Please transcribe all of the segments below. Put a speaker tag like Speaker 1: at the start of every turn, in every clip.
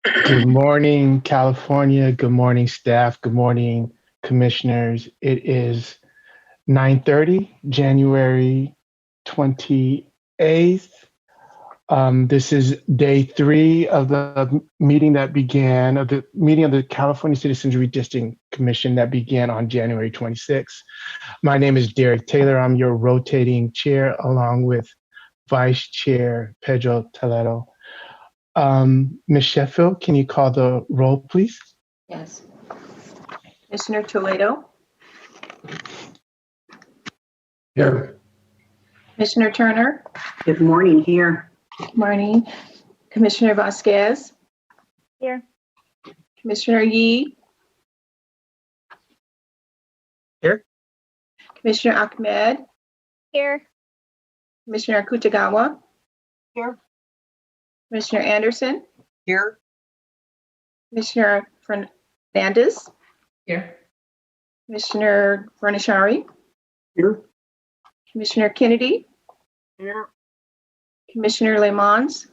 Speaker 1: Good morning, California. Good morning, staff. Good morning, commissioners. It is 9:30, January 28th. This is day 3 of the meeting of the California Citizens Redistricting Commission that began on January 26th. My name is Derek Taylor. I'm your rotating chair along with Vice Chair Pedro Toledo. Ms. Sheffield, can you call the roll, please?
Speaker 2: Yes. Commissioner Toledo?
Speaker 3: Here.
Speaker 2: Commissioner Turner?
Speaker 4: Good morning, here.
Speaker 2: Good morning. Commissioner Vasquez?
Speaker 5: Here.
Speaker 2: Commissioner Yee?
Speaker 3: Here.
Speaker 2: Commissioner Ahmed?
Speaker 5: Here.
Speaker 2: Commissioner Akutagawa?
Speaker 4: Here.
Speaker 2: Commissioner Anderson?
Speaker 4: Here.
Speaker 2: Commissioner Fernandez?
Speaker 4: Here.
Speaker 2: Commissioner Vernashari?
Speaker 4: Here.
Speaker 2: Commissioner Kennedy?
Speaker 4: Here.
Speaker 2: Commissioner Lemons?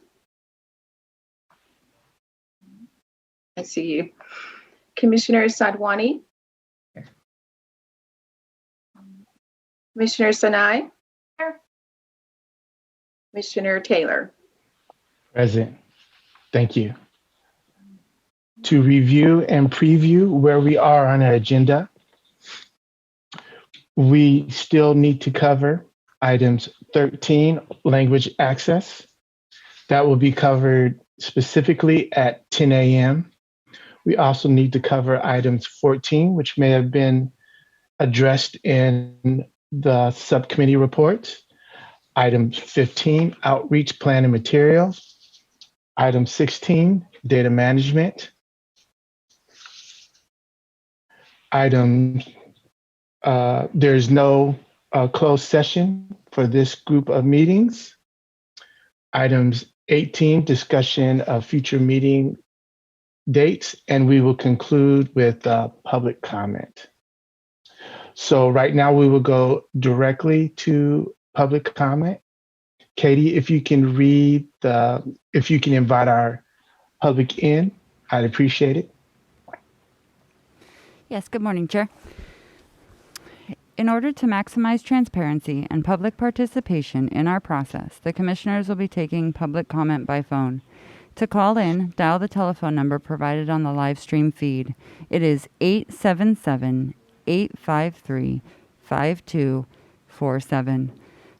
Speaker 2: I see you. Commissioner Sadwani? Commissioner Sanai?
Speaker 5: Here.
Speaker 2: Commissioner Taylor?
Speaker 1: Present. Thank you. To review and preview where we are on our agenda, we still need to cover items 13, language access. That will be covered specifically at 10 a.m. We also need to cover items 14, which may have been addressed in the subcommittee reports. Item 15, outreach plan and materials. Item 16, data management. There's no closed session for this group of meetings. Items 18, discussion of future meeting dates, and we will conclude with public comment. So right now we will go directly to public comment. Katie, if you can invite our public in, I'd appreciate it.
Speaker 6: Yes, good morning, Chair. In order to maximize transparency and public participation in our process, the commissioners will be taking public comment by phone. To call in, dial the telephone number provided on the live stream feed. It is 877-853-5247.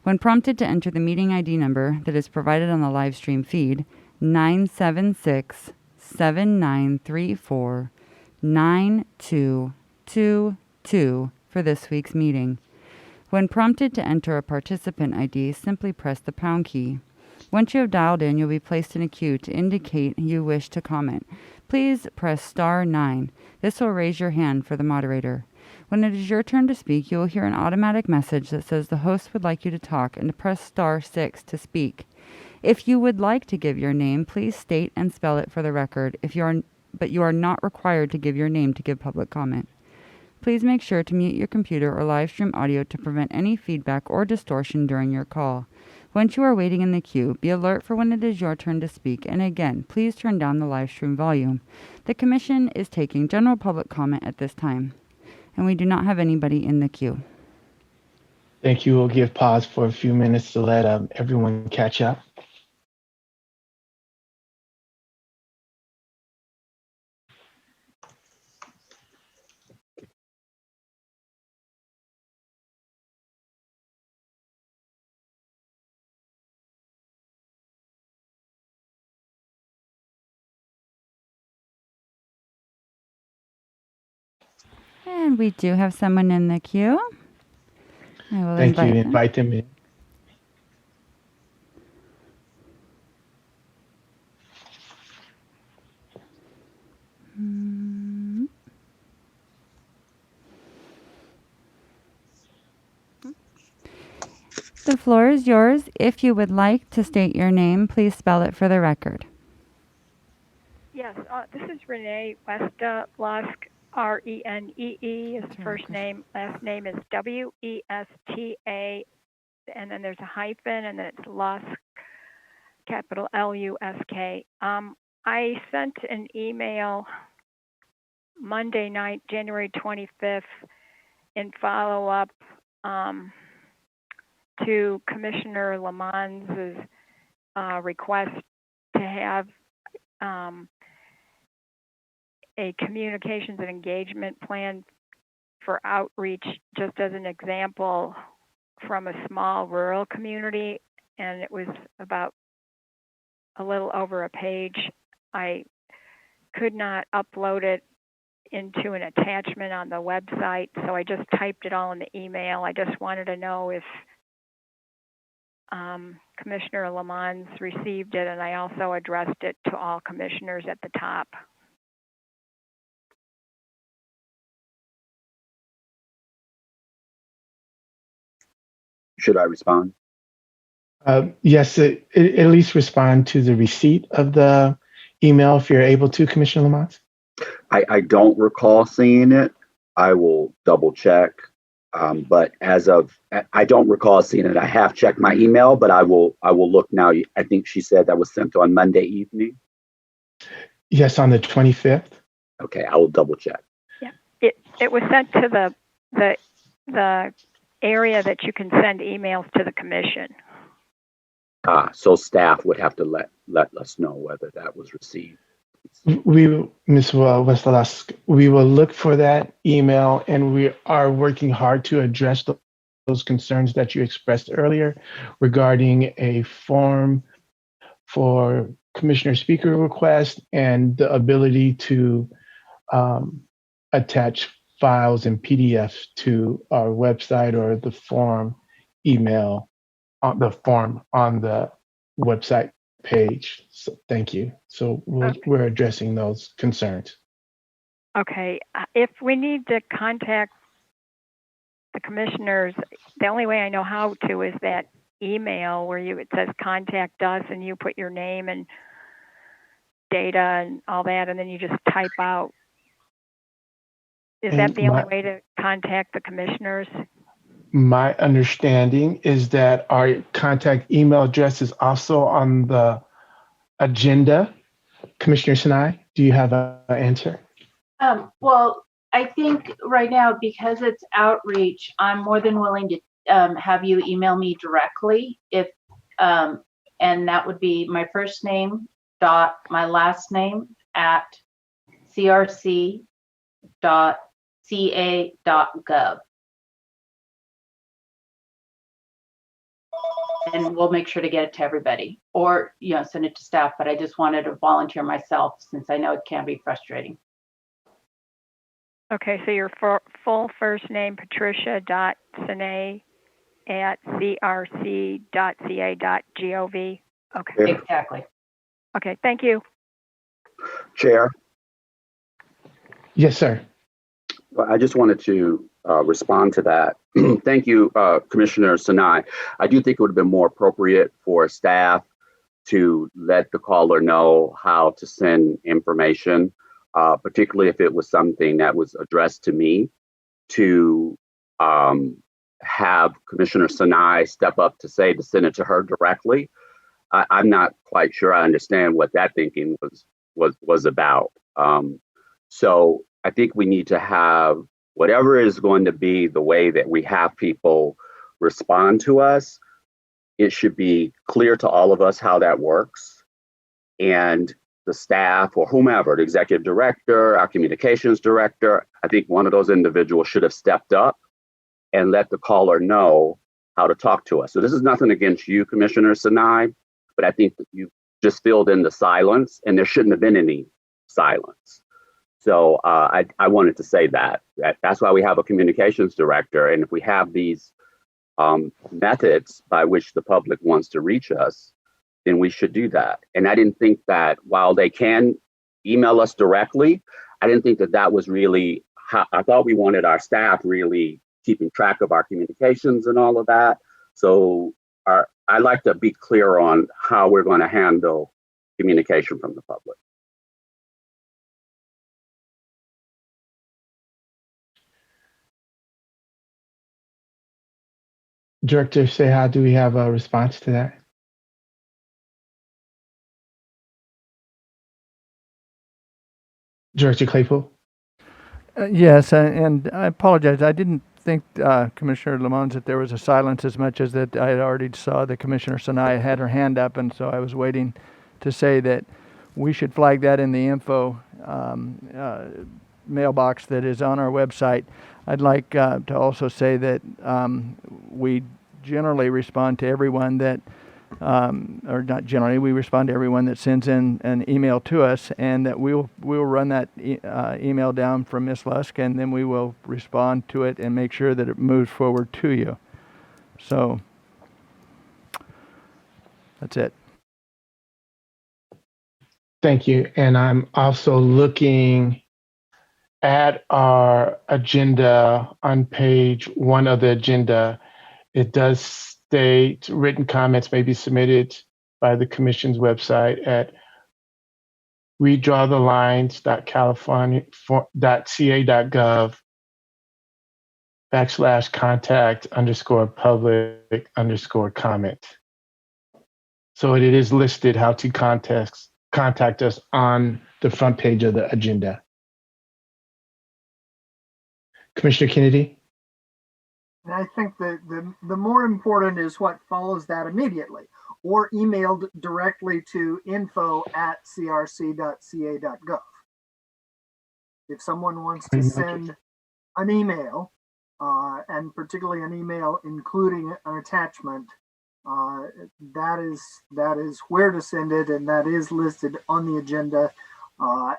Speaker 6: When prompted to enter the meeting ID number that is provided on the live stream feed, 976-793-4222 for this week's meeting. When prompted to enter a participant ID, simply press the pound key. Once you have dialed in, you'll be placed in a queue to indicate you wish to comment. Please press star 9. This will raise your hand for the moderator. When it is your turn to speak, you will hear an automatic message that says the host would like you to talk and to press star 6 to speak. If you would like to give your name, please state and spell it for the record, but you are not required to give your name to give public comment. Please make sure to mute your computer or live stream audio to prevent any feedback or distortion during your call. Once you are waiting in the queue, be alert for when it is your turn to speak, and again, please turn down the live stream volume. The Commission is taking general public comment at this time, and we do not have anybody in the queue.
Speaker 1: Thank you. We'll give pause for a few minutes to let everyone catch up.
Speaker 6: And we do have someone in the queue. I will
Speaker 1: Thank you.
Speaker 6: invite them.
Speaker 1: Invite them in.
Speaker 6: The floor is yours. If you would like to state your name, please spell it for the record.
Speaker 5: Yes, this is Renee Westa Lusk, R-E-N-E-E is the first name. Last name is W-E-S-T-A, and then there's a hyphen, and then it's Lusk, capital L-U-S-K. I sent an email Monday night, January 25th, in follow-up to Commissioner Lamont's request to have a communications and engagement plan for outreach, just as an example, from a small rural community, and it was about a little over a page. I could not upload it into an attachment on the website, so I just typed it all in the email. I just wanted to know if Commissioner Lamont received it, and I also addressed it to all commissioners at the top.
Speaker 7: Should I respond?
Speaker 1: Yes, at least respond to the receipt of the email if you're able to, Commissioner Lamont.
Speaker 7: I don't recall seeing it. I will double check. But I don't recall seeing it. I have checked my email, but I will look now. I think she said that was sent on Monday evening.
Speaker 1: Yes, on the 25th.
Speaker 7: Okay, I will double check.
Speaker 5: Yeah, it was sent to the area that you can send emails to the commission.
Speaker 7: So staff would have to let us know whether that was received.
Speaker 1: Ms. Westalask, we will look for that email, and we are working hard to address those concerns that you expressed earlier regarding a form for commissioner speaker request and the ability to attach files and PDFs to our website or the form email on the form on the website page. So thank you. So we're addressing those concerns.
Speaker 5: Okay. If we need to contact the commissioners, the only way I know how to is that email where it says contact us, and you put your name and data and all that, and then you just type out. Is that the only way to contact the commissioners?
Speaker 1: My understanding is that our contact email address is also on the agenda. Commissioner Sinai, do you have an answer?
Speaker 8: Well, I think right now, because it's outreach, I'm more than willing to have you email me directly and that would be my first name dot my last name at crc.ca.gov. And we'll make sure to get it to everybody, or send it to staff. But I just wanted to volunteer myself, since I know it can be frustrating.
Speaker 5: Okay, so your full first name, patricia.sine@crc.ca.gov. Okay.
Speaker 8: Exactly.
Speaker 5: Okay, thank you.
Speaker 7: Chair?
Speaker 1: Yes, sir.
Speaker 7: Well, I just wanted to respond to that. Thank you, Commissioner Sinai. I do think it would have been more appropriate for staff to let the caller know how to send information, particularly if it was something that was addressed to me, to have Commissioner Sinai step up to send it to her directly. I'm not quite sure I understand what that thinking was about. So I think we need to have whatever is going to be the way that we have people respond to us. It should be clear to all of us how that works. And the staff or whomever, the executive director, our communications director, I think one of those individuals should have stepped up and let the caller know how to talk to us. So this is nothing against you, Commissioner Sinai, but I think that you just filled in the silence, and there shouldn't have been any silence. So I wanted to say that's why we have a communications director. And if we have these methods by which the public wants to reach us, then we should do that. And I didn't think that while they can email us directly, I didn't think that was really how I thought we wanted our staff really keeping track of our communications and all of that. So I like to be clear on how we're going to handle communication from the public.
Speaker 1: Director Seha, do we have a response to that? Director Claypool?
Speaker 9: Yes, and I apologize. I didn't think, Commissioner Lamont, that there was a silence as much as that I had already saw that Commissioner Sanaya had her hand up, and so I was waiting to say that we should flag that in the info mailbox that is on our website. I'd like to also say that we generally respond to everyone that or not generally, we respond to everyone that sends in an email to us, and that we'll run that email down from Ms. Lusk, and then we will respond to it and make sure that it moves forward to you. So that's it.
Speaker 1: Thank you. And I'm also looking at our agenda on page 1 of the agenda. It does state written comments may be submitted by the Commission's website at redrawthelines.california.ca.gov/contact_public_comment. So it is listed how to contact us on the front page of the agenda. Commissioner Kennedy?
Speaker 4: And I think that the more important is what follows that immediately, or emailed directly to info@crc.ca.gov. If someone wants to send an email, and particularly an email including an attachment, that is where to send it, and that is listed on the agenda.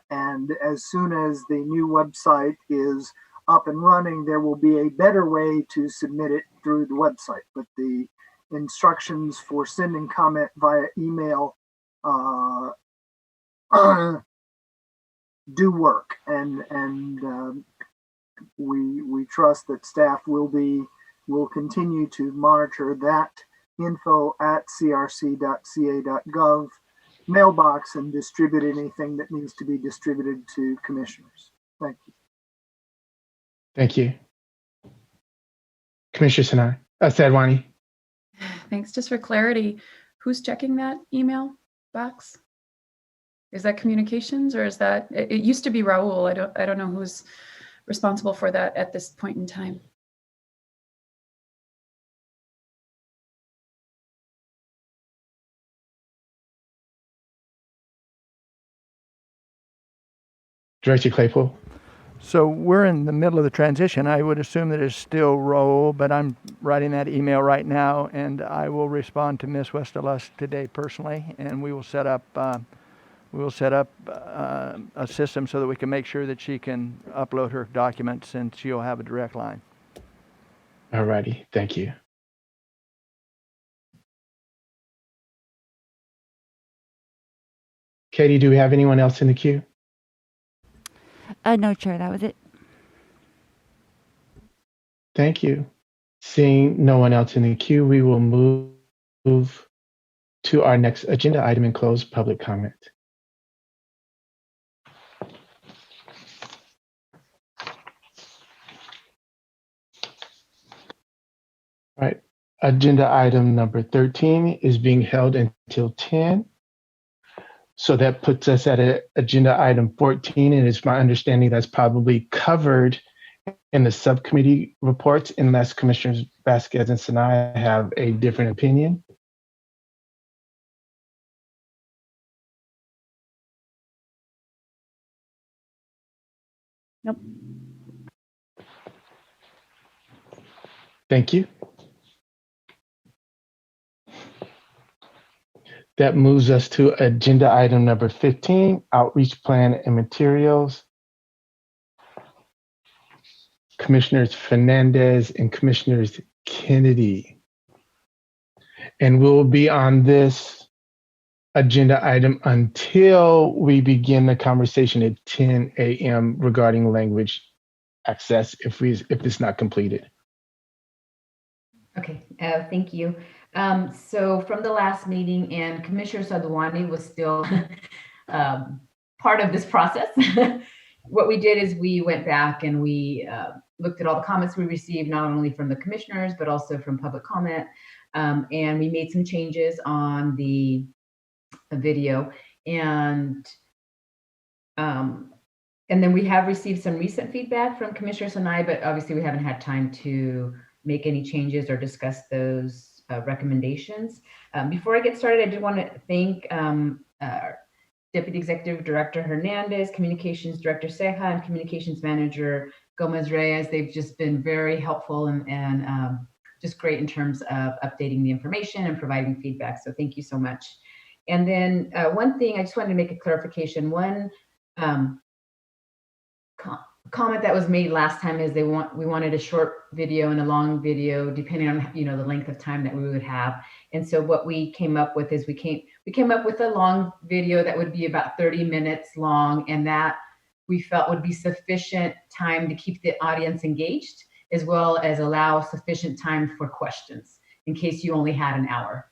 Speaker 4: And as soon as the new website is up and running, there will be a better way to submit it through the website. But the instructions for sending comment via email do work, and we trust that staff will continue to monitor that info@crc.ca.gov mailbox and distribute anything that needs to be distributed to commissioners. Thank you.
Speaker 1: Thank you. Commissioner Sadwani.
Speaker 10: Thanks. Just for clarity, who's checking that email box? Is that communications, or is that, it used to be Raul. I don't know who's responsible for that at this point in time.
Speaker 1: Director Claypool.
Speaker 9: So we're in the middle of the transition. I would assume that it's still Raul, but I'm writing that email right now, and I will respond to Ms. Westerlust today personally, and we will set up a system so that we can make sure that she can upload her documents, and she'll have a direct line.
Speaker 1: All righty. Thank you. Katie, do we have anyone else in the queue?
Speaker 6: No, Chair, that was it.
Speaker 1: Thank you. Seeing no one else in the queue, we will move to our next agenda item and close public comment. All right. Agenda item number 13 is being held until 10. So that puts us at agenda item 14, and it's my understanding that's probably covered in the subcommittee reports, unless Commissioners Vasquez and Sanaya have a different opinion.
Speaker 10: Nope.
Speaker 1: Thank you. That moves us to agenda item number 15, outreach plan and materials. Commissioners Fernandez and Commissioners Kennedy. And we'll be on this agenda item until we begin the conversation at 10 a.m. regarding language access if it's not completed.
Speaker 11: Okay, thank you. So from the last meeting, and Commissioner Sadwani was still part of this process. What we did is we went back and we looked at all the comments we received, not only from the commissioners, but also from public comment. And we made some changes on the video. And And then we have received some recent feedback from Commissioner Sinai, but obviously we haven't had time to make any changes or discuss those recommendations. Before I get started, I did want to thank Deputy Executive Director Hernandez, Communications Director Ceja, and Communications Manager Gomez Reyes. They've just been very helpful and just great in terms of updating the information and providing feedback. So thank you so much. And then one thing, I just wanted to make a clarification. One comment that was made last time is we wanted a short video and a long video, depending on the length of time that we would have. And so what we came up with is we came up with a long video that would be about 30 minutes long, and that we felt would be sufficient time to keep the audience engaged, as well as allow sufficient time for questions in case you only had an hour.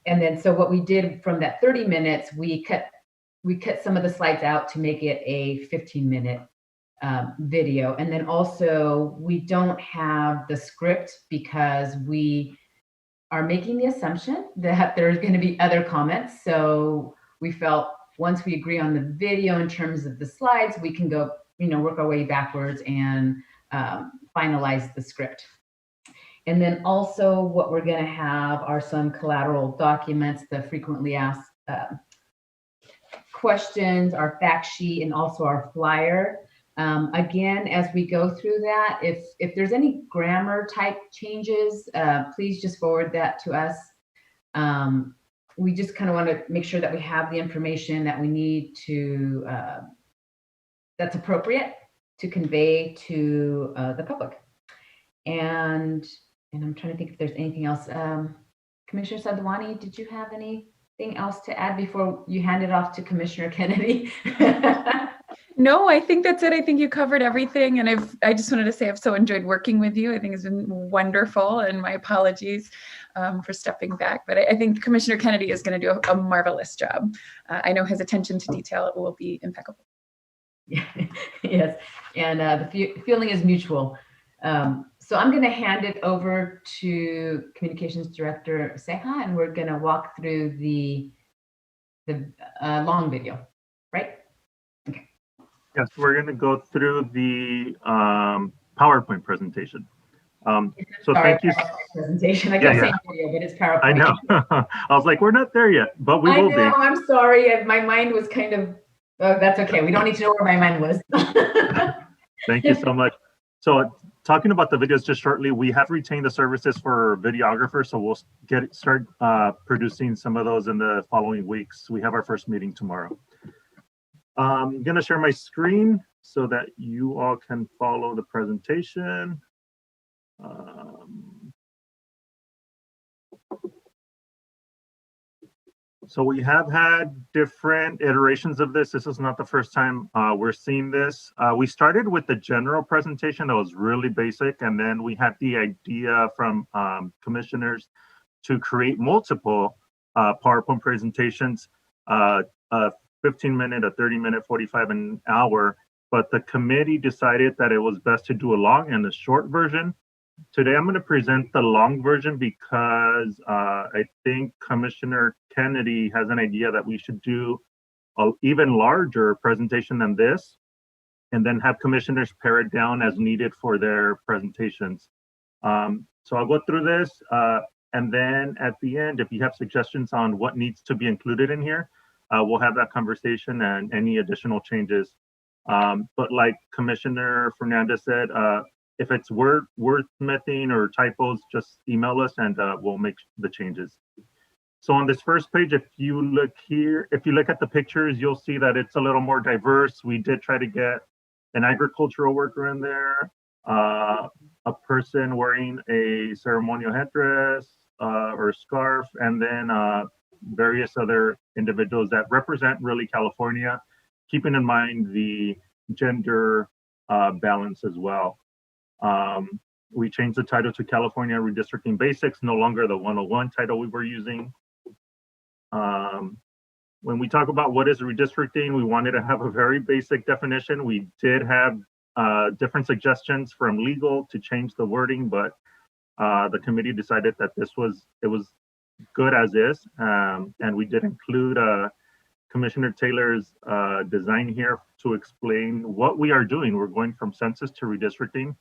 Speaker 11: And then so what we did from that 30 minutes, we cut some of the slides out to make it a 15-minute video. And then also we don't have the script because we are making the assumption that there's going to be other comments. So we felt once we agree on the video in terms of the slides, we can go, work our way backwards and finalize the script. And then also what we're going to have are some collateral documents, the frequently asked questions, our fact sheet, and also our flyer. Again, as we go through that, if there's any grammar type changes, please just forward that to us. We just kind of want to make sure that we have the information that we need to, that's appropriate to convey to the public. And I'm trying to think if there's anything else. Commissioner Sadhwani, did you have anything else to add before you hand it off to Commissioner Kennedy?
Speaker 10: No, I think that's it. I think you covered everything. And I just wanted to say I've so enjoyed working with you. I think it's been wonderful, and my apologies for stepping back. But I think Commissioner Kennedy is going to do a marvelous job. I know his attention to detail will be impeccable.
Speaker 11: Yes, and the feeling is mutual. So I'm going to hand it over to Communications Director Ceja, and we're going to walk through the long video, right? Okay.
Speaker 12: Yes, we're going to go through the PowerPoint presentation. So
Speaker 11: Sorry,
Speaker 12: thank you.
Speaker 11: Presentation. I kept saying video, but it's PowerPoint.
Speaker 12: I know. I was like, we're not there yet, but we will be.
Speaker 11: I'm sorry. My mind was kind of. Oh, that's okay. We don't need to know where my mind was.
Speaker 12: Thank you so much. So talking about the videos just shortly, we have retained the services for videographers, so we'll start producing some of those in the following weeks. We have our first meeting tomorrow. I'm going to share my screen so that you all can follow the presentation. So we have had different iterations of this. This is not the first time we're seeing this. We started with the general presentation that was really basic, and then we had the idea from commissioners to create multiple PowerPoint presentations, a 15-minute, a 30-minute, 45 an hour. But the committee decided that it was best to do a long and a short version. Today, I'm going to present the long version because I think Commissioner Kennedy has an idea that we should do an even larger presentation than this, and then have commissioners pare it down as needed for their presentations. So I'll go through this, and then at the end, if you have suggestions on what needs to be included in here, we'll have that conversation and any additional changes. But like Commissioner Fernandez said, if it's wordsmithing or typos, just email us and we'll make the changes. So on this first page, if you look here, if you look at the pictures, you'll see that it's a little more diverse. We did try to get an agricultural worker in there, a person wearing a ceremonial headdress or scarf, and then various other individuals that represent really California, keeping in mind the gender balance as well. We changed the title to California Redistricting Basics, no longer the 101 title we were using. When we talk about what is redistricting, we wanted to have a very basic definition. We did have different suggestions from legal to change the wording, but the committee decided that it was good as is, and we did include Commissioner Taylor's design here to explain what we are doing. We're going from census to redistricting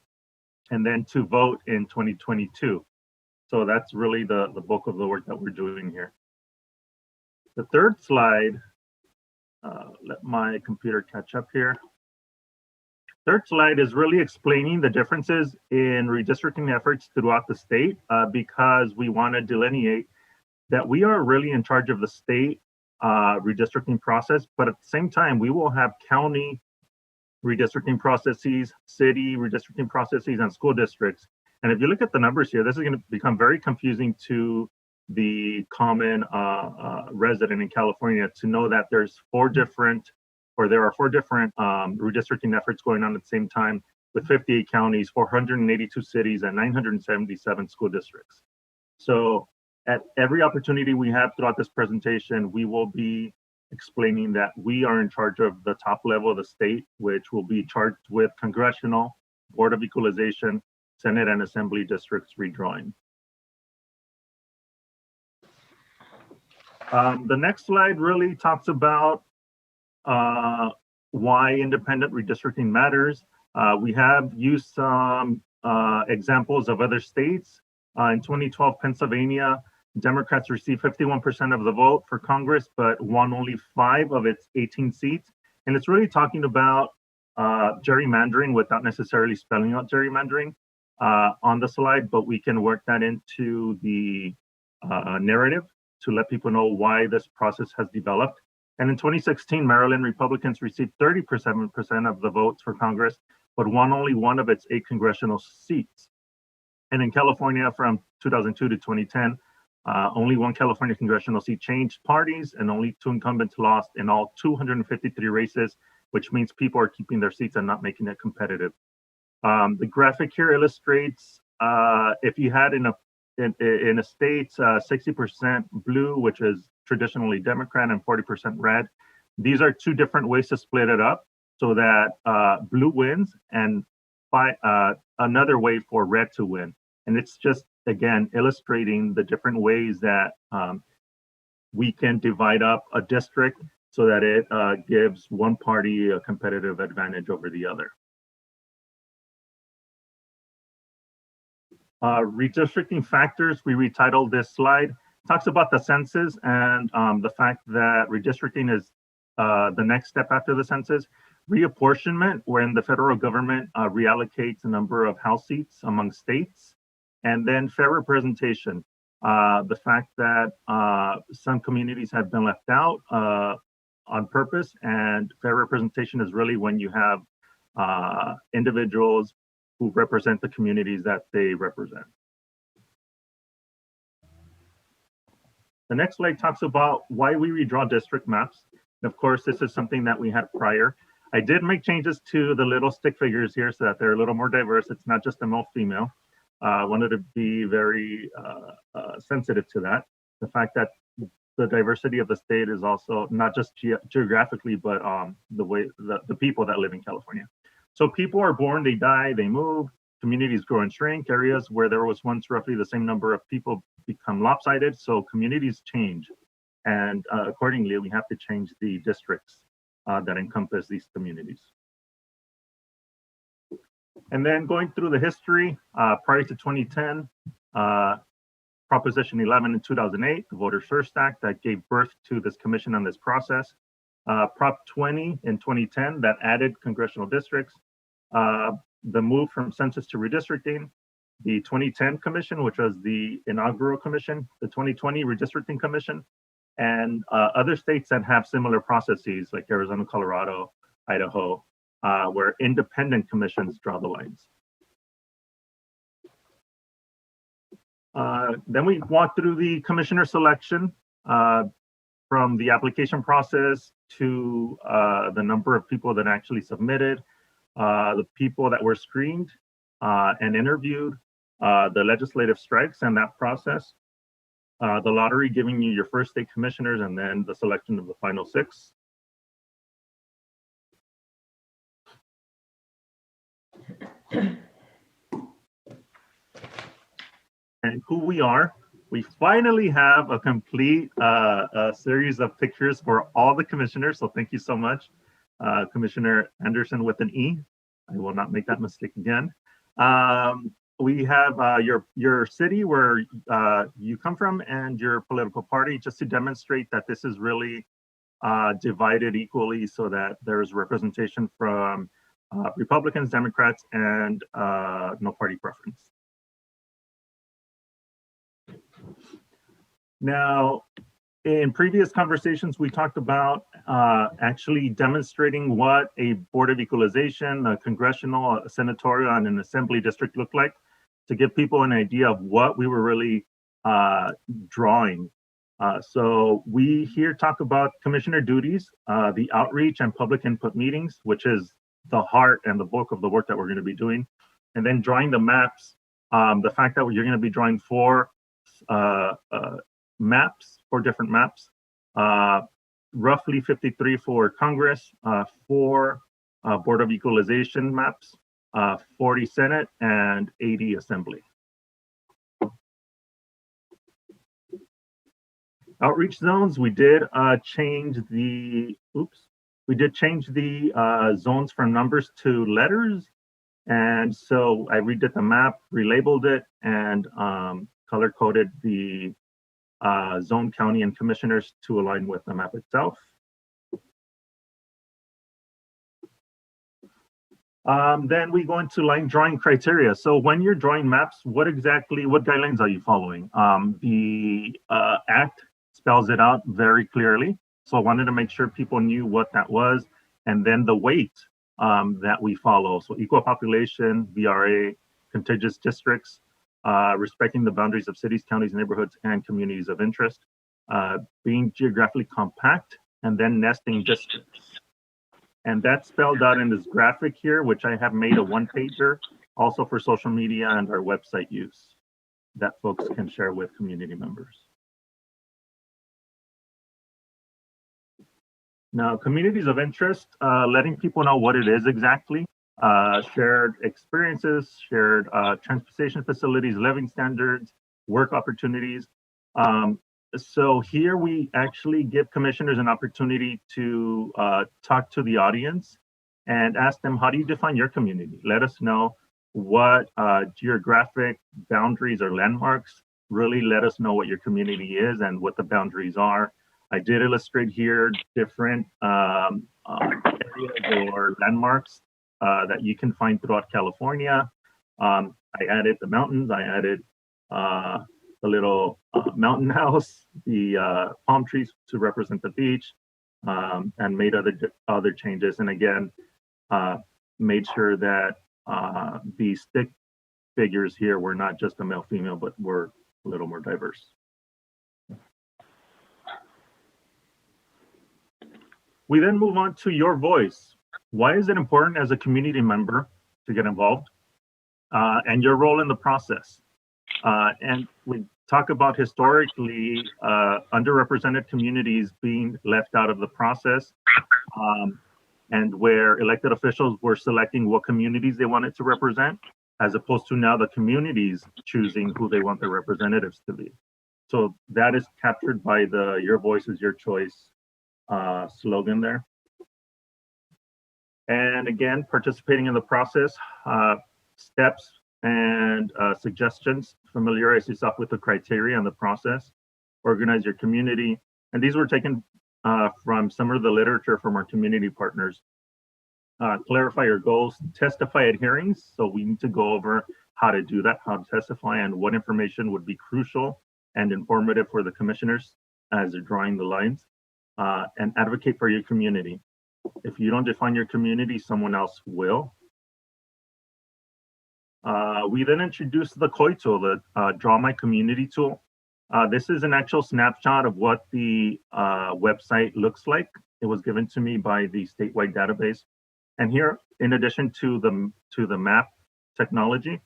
Speaker 12: and then to vote in 2022. So that's really the bulk of the work that we're doing here. The third slide, let my computer catch up here. Third slide is really explaining the differences in redistricting efforts throughout the state because we want to delineate that we are really in charge of the state redistricting process, but at the same time, we will have county redistricting processes, city redistricting processes, and school districts. And if you look at the numbers here, this is going to become very confusing to the common resident in California to know that there are four different redistricting efforts going on at the same time with 58 counties, 482 cities, and 977 school districts. So at every opportunity we have throughout this presentation, we will be explaining that we are in charge of the top level of the state, which will be charged with congressional, Board of Equalization, Senate and Assembly districts redrawing. The next slide really talks about why independent redistricting matters. We have used some examples of other states. In 2012, Pennsylvania, Democrats received 51% of the vote for Congress, but won only 5 of its 18 seats. And it's really talking about gerrymandering without necessarily spelling out gerrymandering on the slide, but we can work that into the narrative to let people know why this process has developed. And in 2016, Maryland Republicans received 37% of the votes for Congress, but won only 1 of its 8 congressional seats. And in California, from 2002 to 2010, only 1 California congressional seat changed parties, and only 2 incumbents lost in all 253 races, which means people are keeping their seats and not making it competitive. The graphic here illustrates if you had in a state 60% blue, which is traditionally Democrat, and 40% red. These are 2 different ways to split it up so that blue wins, and another way for red to win. And it's just, again, illustrating the different ways that we can divide up a district so that it gives one party a competitive advantage over the other. Redistricting factors, we retitled this slide, talks about the census and the fact that redistricting is the next step after the census. Reapportionment, when the federal government reallocates a number of House seats among states. And then fair representation, the fact that some communities have been left out on purpose, and fair representation is really when you have individuals who represent the communities that they represent. The next slide talks about why we redraw district maps. And of course, this is something that we had prior. I did make changes to the little stick figures here so that they're a little more diverse. It's not just a male-female. I wanted to be very sensitive to that. The fact that the diversity of the state is also not just geographically, but the way the people that live in California. So people are born, they die, they move, communities grow and shrink. Areas where there was once roughly the same number of people become lopsided. So communities change. And accordingly, we have to change the districts that encompass these communities. And then going through the history, prior to 2010, Proposition 11 in 2008, the Voters First Act that gave birth to this commission on this process. Prop 20 in 2010 that added congressional districts. The move from census to redistricting. The 2010 commission, which was the inaugural commission. The 2020 redistricting commission. And other states that have similar processes like Arizona, Colorado, Idaho, where independent commissions draw the lines. Then we walk through the commissioner selection from the application process to the number of people that actually submitted, the people that were screened and interviewed, the legislative strikes and that process, the lottery giving you your first 8 commissioners, and then the selection of the final 6. And who we are. we finally have a complete series of pictures for all the commissioners. So thank you so much, Commissioner Anderson with an E. I will not make that mistake again. We have your city where you come from and your political party, just to demonstrate that this is really divided equally, so that there's representation from Republicans, Democrats, and no party preference. Now, in previous conversations, we talked about actually demonstrating what a Board of Equalization, a congressional, a senatorial, and an assembly district look like, to give people an idea of what we were really drawing. So we here talk about commissioner duties, the outreach and public input meetings, which is the heart and the bulk of the work that we're going to be doing. And then drawing the maps, the fact that you're going to be drawing four different maps, roughly 53 for Congress, 4 Board of Equalization maps, 40 Senate, and 80 Assembly. Outreach zones, we did change the, zones from numbers to letters. And so I redid the map, relabeled it, and color-coded the zone, county, and commissioners to align with the map itself. Then we go into line drawing criteria. So when you're drawing maps, what guidelines are you following? The Act spells it out very clearly. So I wanted to make sure people knew what that was. And then the weight that we follow. So equal population, VRA, contiguous districts, respecting the boundaries of cities, counties, neighborhoods, and communities of interest, being geographically compact, and then nesting districts. And that's spelled out in this graphic here, which I have made a one-pager, also for social media and our website use, that folks can share with community members. Now, communities of interest, letting people know what it is exactly, shared experiences, shared transportation facilities, living standards, work opportunities. So here we actually give commissioners an opportunity to talk to the audience and ask them, how do you define your community? Let us know what geographic boundaries or landmarks. Really let us know what your community is and what the boundaries are. I did illustrate here different areas or landmarks that you can find throughout California. I added the mountains, I added the little mountain house, the palm trees to represent the beach, and made other changes. And again, made sure that the stick figures here were not just a male, female, but were a little more diverse. We then move on to your voice. Why is it important as a community member to get involved, and your role in the process? And we talk about historically underrepresented communities being left out of the process, and where elected officials were selecting what communities they wanted to represent, as opposed to now the communities choosing who they want their representatives to be. So that is captured by the "Your Voice is Your Choice" slogan there. And again, participating in the process, steps and suggestions, familiarize yourself with the criteria and the process, organize your community. And these were taken from some of the literature from our community partners. Clarify your goals, testify at hearings. So we need to go over how to do that, how to testify, and what information would be crucial and informative for the commissioners as they're drawing the lines. And advocate for your community. If you don't define your community, someone else will. We then introduced the COI tool, the Draw My Community tool. This is an actual snapshot of what the website looks like. It was given to me by the statewide database. And here, in addition to the map technology,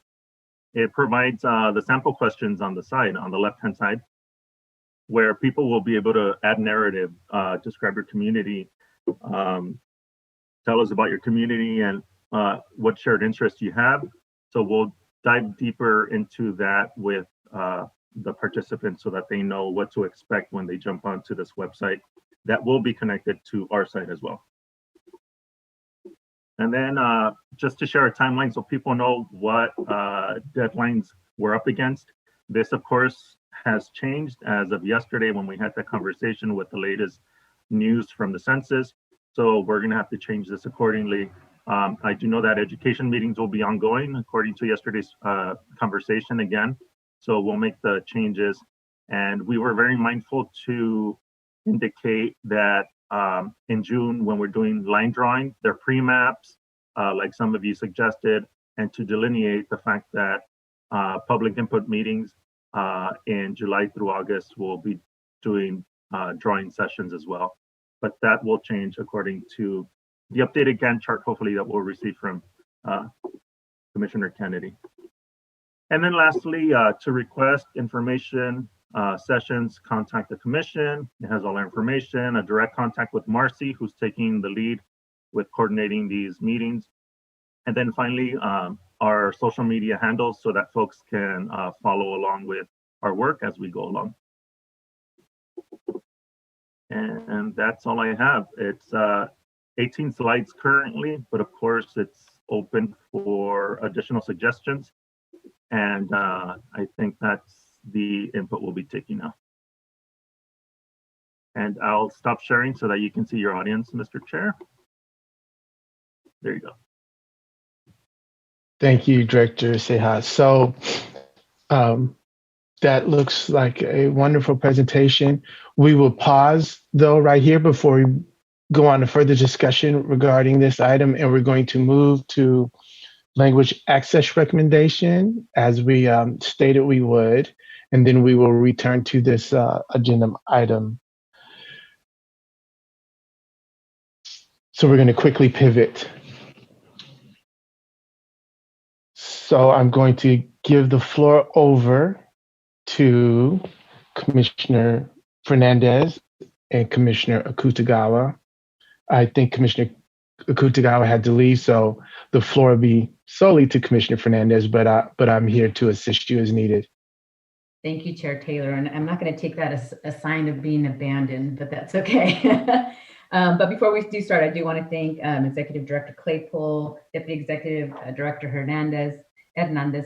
Speaker 12: it provides the sample questions on the side, on the left-hand side, where people will be able to add narrative, describe your community, tell us about your community and what shared interests you have. So we'll dive deeper into that with the participants so that they know what to expect when they jump onto this website that will be connected to our site as well. And then just to share a timeline so people know what deadlines we're up against. This, of course, has changed as of yesterday when we had that conversation with the latest news from the census. So we're going to have to change this accordingly. I do know that education meetings will be ongoing according to yesterday's conversation again. So we'll make the changes. And we were very mindful to indicate that in June, when we're doing line drawing, they're pre-maps, like some of you suggested, and to delineate the fact that public input meetings in July through August will be doing drawing sessions as well. But that will change according to the updated Gantt chart, hopefully, that we'll receive from Commissioner Kennedy. And then lastly, to request information sessions, contact the commission. It has all our information, a direct contact with Marcy, who's taking the lead with coordinating these meetings. And then finally, our social media handles so that folks can follow along with our work as we go along. And that's all I have. It's 18 slides currently, but of course it's open for additional suggestions. And I think that's the input we'll be taking now. And I'll stop sharing so that you can see your audience, Mr. Chair. There you go.
Speaker 1: Thank you, Director Seha. So that looks like a wonderful presentation. We will pause though right here before we go on to further discussion regarding this item, and we're going to move to language access recommendation as we stated we would, and then we will return to this agenda item. So we're going to quickly pivot. So I'm going to give the floor over to Commissioner Fernandez and Commissioner Akutagawa. I think Commissioner Akutagawa had to leave, so the floor will be solely to Commissioner Fernandez, but I'm here to assist you as needed.
Speaker 11: Thank you, Chair Taylor. And I'm not going to take that as a sign of being abandoned, but that's okay. But before we do start, I do want to thank Executive Director Claypool, Deputy Executive Director Hernandez,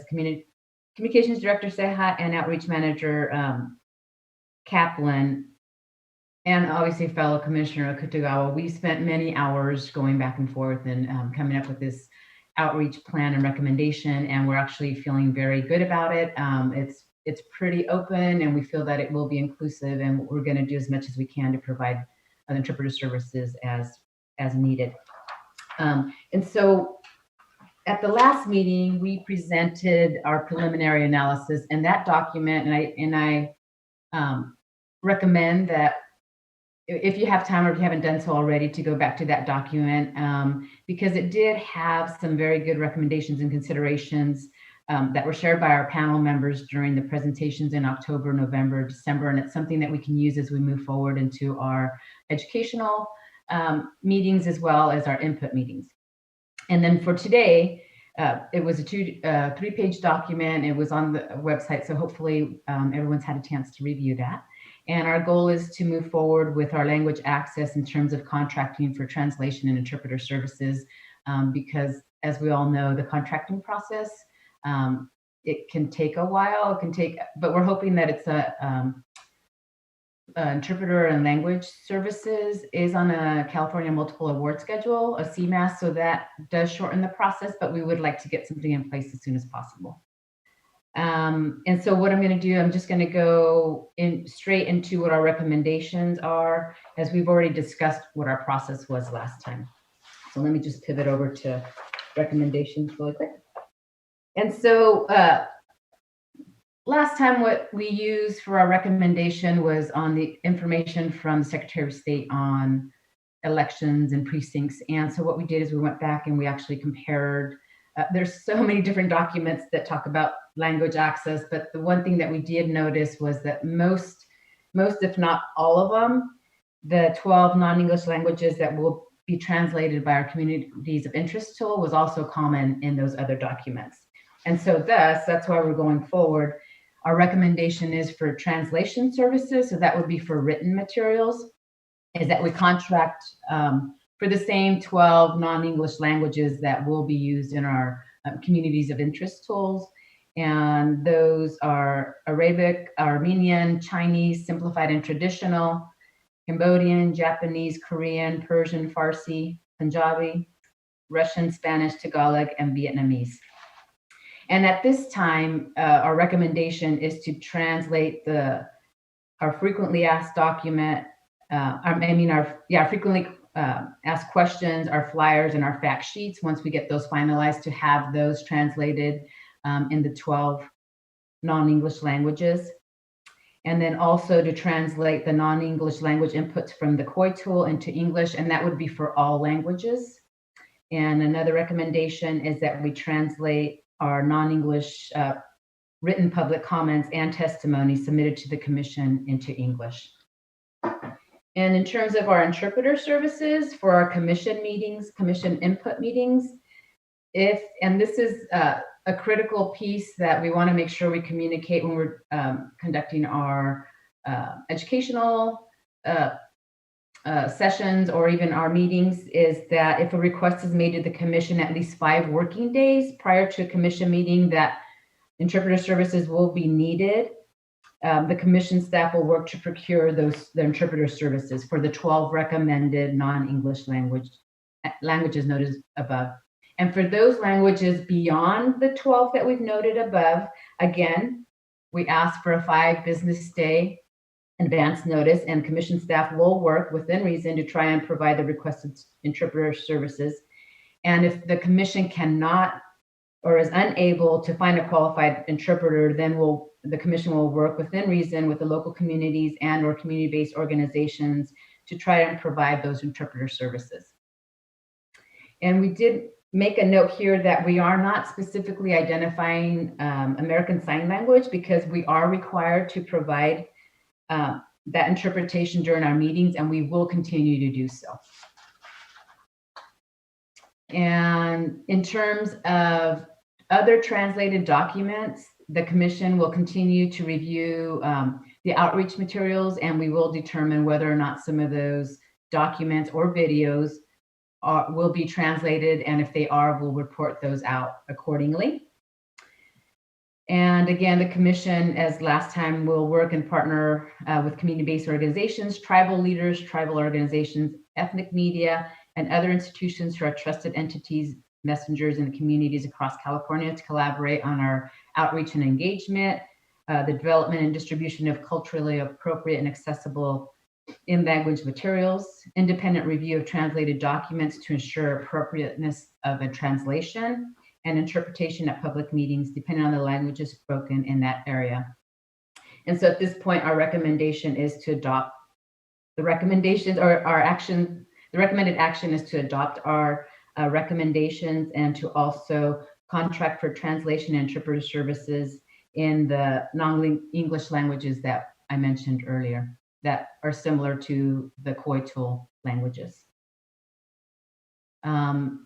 Speaker 11: Communications Director Seha, and Outreach Manager Kaplan, and obviously fellow Commissioner Akutagawa. We spent many hours going back and forth and coming up with this outreach plan and recommendation, and we're actually feeling very good about it. It's pretty open, and we feel that it will be inclusive, and we're going to do as much as we can to provide interpreter services as needed. And so at the last meeting, we presented our preliminary analysis, and that document, and I recommend that if you have time or if you haven't done so already, to go back to that document, because it did have some very good recommendations and considerations that were shared by our panel members during the presentations in October, November, December, and it's something that we can use as we move forward into our educational meetings as well as our input meetings. And then for today, it was a three-page document. It was on the website, so hopefully everyone's had a chance to review that. And our goal is to move forward with our language access in terms of contracting for translation and interpreter services, because as we all know, the contracting process, it can take a while. But we're hoping that it's interpreter and language services is on a California multiple award schedule, a CMAS, so that does shorten the process, but we would like to get something in place as soon as possible. And so what I'm going to do, I'm just going to go straight into what our recommendations are, as we've already discussed what our process was last time. So let me just pivot over to recommendations really quick. And so last time what we used for our recommendation was on the information from the Secretary of State on elections and precincts. And so what we did is we went back and we actually compared. There's so many different documents that talk about language access, but the one thing that we did notice was that most, if not all of them, the 12 non-English languages that will be translated by our communities of interest tool was also common in those other documents. And so that's why we're going forward. Our recommendation is for translation services, so that would be for written materials, is that we contract for the same 12 non-English languages that will be used in our communities of interest tools. And those are Arabic, Armenian, Chinese, simplified and traditional, Cambodian, Japanese, Korean, Persian, Farsi, Punjabi, Russian, Spanish, Tagalog, and Vietnamese. And at this time, our recommendation is to translate our frequently asked document, our frequently asked questions, our flyers, and our fact sheets. Once we get those finalized, to have those translated in the 12 non-English languages. And then also to translate the non-English language inputs from the COI tool into English, and that would be for all languages. And another recommendation is that we translate our non-English written public comments and testimony submitted to the commission into English. And in terms of our interpreter services for our commission meetings, commission input meetings, and this is a critical piece that we want to make sure we communicate when we're conducting our educational sessions or even our meetings, is that if a request is made to the commission at least 5 working days prior to a commission meeting that interpreter services will be needed, the commission staff will work to procure the interpreter services for the 12 recommended non-English languages noted above. And for those languages beyond the 12 that we've noted above, again, we ask for a 5 business day advance notice, and commission staff will work within reason to try and provide the requested interpreter services. And if the commission cannot or is unable to find a qualified interpreter, then the commission will work within reason with the local communities and or community-based organizations to try and provide those interpreter services. And we did make a note here that we are not specifically identifying American Sign Language, because we are required to provide that interpretation during our meetings, and we will continue to do so. And in terms of other translated documents, the commission will continue to review the outreach materials, and we will determine whether or not some of those documents or videos will be translated, and if they are, we'll report those out accordingly. And again, the commission, as last time, will work and partner with community-based organizations, tribal leaders, tribal organizations, ethnic media, and other institutions who are trusted entities, messengers in the communities across California to collaborate on our outreach and engagement, the development and distribution of culturally appropriate and accessible in-language materials, independent review of translated documents to ensure appropriateness of a translation, and interpretation at public meetings, depending on the languages spoken in that area. And so at this point, our recommendation is to adopt the recommendations, or our action. The recommended action is to adopt our recommendations and to also contract for translation and interpreter services in the non-English languages that I mentioned earlier that are similar to the COI tool languages. And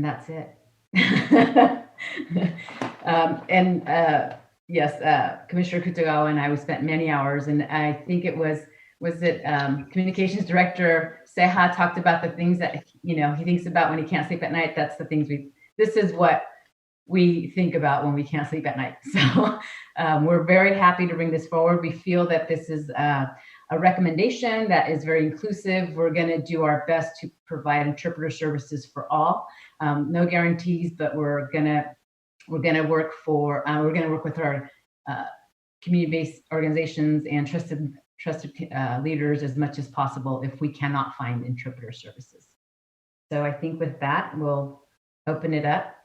Speaker 11: that's it. Yes, Commissioner Kutagawa and I, we spent many hours, and I think it was Communications Director Seha talked about the things that he thinks about when he can't sleep at night. That's the things this is what we think about when we can't sleep at night. So we're very happy to bring this forward. We feel that this is a recommendation that is very inclusive. We're going to do our best to provide interpreter services for all. No guarantees, but we're going to work with our community-based organizations and trusted leaders as much as possible if we cannot find interpreter services. So I think with that, we'll open it up.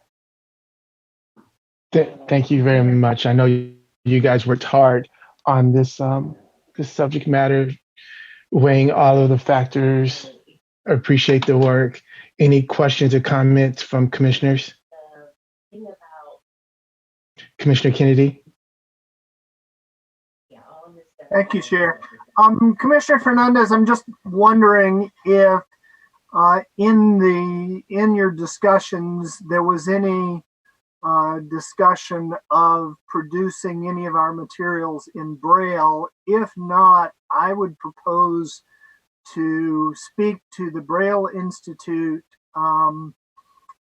Speaker 1: Thank you very much. I know you guys worked hard on this subject matter, weighing all of the factors. I appreciate the work. Any questions or comments from commissioners? Commissioner Kennedy?
Speaker 4: Thank you, Chair. Commissioner Fernandez, I'm just wondering if in your discussions there was any discussion of producing any of our materials in Braille. If not, I would propose to speak to the Braille Institute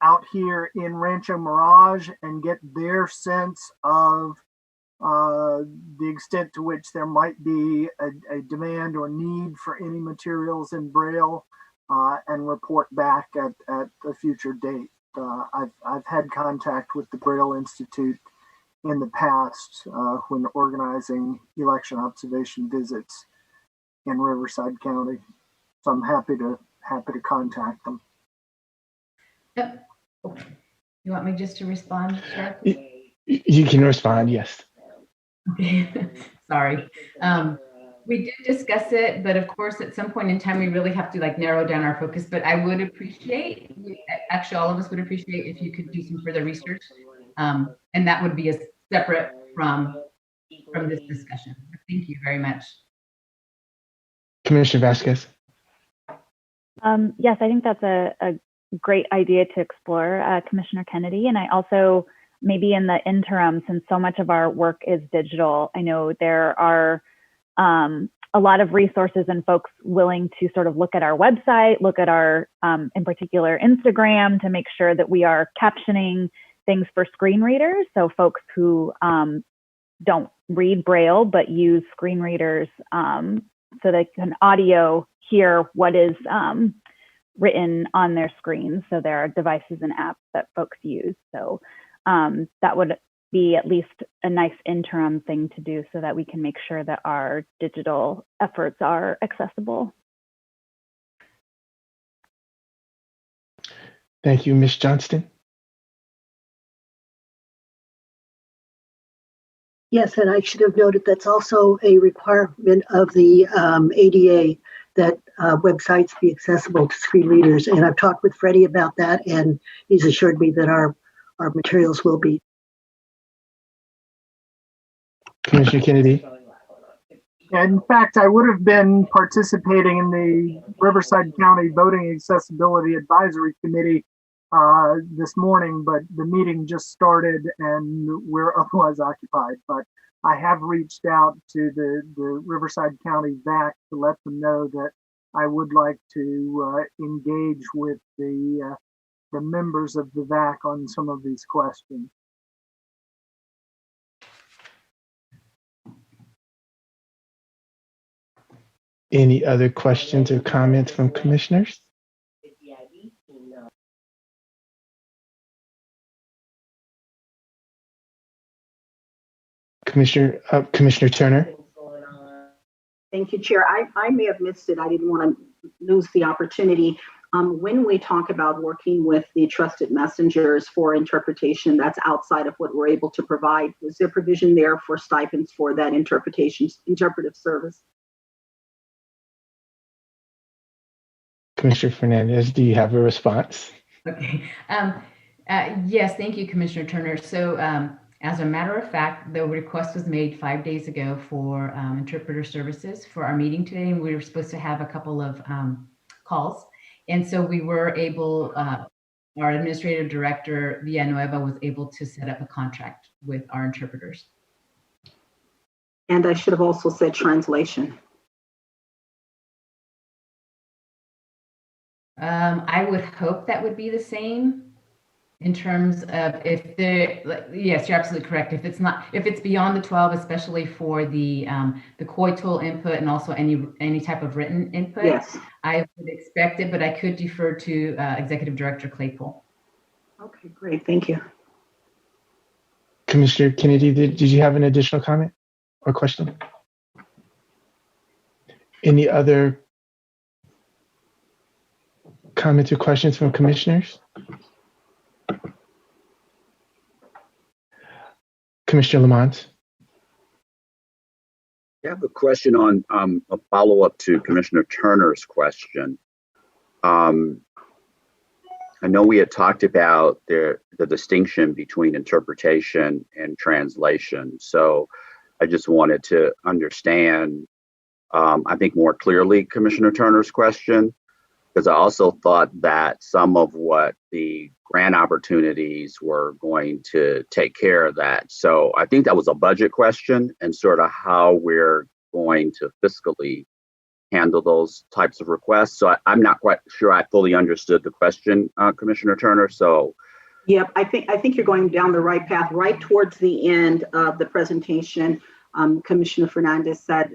Speaker 4: out here in Rancho Mirage and get their sense of the extent to which there might be a demand or need for any materials in Braille, and report back at a future date. I've had contact with the Braille Institute in the past when organizing election observation visits in Riverside County, so I'm happy to contact them.
Speaker 11: Yep. You want me just to respond, Sheriff?
Speaker 1: You can respond, yes.
Speaker 11: Okay. Sorry. We did discuss it, but of course, at some point in time, we really have to like narrow down our focus. But I would appreciate, actually, all of us would appreciate if you could do some further research, and that would be separate from this discussion. Thank you very much.
Speaker 1: Commissioner Vasquez.
Speaker 13: Yes, I think that's a great idea to explore, Commissioner Kennedy. And I also, maybe in the interim, since so much of our work is digital, I know there are a lot of resources and folks willing to sort of look at our website, look at our, in particular, Instagram, to make sure that we are captioning things for screen readers. So folks who don't read Braille but use screen readers so they can audio hear what is written on their screens. So there are devices and apps that folks use. So that would be at least a nice interim thing to do so that we can make sure that our digital efforts are accessible.
Speaker 1: Thank you, Ms. Johnston.
Speaker 14: Yes, and I should have noted that's also a requirement of the ADA that websites be accessible to screen readers. And I've talked with Freddie about that, and he's assured me that our materials will be.
Speaker 1: Commissioner Kennedy.
Speaker 4: In fact, I would have been participating in the Riverside County Voting Accessibility Advisory Committee this morning, but the meeting just started and we're otherwise occupied. But I have reached out to the Riverside County VAC to let them know that I would like to engage with the members of the VAC on some of these questions.
Speaker 1: Any other questions or comments from commissioners? Commissioner Turner.
Speaker 15: Thank you, Chair. I may have missed it. I didn't want to lose the opportunity. When we talk about working with the trusted messengers for interpretation, that's outside of what we're able to provide. Was there provision there for stipends for that interpretive service?
Speaker 1: Commissioner Fernandez, do you have a response?
Speaker 11: Okay. Yes, thank you, Commissioner Turner. So as a matter of fact, the request was made 5 days ago for interpreter services for our meeting today, and we were supposed to have a couple of calls. And so we were able, our administrative director, Villanueva, was able to set up a contract with our interpreters.
Speaker 15: And I should have also said translation.
Speaker 11: I would hope that would be the same in terms of if yes, you're absolutely correct. If it's beyond the 12, especially for the COI tool input and also any type of written input,
Speaker 15: yes,
Speaker 11: I would expect it, but I could defer to Executive Director Claypool.
Speaker 15: Okay, great, thank you.
Speaker 1: Commissioner Kennedy, did you have an additional comment or question? Any other comments or questions from commissioners? Commissioner Lamont.
Speaker 7: I have a question on a follow-up to Commissioner Turner's question. I know we had talked about the distinction between interpretation and translation. So I just wanted to understand, I think more clearly, Commissioner Turner's question. because I also thought that some of what the grant opportunities were going to take care of that. So I think that was a budget question and sort of how we're going to fiscally handle those types of requests. So I'm not quite sure I fully understood the question, Commissioner Turner. So
Speaker 15: Yep, I think you're going down the right path. Right towards the end of the presentation, Commissioner Fernandez said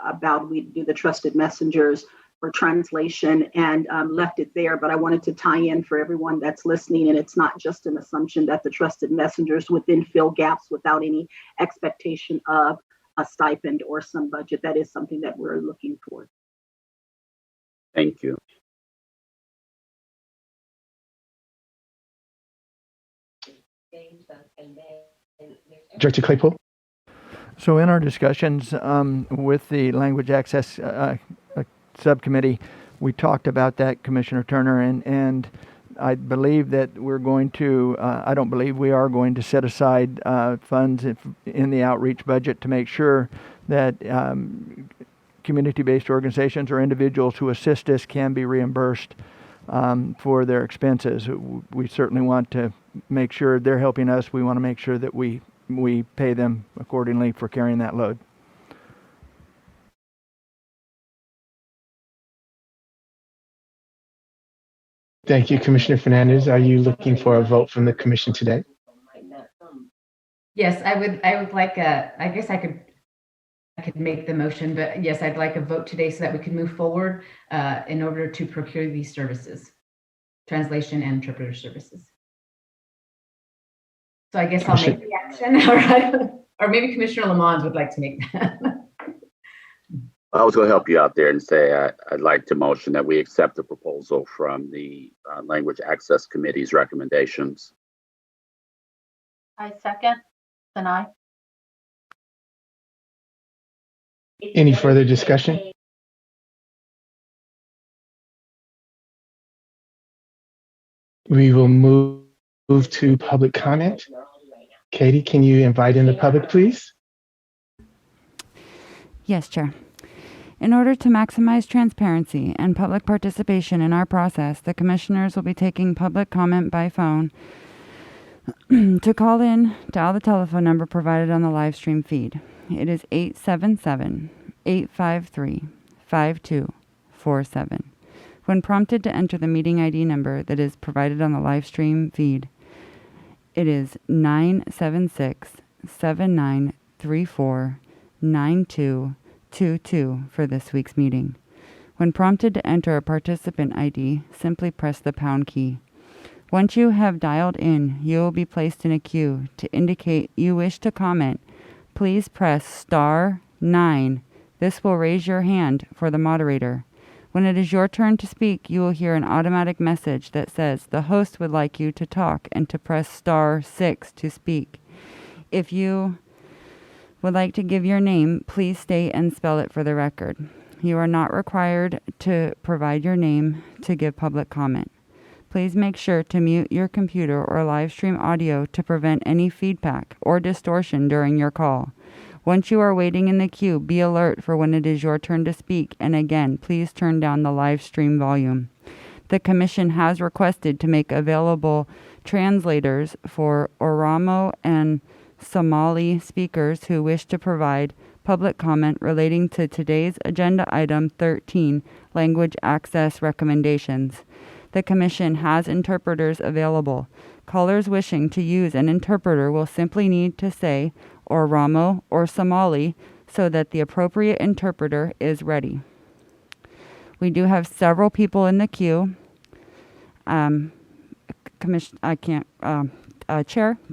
Speaker 15: about we do the trusted messengers for translation and left it there. But I wanted to tie in for everyone that's listening, and it's not just an assumption that the trusted messengers would then fill gaps without any expectation of a stipend or some budget. That is something that we're looking for.
Speaker 7: thank you.
Speaker 1: Director Claypool?
Speaker 9: So in our discussions with the Language Access Subcommittee, we talked about that, Commissioner Turner, and I believe that we're going to, I don't believe we are going to set aside funds in the outreach budget to make sure that community-based organizations or individuals who assist us can be reimbursed for their expenses. We certainly want to make sure they're helping us. We want to make sure that we pay them accordingly for carrying that load.
Speaker 1: Thank you, Commissioner Fernandez. Are you looking for a vote from the commission today?
Speaker 11: Yes, I would like I guess I could make the motion, but yes, I'd like a vote today so that we can move forward in order to procure these services, translation and interpreter services. So I guess I'll make the action, all right? Or maybe Commissioner Lamont would like to make that.
Speaker 7: I was going to help you out there and say I'd like to motion that we accept the proposal from the Language Access Committee's recommendations.
Speaker 8: I second. Sanai.
Speaker 1: Any further discussion? We will move to public comment. Katie, can you invite in the public, please?
Speaker 6: Yes, Chair. In order to maximize transparency and public participation in our process, the commissioners will be taking public comment by phone. To call in, dial the telephone number provided on the live stream feed. It is 877-853-5247. When prompted to enter the meeting ID number that is provided on the live stream feed, it is 976-7934-9222 for this week's meeting. When prompted to enter a participant ID, simply press the pound key. Once you have dialed in, you will be placed in a queue. To indicate you wish to comment, please press star 9. This will raise your hand for the moderator. When it is your turn to speak, you will hear an automatic message that says the host would like you to talk and to press star 6 to speak. If you would like to give your name, please state and spell it for the record. You are not required to provide your name to give public comment. Please make sure to mute your computer or live stream audio to prevent any feedback or distortion during your call. Once you are waiting in the queue, be alert for when it is your turn to speak, and again, please turn down the live stream volume. The Commission has requested to make available translators for Oromo and Somali speakers who wish to provide public comment relating to today's agenda item 13, language access recommendations. The Commission has interpreters available. Callers wishing to use an interpreter will simply need to say Oromo or Somali so that the appropriate interpreter is ready. We do have several people in the queue. Chair,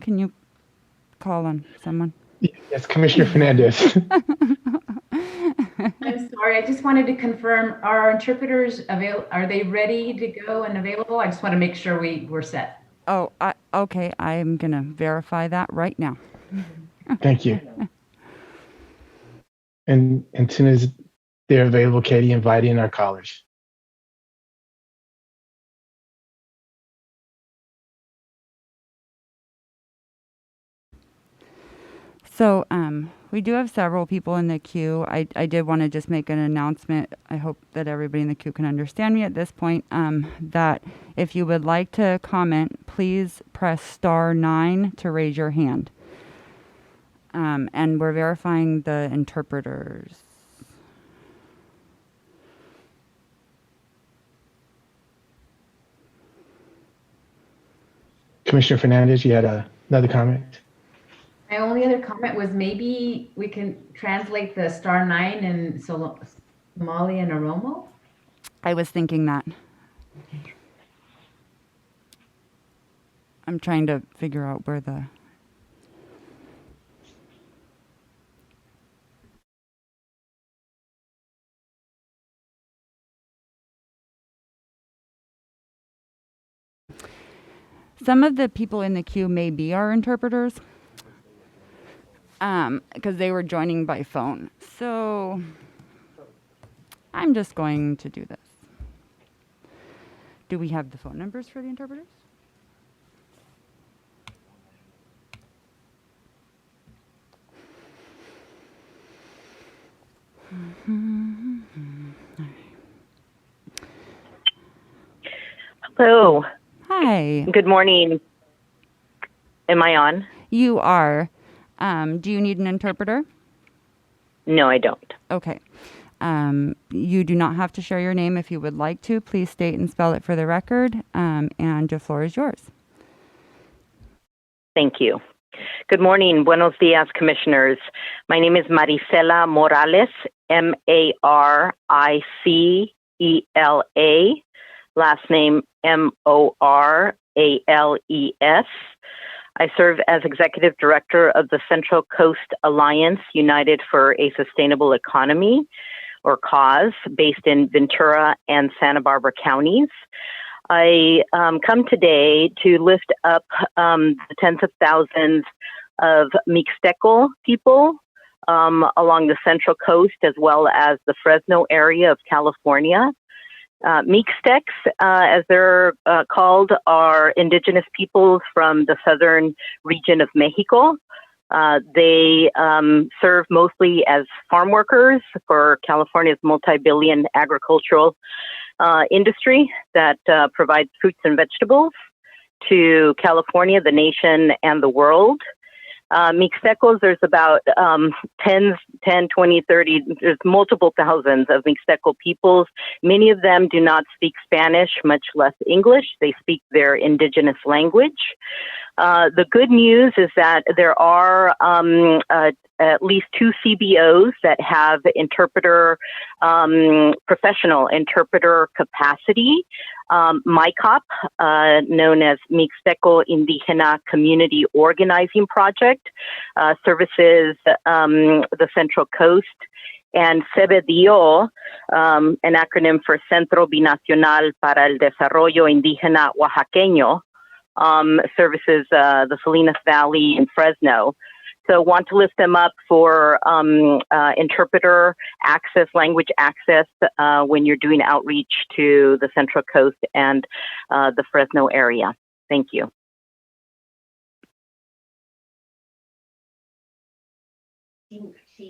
Speaker 6: can you call on someone?
Speaker 1: Yes, Commissioner Fernandez.
Speaker 11: I'm sorry, I just wanted to confirm, are our interpreters are they ready to go and available? I just want to make sure we're set.
Speaker 6: Oh, okay, I'm going to verify that right now.
Speaker 1: Thank you. And as soon as they're available, Katie, invite in our callers.
Speaker 6: So we do have several people in the queue. I did want to just make an announcement. I hope that everybody in the queue can understand me at this point, that if you would like to comment, please press *9 to raise your hand. And we're verifying the interpreters.
Speaker 1: Commissioner Fernandez, you had another comment?
Speaker 11: My only other comment was maybe we can translate the *9 in Somali and Oromo.
Speaker 6: I was thinking that. I'm trying to figure out where the... Some of the people in the queue may be our interpreters, because they were joining by phone. So I'm just going to do this. Do we have the phone numbers for the interpreters?
Speaker 16: Hello.
Speaker 6: Hi.
Speaker 16: Good morning. Am I on?
Speaker 6: You are. Do you need an interpreter?
Speaker 16: No, I don't.
Speaker 6: Okay. You do not have to share your name if you would like to. Please state and spell it for the record, and the floor is yours.
Speaker 16: Thank you. Good morning. Buenos dias, commissioners. My name is Marisela Morales, Maricela. Last name Morales. I serve as Executive Director of the Central Coast Alliance United for a Sustainable Economy, or CAUSE, based in Ventura and Santa Barbara counties. I come today to lift up the tens of thousands of Mixteco people along the Central Coast, as well as the Fresno area of California. Mixtecs, as they're called, are indigenous peoples from the southern region of Mexico. They serve mostly as farm workers for California's multi-billion agricultural industry that provides fruits and vegetables to California, the nation, and the world. Mixtecos, there's about 10, 20, 30, there's multiple thousands of Mixteco peoples. Many of them do not speak Spanish, much less English. They speak their indigenous language. The good news is that there are at least 2 CBOs that have professional interpreter capacity. MICOP, known as Mixteco Indígena Community Organizing Project, services the Central Coast, and CBDO, an acronym for Centro Binacional para el Desarrollo Indígena Oaxaqueño, services the Salinas Valley and Fresno. So want to lift them up for interpreter access, language access when you're doing outreach to the Central Coast and the Fresno area. Thank you.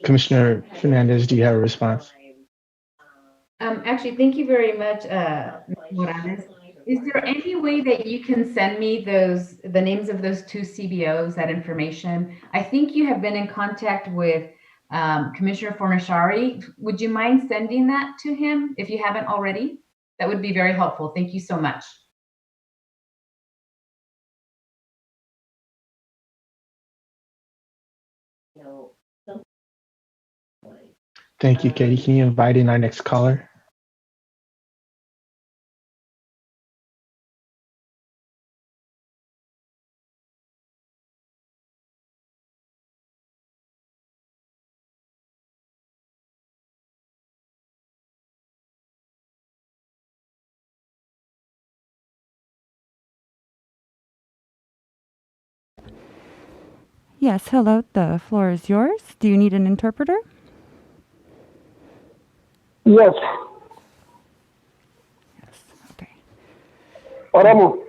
Speaker 1: Commissioner Fernandez, do you have a response?
Speaker 11: Actually, thank you very much, Ms. Morales. Is there any way that you can send me the names of those 2 CBOs, that information? I think you have been in contact with Commissioner Fornashari. Would you mind sending that to him if you haven't already? That would be very helpful. Thank you so much.
Speaker 1: Thank you, Katie. Can you invite in our next caller?
Speaker 6: Yes, hello. The floor is yours. Do you need an interpreter?
Speaker 17: Yes.
Speaker 6: Yes. Okay.
Speaker 17: Oromo.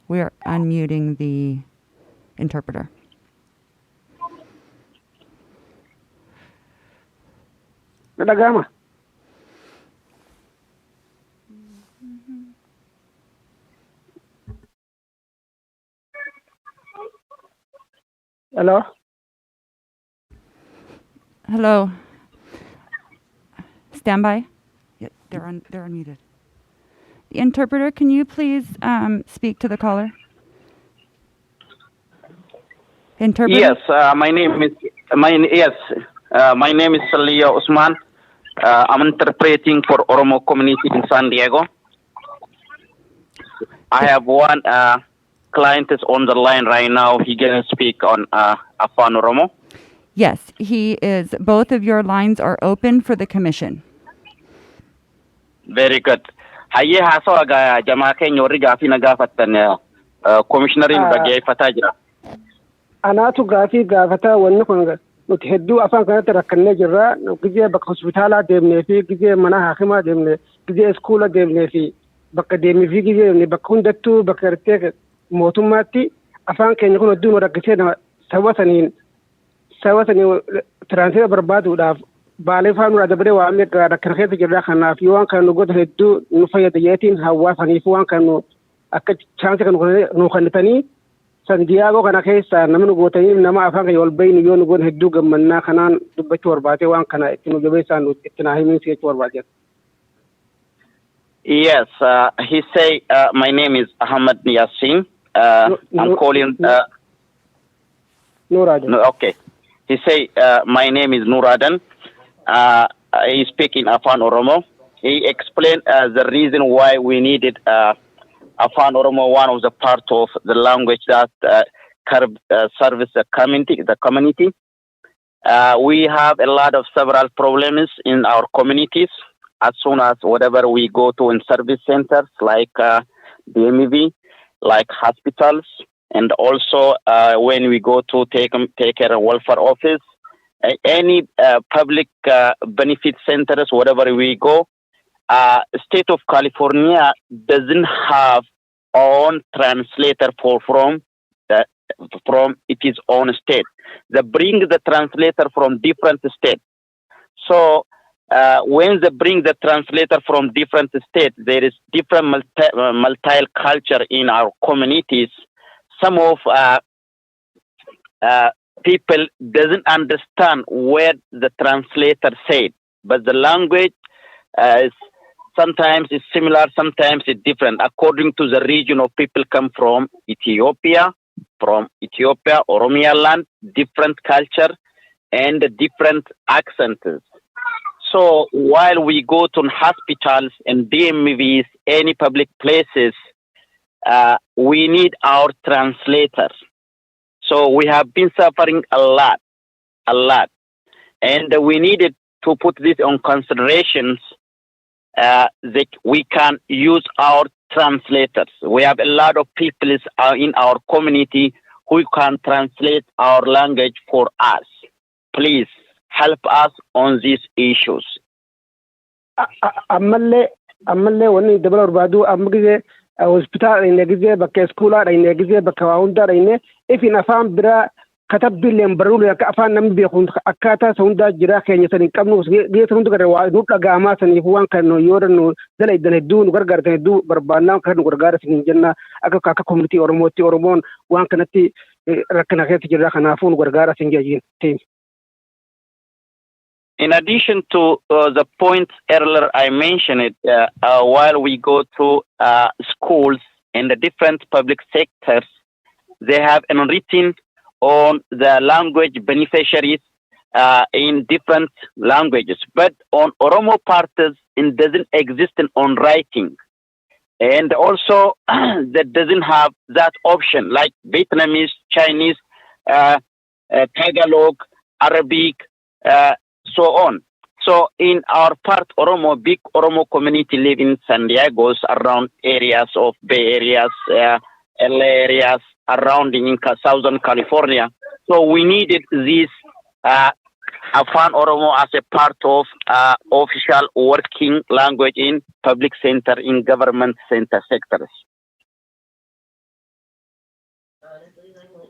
Speaker 6: We are unmuting the interpreter.
Speaker 17: Nadagama. Hello?
Speaker 6: Hello. Stand by. Yeah, they're unmuted. The interpreter, can you please speak to the caller? Interpreter?
Speaker 18: Yes, my name is Salia Usman. I'm interpreting for Oromo community in San Diego. I have one client is on the line right now. He can speak on Afan Oromo.
Speaker 6: Yes, he is. Both of your lines are open for the commission.
Speaker 18: Very good. Haye haso aga jama Kenya riga fi nagafatan commissioner bagay fatajra.
Speaker 17: Anaatu gaafii gaafataa wanni kun nuti hedduu afaan kanatti rakkannee jirra. Gizee bakka hospitaalaa deemnee fi gizee mana haakimaa deemnee gizee iskuula deemnee fi bakka deemnee fi gizee deemnee bakka hundattuu bakka gartee mootummaatti afaan keenya kun hedduu nu rakkisee saba saniin tiraansifa barbaaduudhaaf baalee faan nu dabalee waan rakkina keessa jirra. Kanaaf yoo waan kana nu godhan hedduu nu fayyada jeetiin hawaasaniif waan kana nu akka chaansii kan nu kennitanii San Diego kana keessa namni gootanii nama afaan kan wal bayni yoo nu godhan hedduu gammannaa kanaan dubbachuu barbaadee waan kana itti nu jabeessaan nu itti naa himin jechuu barbaadee.
Speaker 18: Yes, he say my name is Ahmed Yassin. I'm calling
Speaker 17: Nuradan.
Speaker 18: No, okay. He say my name is Nuradan. He speak in Afan Oromo. He explained the reason why we needed Afan Oromo, one of the part of the language that serves the community. We have a lot of several problems in our communities. As soon as whatever we go to in service centers like DMV, like hospitals, and also when we go to take care of welfare office, any public benefit centers, whatever we go, state of California doesn't have own translator from its own state. They bring the translator from different states. So when they bring the translator from different states, there is different multicultural in our communities. Some of people doesn't understand what the translator said, but the language is sometimes it's similar, sometimes it's different according to the region of people come from Ethiopia, Oromia land, different culture and different accents. So while we go to hospitals and DMVs, any public places, we need our translators. So we have been suffering a lot. And we needed to put this on considerations that we can use our translators. We have a lot of people in our community who can translate our language for us. Please help us on these issues.
Speaker 17: Ammallee wanni dabala barbaadu amma gizee hospitaala dhayne gizee bakka iskuulaa dhayne gizee bakka waa hundaa dhayne ifin afaan biraa katabbiilleen barruulee akka afaan namni beeku akkaataa isa hundaa jiraa keenya san hin qabnu gizee san hunda gara waa nu dhaga'amaa saniif waan kan yoo nu dalaydan hedduu nu gargaartan hedduu barbaannaa kan nu gargaara sin jenna akka komunitii Oromootti Oromoon waan kanatti rakkina keessa jirra kanaafuu nu gargaara sin jedhiin.
Speaker 18: In addition to the points earlier I mentioned, while we go to schools in the different public sectors, they have written on the language beneficiaries in different languages. But on Oromo parts, it doesn't exist on writing. And also, that doesn't have that option, like Vietnamese, Chinese, Tagalog, Arabic, so on. So in our part, big Oromo community live in San Diego's around areas of Bay Areas, LA areas, around in Southern California. So we needed this Afan Oromo as a part of official working language in public center, in government center sectors.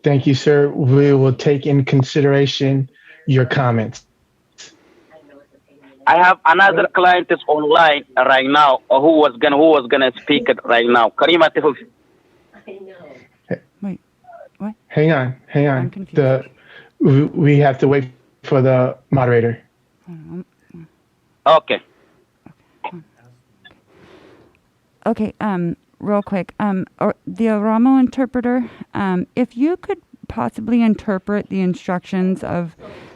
Speaker 1: Thank you, sir. We will take in consideration your comments.
Speaker 18: I have another client is online right now, who was gonna speak it right now. Karima Tifuf.
Speaker 6: Wait, what?
Speaker 1: Hang on.
Speaker 6: I'm confused.
Speaker 1: We have to wait for the moderator.
Speaker 18: Okay.
Speaker 6: Okay, real quick, the Oromo interpreter, if you could possibly interpret the instructions of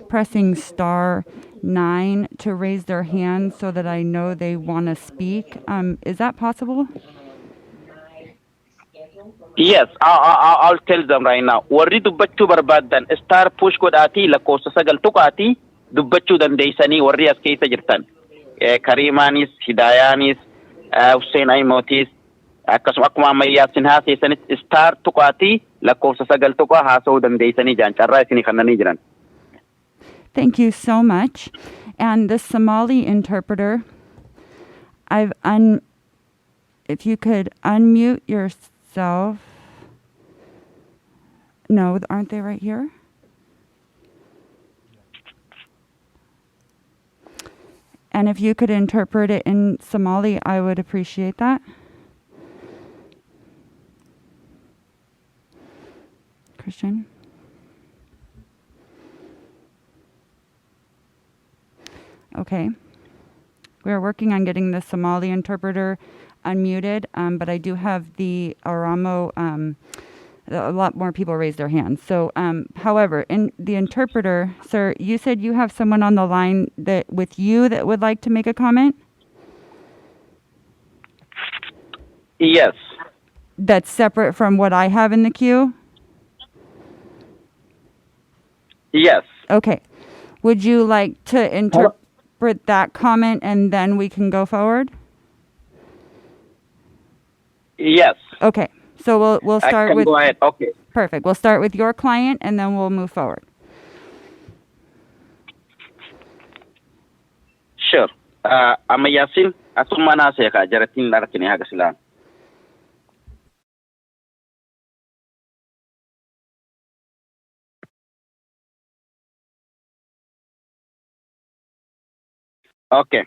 Speaker 6: pressing *9 to raise their hand so that I know they want to speak, is that possible?
Speaker 18: Yes, I'll tell them right now. Warri dubbachuu barbaadan star push godhaatii lakkoofsa 9 tuqaatii dubbachuu dandeessanii warri as keessa jirtan. Karimaanis, Hidayaanis, Hussein Aimootis, akkasuma akkuma ammayyaa isin haaseessanis star tuqaatii lakkoofsa 9 tuqaa haasa'uu dandeessanii jaan carraa isinii kannanii jiran.
Speaker 6: Thank you so much. And the Somali interpreter, if you could unmute yourself. No, aren't they right here? And if you could interpret it in Somali, I would appreciate that. Christian? Okay. We're working on getting the Somali interpreter unmuted, but I do have the Oromo, a lot more people raise their hands. So, however, in the interpreter, sir, you said you have someone on the line that with you that would like to make a comment?
Speaker 18: Yes.
Speaker 6: That's separate from what I have in the queue?
Speaker 18: Yes.
Speaker 6: Okay. Would you like to interpret that comment and then we can go forward?
Speaker 18: Yes.
Speaker 6: Okay. So we'll start with.
Speaker 18: Go ahead. Okay.
Speaker 6: Perfect. We'll start with your client and then we'll move forward.
Speaker 18: Sure. Amma Yasin, asuma na sai ka jaratin da rakini haka silan. Okay.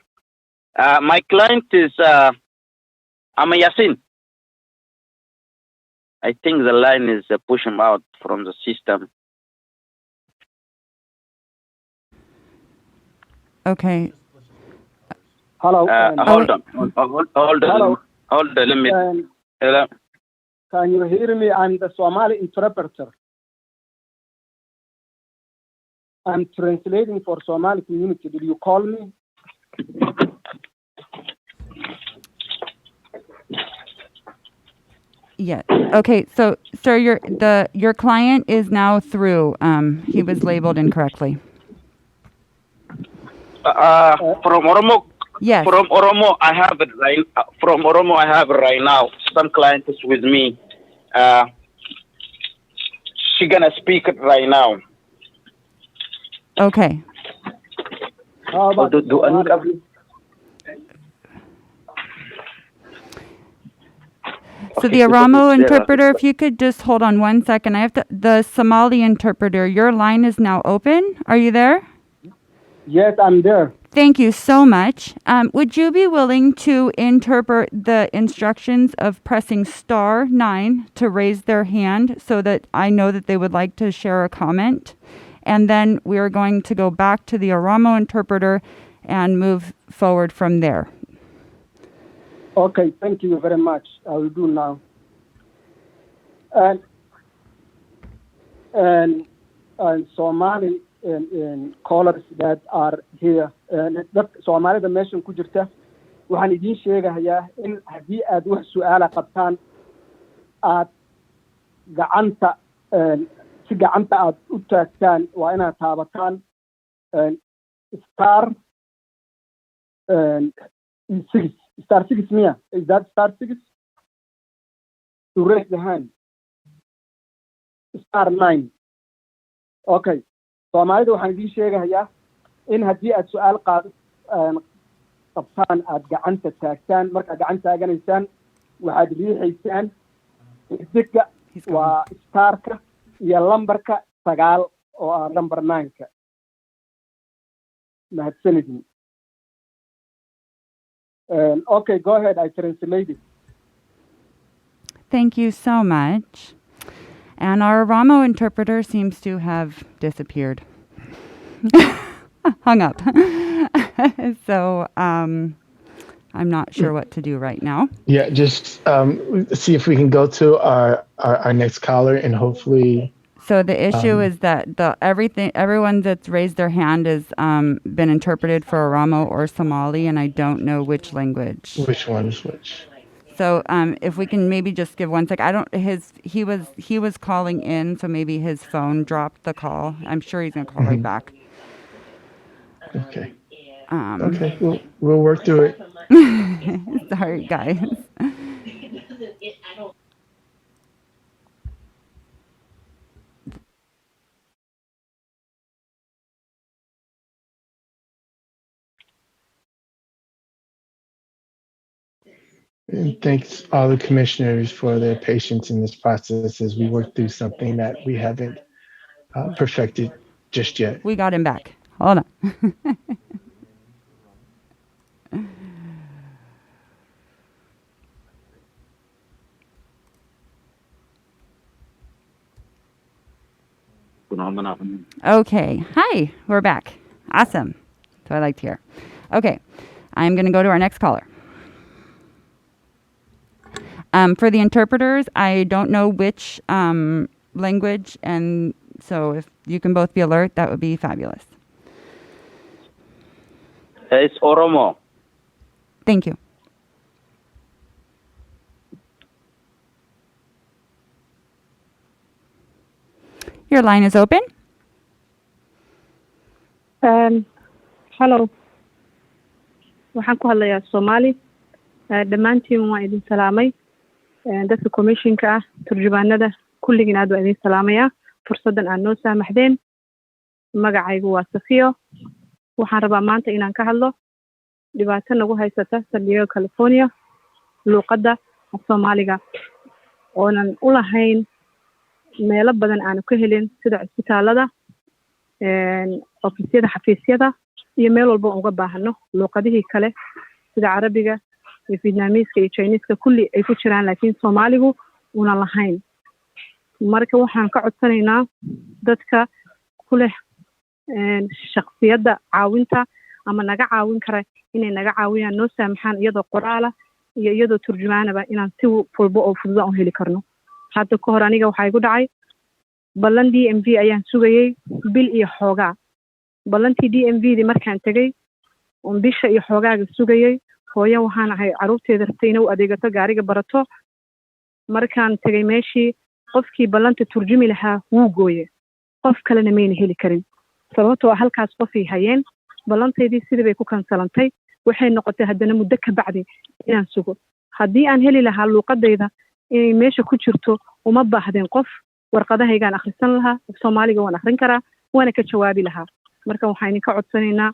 Speaker 18: My client is Amma Yasin. I think the line is pushing out from the system.
Speaker 6: Okay.
Speaker 17: Hello.
Speaker 18: Hold on. Hello. Hold on. Let me. Hello.
Speaker 17: Can you hear me? I'm the Somali interpreter. I'm translating for Somali community. Did you call me?
Speaker 6: Yeah. Okay. So, sir, your client is now through. He was labeled incorrectly.
Speaker 18: From Oromo.
Speaker 6: Yes.
Speaker 18: From Oromo, I have it right. From Oromo, I have it right now. Some client is with me. She gonna speak it right now.
Speaker 6: Okay. So the Oromo interpreter, if you could just hold on 1 second. The Somali interpreter, your line is now open. Are you there?
Speaker 17: Yes, I'm there.
Speaker 6: Thank you so much. Would you be willing to interpret the instructions of pressing *9 to raise their hand so that I know that they would like to share a comment? And then we are going to go back to the Oromo interpreter and move forward from there.
Speaker 17: Okay, thank you very much. I will do now. And Somali callers that are here, Soomaalida meeshan ku jirta, waxaan idiin sheegayaa in haddii aad wax su'aala qabtaan aad gacanta si gacanta aad u taagtaan waa inaad taabataan star 6 miya? Is that star 6? To raise the hand. Star 9. Okay. Soomaalida waxaan idiin sheegayaa in haddii aad su'aal qabtaan aad gacanta taagtaan. Markaad gacanta taaganaysaan waxaad riixaysaan xidigga waa starka iyo lambarka 9 oo ah number 9-ka mahadsanidin. Okay, go ahead, I translate it.
Speaker 6: Thank you so much. And our Ramo interpreter seems to have disappeared. Hung up. So I'm not sure what to do right now.
Speaker 1: Yeah, just see if we can go to our next caller and hopefully.
Speaker 6: So the issue is that everyone that's raised their hand has been interpreted for Oromo or Somali, and I don't know which language.
Speaker 1: Which one is which?
Speaker 6: So if we can maybe just give 1 sec. He was calling in, so maybe his phone dropped the call. I'm sure he's gonna call right back.
Speaker 1: Okay. Okay, we'll work through it.
Speaker 6: Sorry, guys.
Speaker 1: And thanks all the commissioners for their patience in this process as we work through something that we haven't perfected just yet.
Speaker 6: We got him back. Hold on. Okay. Hi, we're back. Awesome. That's what I like to hear. Okay. I'm going to go to our next caller. For the interpreters, I don't know which language, and so if you can both be alert, that would be fabulous.
Speaker 18: It's Oromo.
Speaker 6: Thank you. Your line is open.
Speaker 19: Hello. Waxaan ku hadlayaa Soomaali. Dhammaantiin waan idin salaamay. Dadka commissionka ah, turjubaanada, kulligiin aad waan idin salaamayaa. Fursaddan aad noo saamaxdeen. Magacaygu waa Safiyo. Waxaan rabaa maanta inaan ka hadlo dhibaato nagu haysata San Diego, California, luuqadda Soomaaliga oonan u lahayn meelo badan aanu ka helin sida cisbitaalada, ofisyada, xafiisyada iyo meel walba uga baahano luuqadihii kale sida Carabiga iyo Vietnamese iyo Chinese kulli ay ku jiraan, laakiin Soomaaligu una lahayn. Marka waxaan ka codsanaynaa dadka ku leh shakhsiyadda caawinta ama naga caawin kara inay naga caawiyaan, noo saamaxaan iyadoo qoraala iyo iyadoo turjumaanaba inaan si walba oo fudud u heli karno. Hadda ka hor aniga waxaa igu dhacay ballan DMV ayaan sugayay bil iyo xoogaa. Ballantii DMV-dii markaan tegay oon bisha iyo xoogaaga sugayay, hooyo waxaan ahay carruurteeda rabtay inay u adeegato, gaariga barato. Markaan tegay meeshii, qofkii ballanta turjumi lahaa wuu gooye, qof kalena mayna heli karin sababtoo ah halkaas qofay hayeen. Ballantaydii sidii bay ku kansalantay. Waxay noqotay haddana muddo ka bacdi inaan sugo. Haddii aan heli lahaa luuqadayda inay meesha ku jirto, uma baahdeen qof. Warqadahaygaan akhrisan lahaa, Soomaaliga waan akhrin karaa, waana ka jawaabi lahaa. Marka waxaan idinka codsanaynaa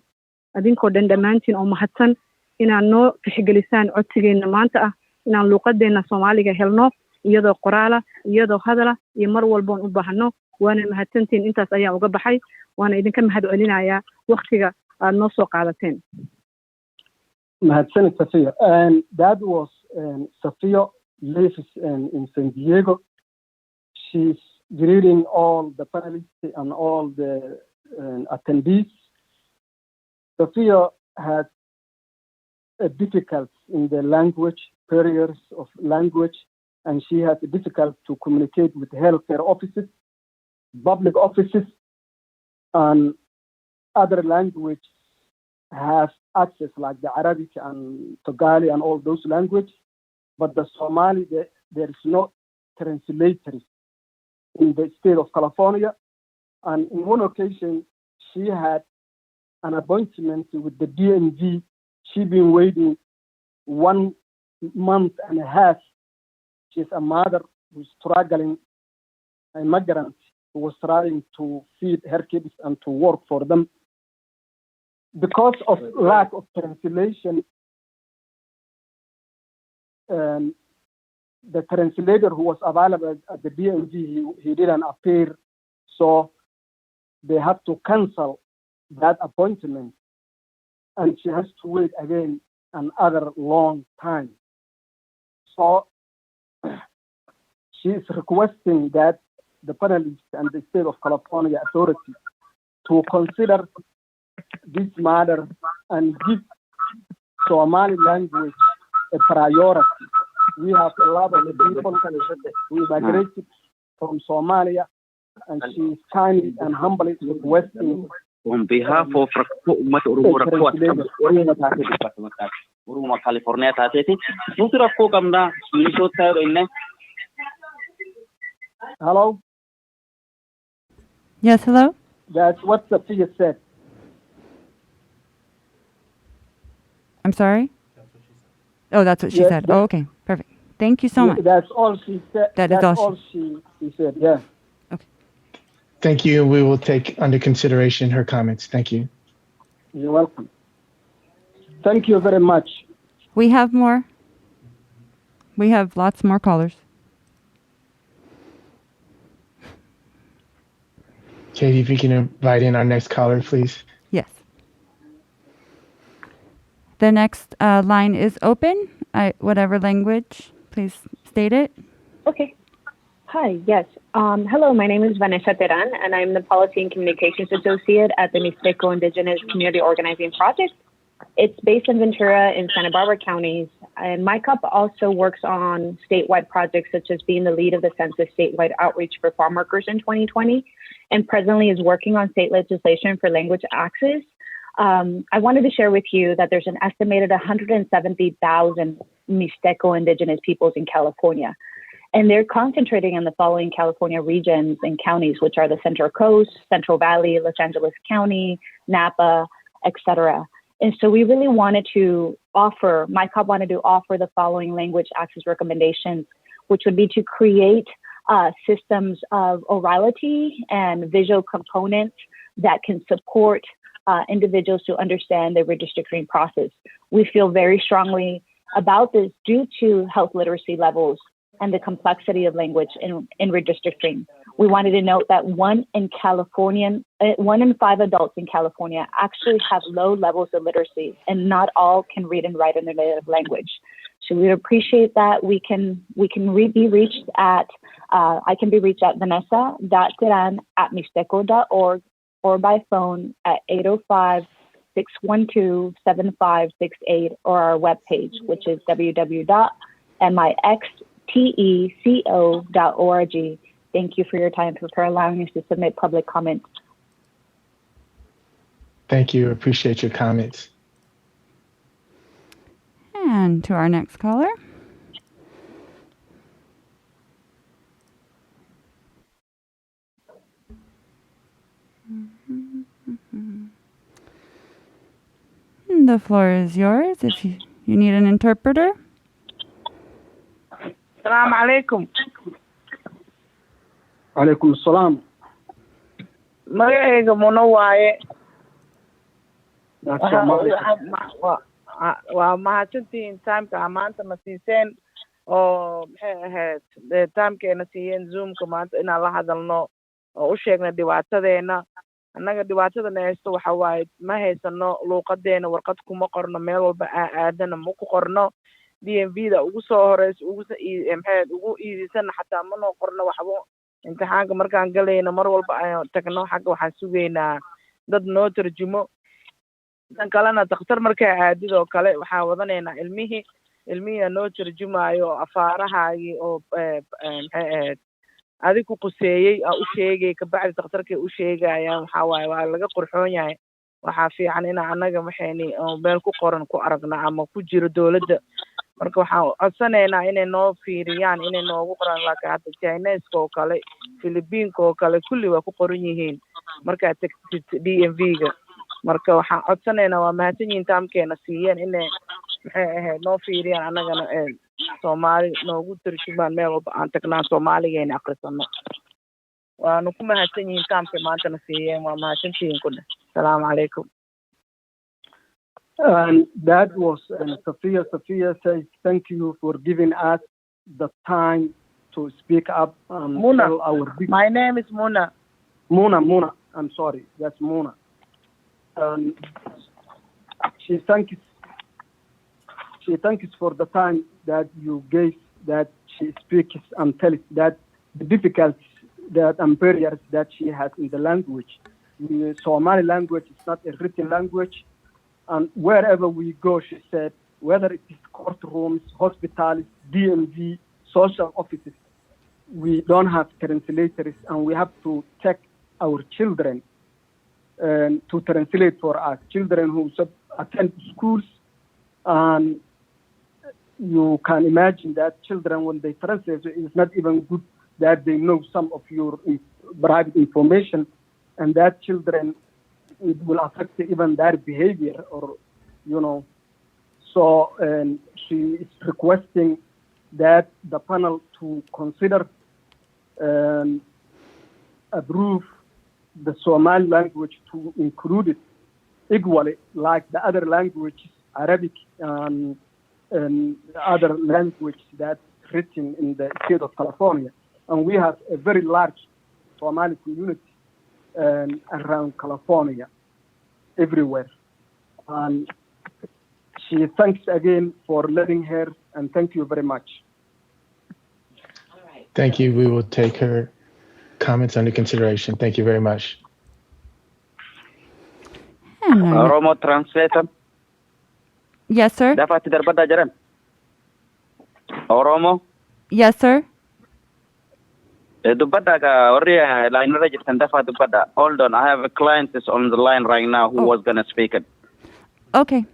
Speaker 19: adinkoo dhan dhammaantiin oo mahadsan inaad noo tixgelisaan codsigeenna maanta ah inaan luuqadeenna Soomaaliga helno iyadoo qoraala, iyadoo hadala iyo mar walboon u baahno. Waana mahadsantiin. Intaas ayaan uga baxay. Waana idinka mahad celinayaa waqtiga aad noo soo qaadateen.
Speaker 17: Mahadsanid Safiyo. And that was Safiyo lives in San Diego. She's greeting all the panelists and all the attendees. Sophia had a difficulty in the language, barriers of language, and she has a difficult to communicate with healthcare offices, public offices, and other languages have access like the Arabic and Tagali and all those languages, but the Somali, there is no translators in the state of California. And in one occasion, she had an appointment with the DMV. She'd been waiting 1 month and a half. She's a mother who's struggling, a migrant who was trying to feed her kids and to work for them. Because of lack of translation, the translator who was available at the DMV, he didn't appear, so they have to cancel that appointment, and she has to wait again another long time. So she is requesting that the panelists and the state of California authority to consider this matter and give Somali language a priority. We have a lot of people who migrated from Somalia, and she is kindly and humbly requesting
Speaker 18: on behalf of California,
Speaker 17: hello?
Speaker 6: Yes, hello?
Speaker 17: That's what Sophia said.
Speaker 6: I'm sorry? Oh, that's what she
Speaker 17: Yes,
Speaker 6: said. Oh, okay. Perfect. Thank you so much.
Speaker 17: That's all she said.
Speaker 6: That is
Speaker 17: That's
Speaker 6: all
Speaker 17: all she said, yeah.
Speaker 1: Thank you. We will take under consideration her comments. Thank you.
Speaker 17: You're welcome. Thank you very much.
Speaker 6: We have more. We have lots more callers.
Speaker 1: Katie, if you can invite in our next caller, please.
Speaker 6: Yes. The next line is open. Whatever language, please state it.
Speaker 20: Okay. Hi, yes. Hello, my name is Vanessa Teran, and I'm the Policy and Communications Associate at the Mixteco Indigenous Community Organizing Project. It's based in Ventura and Santa Barbara counties, and MyCup also works on statewide projects such as being the lead of the Census statewide outreach for farm workers in 2020, and presently is working on state legislation for language access. I wanted to share with you that there's an estimated 170,000 Mixteco indigenous peoples in California. And they're concentrating in the following California regions and counties, which are the Central Coast, Central Valley, Los Angeles County, Napa, etc. And so we really wanted to offer, MyCop wanted to offer the following language access recommendations, which would be to create systems of orality and visual components that can support individuals to understand the redistricting process. We feel very strongly about this due to health literacy levels and the complexity of language in redistricting. We wanted to note that 1 in 5 adults in California actually have low levels of literacy, and not all can read and write in their native language. So we appreciate that. We can be reached at, I can be reached at vanessa.teran@mixteco.org or by phone at 805-612-7568 or our webpage, which is www.mixteco.org. Thank you for your time for allowing us to submit public comments.
Speaker 1: Thank you. Appreciate your comments.
Speaker 6: And to our next caller. The floor is yours if you need an interpreter.
Speaker 21: Assalamu alaikum.
Speaker 17: Alaikum salam.
Speaker 21: Magacayga Muno waaye. Waa mahadsantihiin timeka maanta na siiseen oo maxay ahayd timekeena siiyeen zoomka maanta inaan la hadalno oo u sheegna dhibaatadeena. Annaga dhibaatadana haysto waxa waaye ma haysano luuqadeena, warqad kuma qorno, meel walba aadana ma ku qorno. DMV-da ugu soo horeysa ugu iidisana xataa ma noo qorno waxba. Imtixaanka markaan galayno mar walba ayaan tagno xagga waxaan sugaynaa dad noo tarjumo. Dan kalena dhakhtar markay aadid oo kale waxaan wadanaynaa ilmihii noo tarjumaayo afaarahaagii oo maxay ahayd adig ku quseeyey u sheegay kabacdi dhakhtarkay u sheegayaan waxaa waaye waa laga qurxoon yahay. Waxaa fiican inaan annaga maxayni meel ku qoran ku aragna ama ku jiro dowladda. Marka waxaan codsanaynaa inay noo fiiriyaan, inay noogu qoran. Laakiin hadda Chineska oo kale, Philippinka oo kale kulli waa ku qoran yihiin markaad tagtid DMV-ga. Marka waxaan codsanaynaa, waa mahadsan yihiin taamkeena siiyeen inay maxay ahayd noo fiiriyaan annagana Soomaali noogu tarjumaan meel walba aan tagnaan Soomaaligeena akhrisano. Waanu ku mahadsan yihiin taamkay maantana siiyeen, waa mahadsantihiin ku dheh. Asalaamu calaykum.
Speaker 17: And that was Sophia. Sophia says, thank you for giving us the time to speak up and
Speaker 21: Muna.
Speaker 17: tell our people.
Speaker 21: My name is Muna.
Speaker 17: Muna. I'm sorry. That's Muna. She thanks for the time that you gave, that she speaks and tells that the difficulties, that and barriers that she has in the language. The Somali language is not a written language, and wherever we go, she said, whether it is courtrooms, hospitals, DMV, social offices, we don't have translators, and we have to take our children to translate for us. Children who attend schools, and you can imagine that children, when they translate, it's not even good that they know some of your private information, and that children, it will affect even their behavior, or, you know. So she is requesting that the panel to consider approve the Somali language to include it equally like the other languages, Arabic and other language that's written in the state of California. And we have a very large Somali community around California, everywhere. And she thanks again for letting her, and thank you very much.
Speaker 1: Thank you. We will take her comments under consideration. Thank you very much.
Speaker 18: Oromo translator.
Speaker 6: Yes, sir.
Speaker 18: Dapat darbada jaran. Oromo.
Speaker 6: Yes, sir.
Speaker 18: Dubada ka ori line register dapat dubada. Hold on, I have a client is on the line right now who was gonna speak it.
Speaker 6: Okay.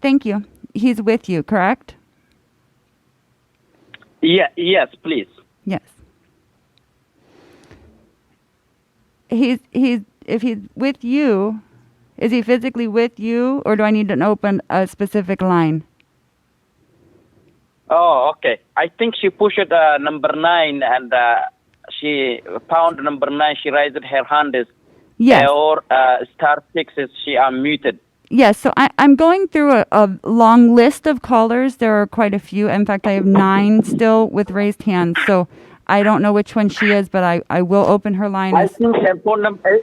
Speaker 6: Thank you. He's with you, correct?
Speaker 18: Yeah. Yes, please.
Speaker 6: Yes. If he's with you, is he physically with you, or do I need to open a specific line?
Speaker 18: Oh, okay. I think she pushed number 9 and she found number 9. She raised her hand.
Speaker 6: Yes.
Speaker 18: Or *6 is she unmuted.
Speaker 6: Yes, so I'm going through a long list of callers. There are quite a few. In fact, I have 9 still with raised hands. So I don't know which one she is, but I will open her line.
Speaker 18: I think her phone number.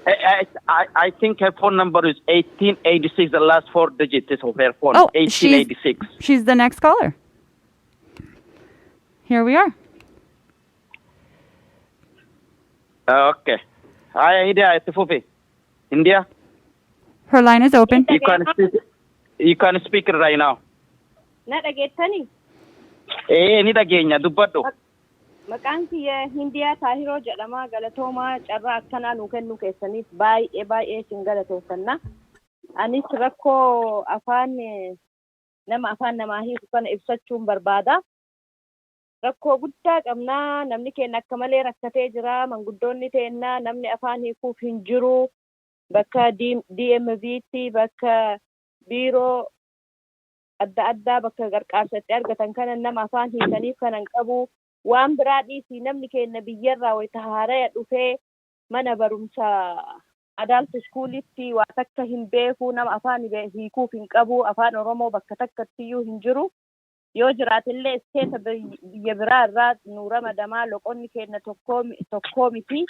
Speaker 18: I think her phone number is 1886. The last 4 digits of her phone.
Speaker 6: Oh,
Speaker 18: 1886.
Speaker 6: She's the next caller. Here we are.
Speaker 18: Okay. Hi, India. It's Fufi. India.
Speaker 6: Her line is open.
Speaker 18: You can speak it right now.
Speaker 3: Na dhageettani?
Speaker 18: Ni dhageenya dubbadhu.
Speaker 3: Maqaan kiyya Hindiyaa Taahiroo jedhama. Galatoomaa carraa akkanaa nuu kennuu keessaniif baay'ee sin galatoomfanna. Anis rakkoo nama afaan namaa hiiku kana ibsachuun barbaada. Rakkoo guddaa qabnaa. Namni keenya akka malee rakkatee jira. Manguddoonni teennaa namni afaan hiikuuf hin jiru. Bakka DMV'tti, bakka biiroo adda addaa, bakka gargaarsatti argatan kana nama afaan hiikaniif kanan qabu. Waan biraa dhiisii namni keenya biyyarraa wayita haaraya dhufee mana barumsaa adult iskuulitti waa takka hin beeku, nama afaan hiikuuf hin qabu. Afaan Oromoo bakka takkattiyyuu hin jiru. Yoo jiraatillee isteeta biyya biraa irraa nu ramadamaa loqonni keenya tokkoo miti.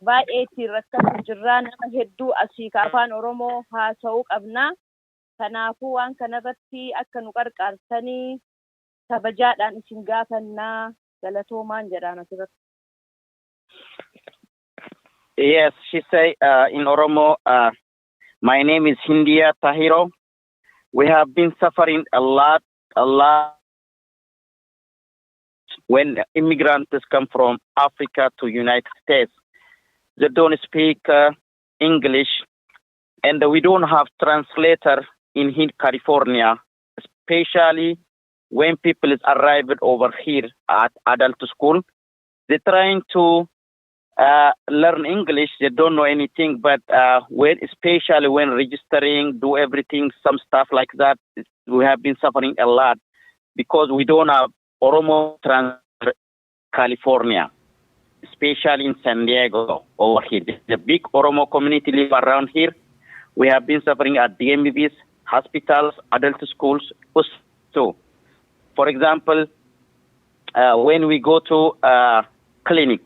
Speaker 3: Baay'ee ittiin rakkatu jirraa, nama hedduu asii ka afaan Oromoo haasa'uu qabna. Kanaafuu waan kanarratti akka nu qarqaarsanii kabajaadhaan isin gaafannaa. Galatoomaan jedhaan asirratti.
Speaker 18: Yes, she say in Oromo, my name is Hindiyaa Taahiroo. We have been suffering a lot when immigrants come from Africa to United States. They don't speak English, and we don't have translator in California, especially when people is arrived over here at adult school. They're trying to learn English. They don't know anything, but especially when registering, do everything, some stuff like that, we have been suffering a lot because we don't have Oromo translator California, especially in San Diego over here. The big Oromo community live around here. We have been suffering at DMVs, hospitals, adult schools, also. For example, when we go to clinic,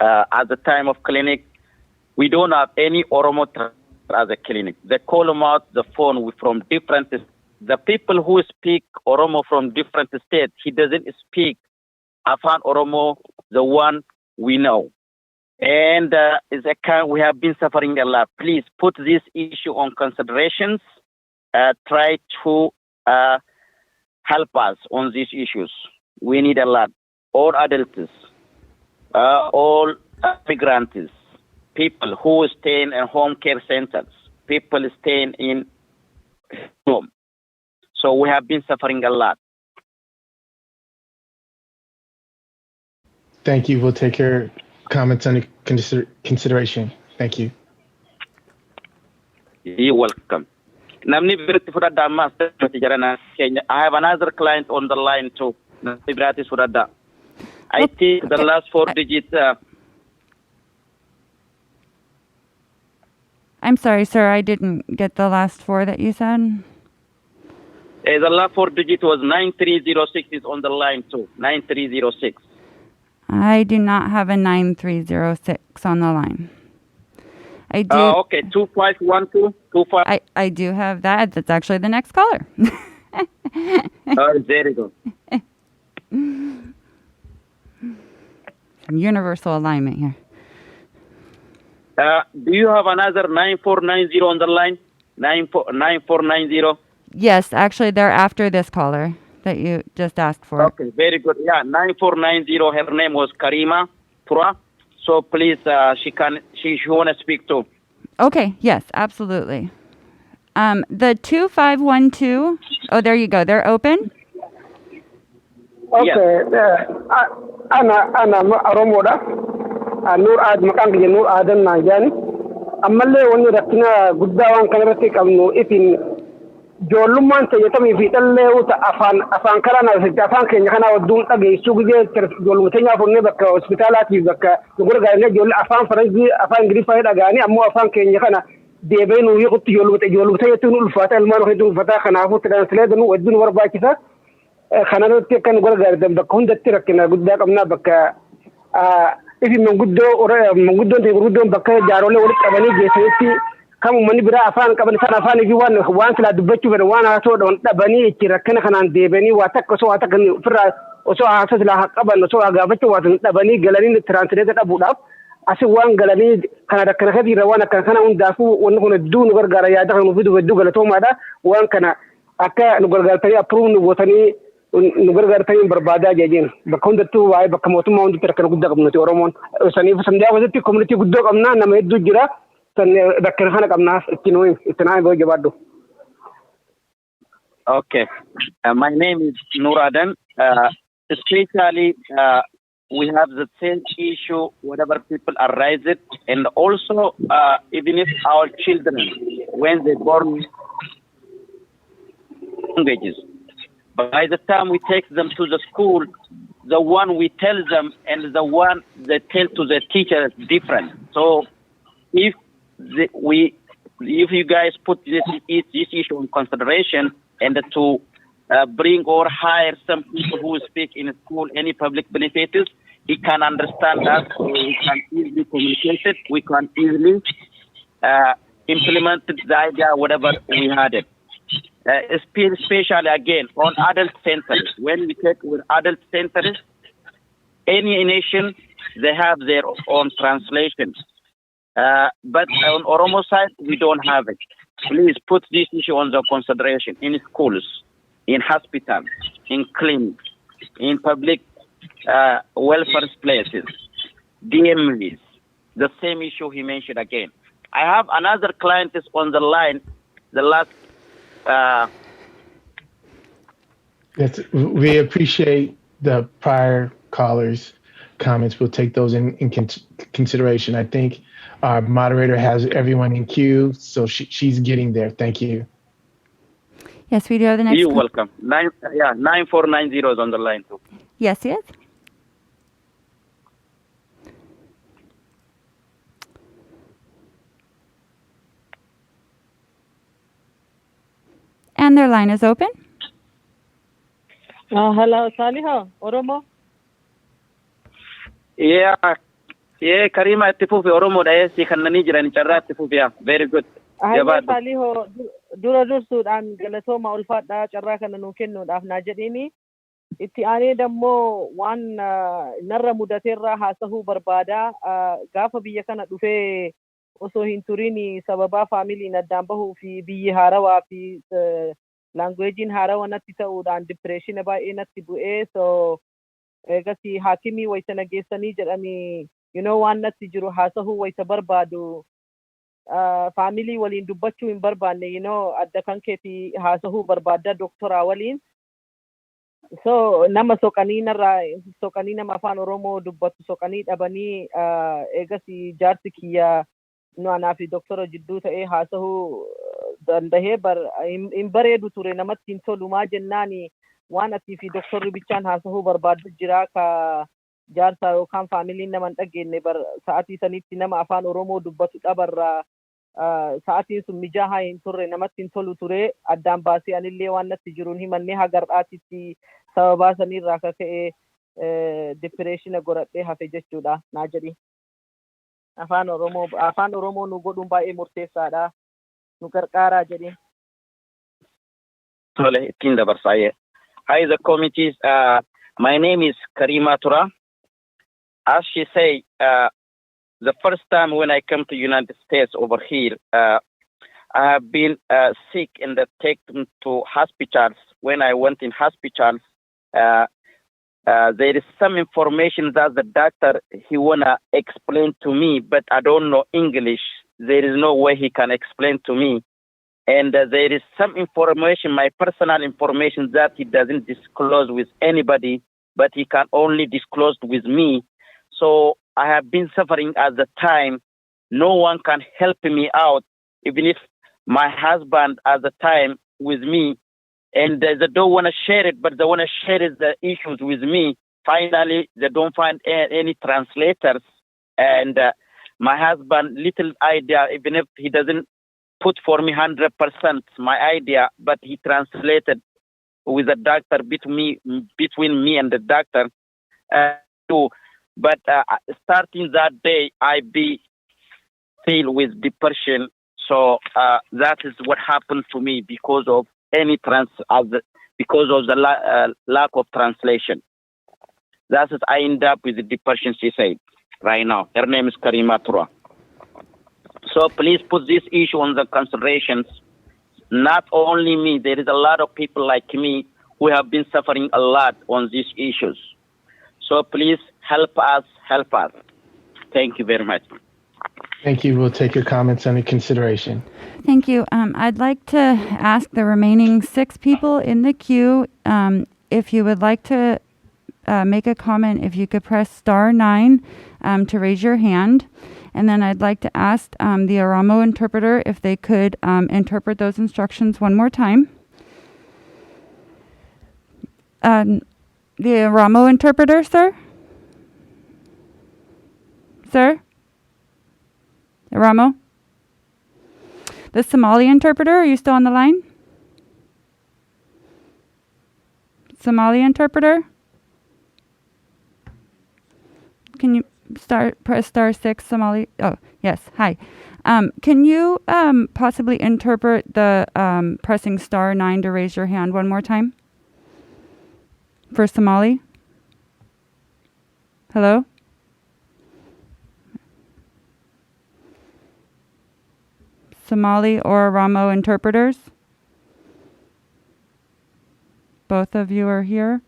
Speaker 18: at the time of clinic, we don't have any Oromo as a clinic. They call them out the phone from different. The people who speak Oromo from different states, he doesn't speak Afan Oromo, the one we know. And it's a kind we have been suffering a lot. Please put this issue on considerations. Try to help us on these issues. We need a lot. All adults, all migrants, people who stay in home care centers, people staying in home. So we have been suffering a lot.
Speaker 1: Thank you. We'll take your comments under consideration. Thank you.
Speaker 18: You're welcome. I have another client on the line too. I think the last 4 digits.
Speaker 6: I'm sorry, sir. I didn't get the last 4 that you said.
Speaker 18: The last 4 digits was 9306 is on the line too. 9306.
Speaker 6: I do not have a 9306 on the line. I do.
Speaker 18: Okay, 2512. 25.
Speaker 6: I do have that. That's actually the next caller.
Speaker 18: There you go.
Speaker 6: Some universal alignment here.
Speaker 18: Do you have another 9490 on the line? 9490.
Speaker 6: Yes, actually, they're after this caller that you just asked for.
Speaker 18: Okay, very good. Yeah, 9490. Her name was Karima Tura. So please, she want to speak too.
Speaker 6: Okay. Yes, absolutely. The 2512. Oh, there you go. They're open.
Speaker 17: Okay. أنا أرومودا نور آد مكان كي نور آدم ناجاني أما اللي وني رتنا قدام كان رتك أنو إثنين جولمان تيجي في تلله وتا أفان كلامنا في أفان كي نحنا ودون تجي سوق جي جولم تيجي فوقنا بك hospitalات بك نقول قاعدين جول أفان فرنسي أفان غريفة هذا قاني أما أفان كي نحنا ديبين ويقط جولم تيجي تنو الفتاة المال وهدو الفتاة خنا فوت تنسلد نو ودون وربا كذا خنا كان نقول قاعدين بك هون دتركنا قدام أمنا بك إذا من قدو تيجي بك جارولة ولك أبني جيسيتي كم مني برا أفان كبر سان أفان يجي وان سلا دبتشو بر وان هاتو دون تبني كيركنا خنان ديبني واتك وسوا تكني فرا وسوا هاتو سلا كبر وسوا غابتشو واتن تبني جلاني الترانسليت أبو داب أسي وان جلاني كنا ركنا هذي روانا كنا وندافو ونقول الدون وغرغر يا دخل مفيدو بدو غلطو ماذا وان كنا أكا نقول غلطي أبروم نبوتني نقول غلطي بربادا جاجين بكون دتو واي بكموتو ما وندي تركنا قد قبنتي أورمون سني فسنديا وزتي كوميونتي قد قبنا نما يدو جرا
Speaker 18: Okay. My name is Nuradan. Especially, we have the same issue whenever people arise it, and also even if our children, when they born languages, by the time we take them to the school, the one we tell them and the one they tell to the teacher is different. So if you guys put this issue in consideration and to bring or hire some people who speak in school any public benefits, he can understand us, we can easily communicate it, we can easily implement the idea, whatever we had it. Especially again on adult centers. When we take with adult centers, any nation, they have their own translation. But on Oromo side, we don't have it. Please put this issue on the consideration in schools, in hospitals, in clinics, in public welfare places, DMVs. The same issue he mentioned again. I have another client is on the line. The last.
Speaker 1: Yes, we appreciate the prior callers' comments. We'll take those in consideration. I think our moderator has everyone in queue, so she's getting there. Thank you.
Speaker 6: Yes, we do have the next.
Speaker 18: You're welcome. 9490 is on the line too.
Speaker 6: Yes. And their line is open.
Speaker 21: Hello, Saliha, Oromo.
Speaker 18: Yeah, yeah, Karima itti fufi Oromoo dhayeessii kannanii jiran carraa itti fufiya. Very good.
Speaker 21: Hayyee
Speaker 18: Jabaadhu.
Speaker 21: Saliho dura dursuudhaan galatooma ulfaadhaa carraa kana nuu kennuudhaaf naa jedhiini. Itti aanee dammoo waan narra mudateerraa haasa'uu barbaada. Gaafa biyya kana dhufee osoo hin turin sababaa faamiliin addaan bahuu fi biyyi haarawaa fi laangweejiin haarawa natti ta'uudhaan dipireeshina baay'ee natti bu'ee so eegasi haakimii wayita nageessanii jedhanii waan natti jiru haasa'uu wayita barbaadu faamilii waliin dubbachuu hin barbaanne adda kan keetii haasa'uu barbaadda doktoraa waliin. So nama soqanii nama afaan Oromoo dubbatu soqanii dhabanii eegasi jaarsi kiyya anaa fi doktora jidduu ta'ee haasa'uu dandahee hin bareedu ture namatti hin tolu maa jennaani waan atii fi doktorri bichaan haasa'uu barbaadu jira ka jaarsaa yookaan faamiliin nama hin dhageenye sa'aatii sanitti nama afaan Oromoo dubbatu dhabarraa sa'aatiin sun mijaa'aa hin turre namatti hin tolu ture addaan baasee anillee waan natti jiruun himannee hagar'aatitti sababaa sanirraa akka ka'e dipireeshina godhadhee hafe jechuudha naa jedhi. Afaan Oromoo nu godhuun baay'ee murteessaadha. Nu gargaaraa jedhi.
Speaker 18: Tole ittiin dabarsaayee. Hi, the committees. My name is Karima Tura. As she said, the first time when I came to United States over here, I have been sick and taken to hospitals. When I went in hospitals, there is some information that the doctor he wanna explain to me, but I don't know English. There is no way he can explain to me. And there is some information, my personal information, that he doesn't disclose with anybody, but he can only disclose with me. So I have been suffering at the time. No one can help me out, even if my husband at the time with me, and they don't want to share it, but they want to share the issues with me. Finally, they don't find any translators. And my husband, little idea, even if he doesn't put for me 100% my idea, but he translated with the doctor between me and the doctor. But starting that day, I be filled with depression. So that is what happened to me because of because of the lack of translation. That is, I end up with the depression. She said, right now, her name is Karima Tura. So please put this issue on the considerations. Not only me, there is a lot of people like me who have been suffering a lot on these issues. So please help us. Thank you very much.
Speaker 1: Thank you. We'll take your comments under consideration.
Speaker 6: Thank you. I'd like to ask the remaining 6 people in the queue, if you would like to make a comment, if you could press *9 to raise your hand. And then I'd like to ask the Aramo interpreter if they could interpret those instructions one more time. The Aramo interpreter, sir? Sir? Aramo? The Somali interpreter, are you still on the line? Somali interpreter? Can you press *6 Somali? Oh, yes. Hi. Can you possibly interpret the pressing *9 to raise your hand one more time? For Somali? Hello? Somali or Aramo interpreters? Both of you are here?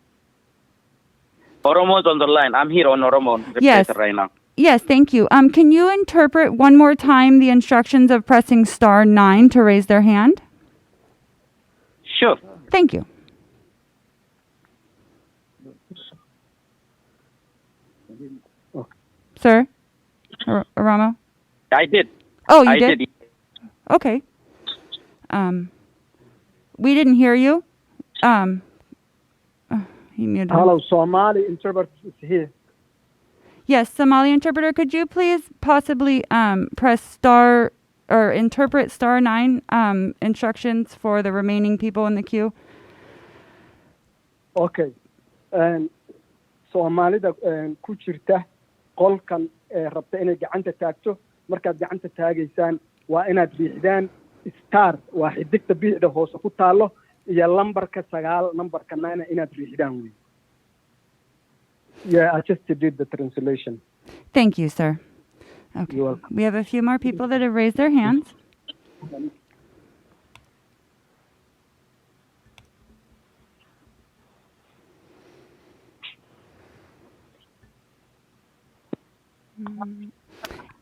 Speaker 18: Oromo's on the line. I'm here on Oromo.
Speaker 6: Yes.
Speaker 18: Right now.
Speaker 6: Yes, thank you. Can you interpret one more time the instructions of pressing *9 to raise their hand?
Speaker 18: Sure.
Speaker 6: Thank you. Sir? Aramo?
Speaker 18: I did.
Speaker 6: Oh, you did? Okay. We didn't hear you. He muted.
Speaker 17: Hello, Somali interpreter here.
Speaker 6: Yes, Somali interpreter, could you please possibly press or interpret *9 instructions for the remaining people in the queue?
Speaker 17: Okay. Soomaalida ku jirta qolkan rabta inay gacanta taagto markaad gacanta taagaysaan waa inaad riixdaan star waa xidigta bidixda hoose ku taalo iyo lambarka 9 lambarka 9 inaad riixdaan wey. Yeah, I just did the translation.
Speaker 6: Thank you, sir. Okay. We have a few more people that have raised their hands. Mm.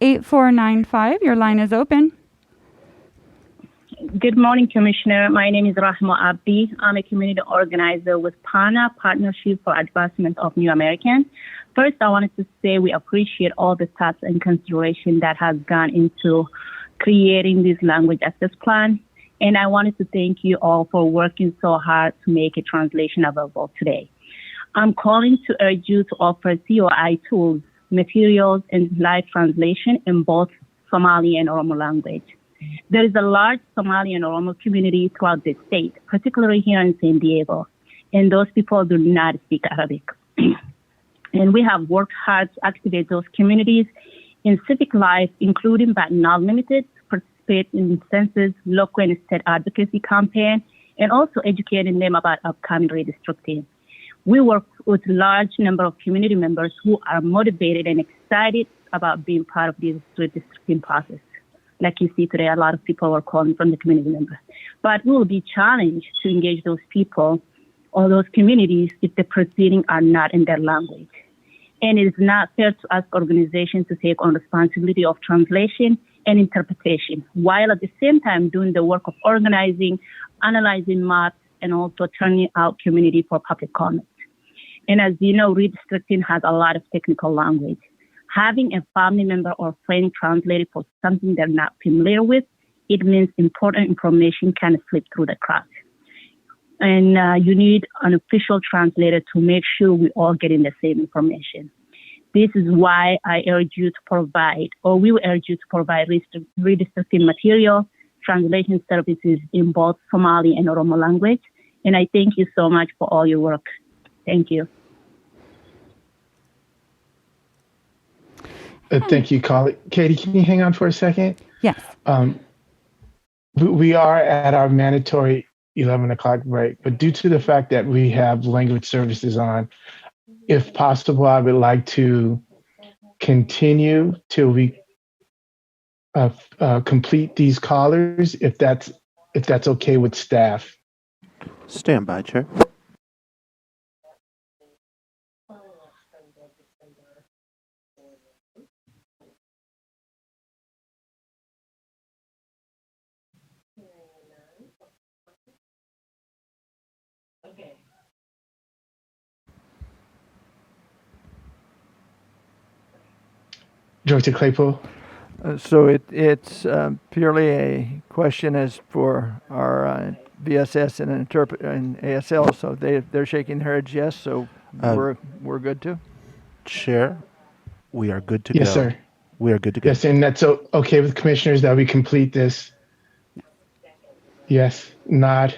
Speaker 6: 8495, your line is open.
Speaker 2: Good morning, Commissioner. My name is Rahma Abdi. I'm a community organizer with PANA, Partnership for Advancement of New Americans. First, I wanted to say we appreciate all the thoughts and consideration that has gone into creating this language access plan. And I wanted to thank you all for working so hard to make a translation available today. I'm calling to urge you to offer COI tools, materials, and live translation in both Somali and Oromo language. There is a large Somali and Oromo community throughout the state, particularly here in San Diego, and those people do not speak Arabic. And we have worked hard to activate those communities in civic life, including but not limited, to participate in census, local and state advocacy campaign, and also educating them about upcoming redistricting. We work with a large number of community members who are motivated and excited about being part of this redistricting process. Like you see today, a lot of people are calling from the community members. But we will be challenged to engage those people or those communities if the proceedings are not in their language. And it is not fair to ask organizations to take on responsibility of translation and interpretation, while at the same time doing the work of organizing, analyzing maps, and also turning out community for public comment. And as you know, redistricting has a lot of technical language. Having a family member or friend translate it for something they're not familiar with, it means important information can slip through the cracks. And you need an official translator to make sure we all getting the same information. This is why I urge you to provide, or we will urge you to provide redistricting material, translation services in both Somali and Oromo language. And I thank you so much for all your work. Thank you.
Speaker 1: Thank you, colleague. Katie, can you hang on for a second?
Speaker 6: Yes.
Speaker 1: We are at our mandatory 11 o'clock break, but due to the fact that we have language services on, if possible, I would like to continue till we complete these callers, if that's okay with staff.
Speaker 22: Stand by, Chair.
Speaker 1: Director Claypool.
Speaker 9: So it's purely a question as for our VSS and ASL. So they're shaking their heads yes. So we're good too.
Speaker 22: Chair, we are good to
Speaker 1: yes,
Speaker 22: go.
Speaker 1: Yes, sir.
Speaker 22: We are good to go.
Speaker 1: Yes, and that's okay with commissioners that we complete this. Yes, nod.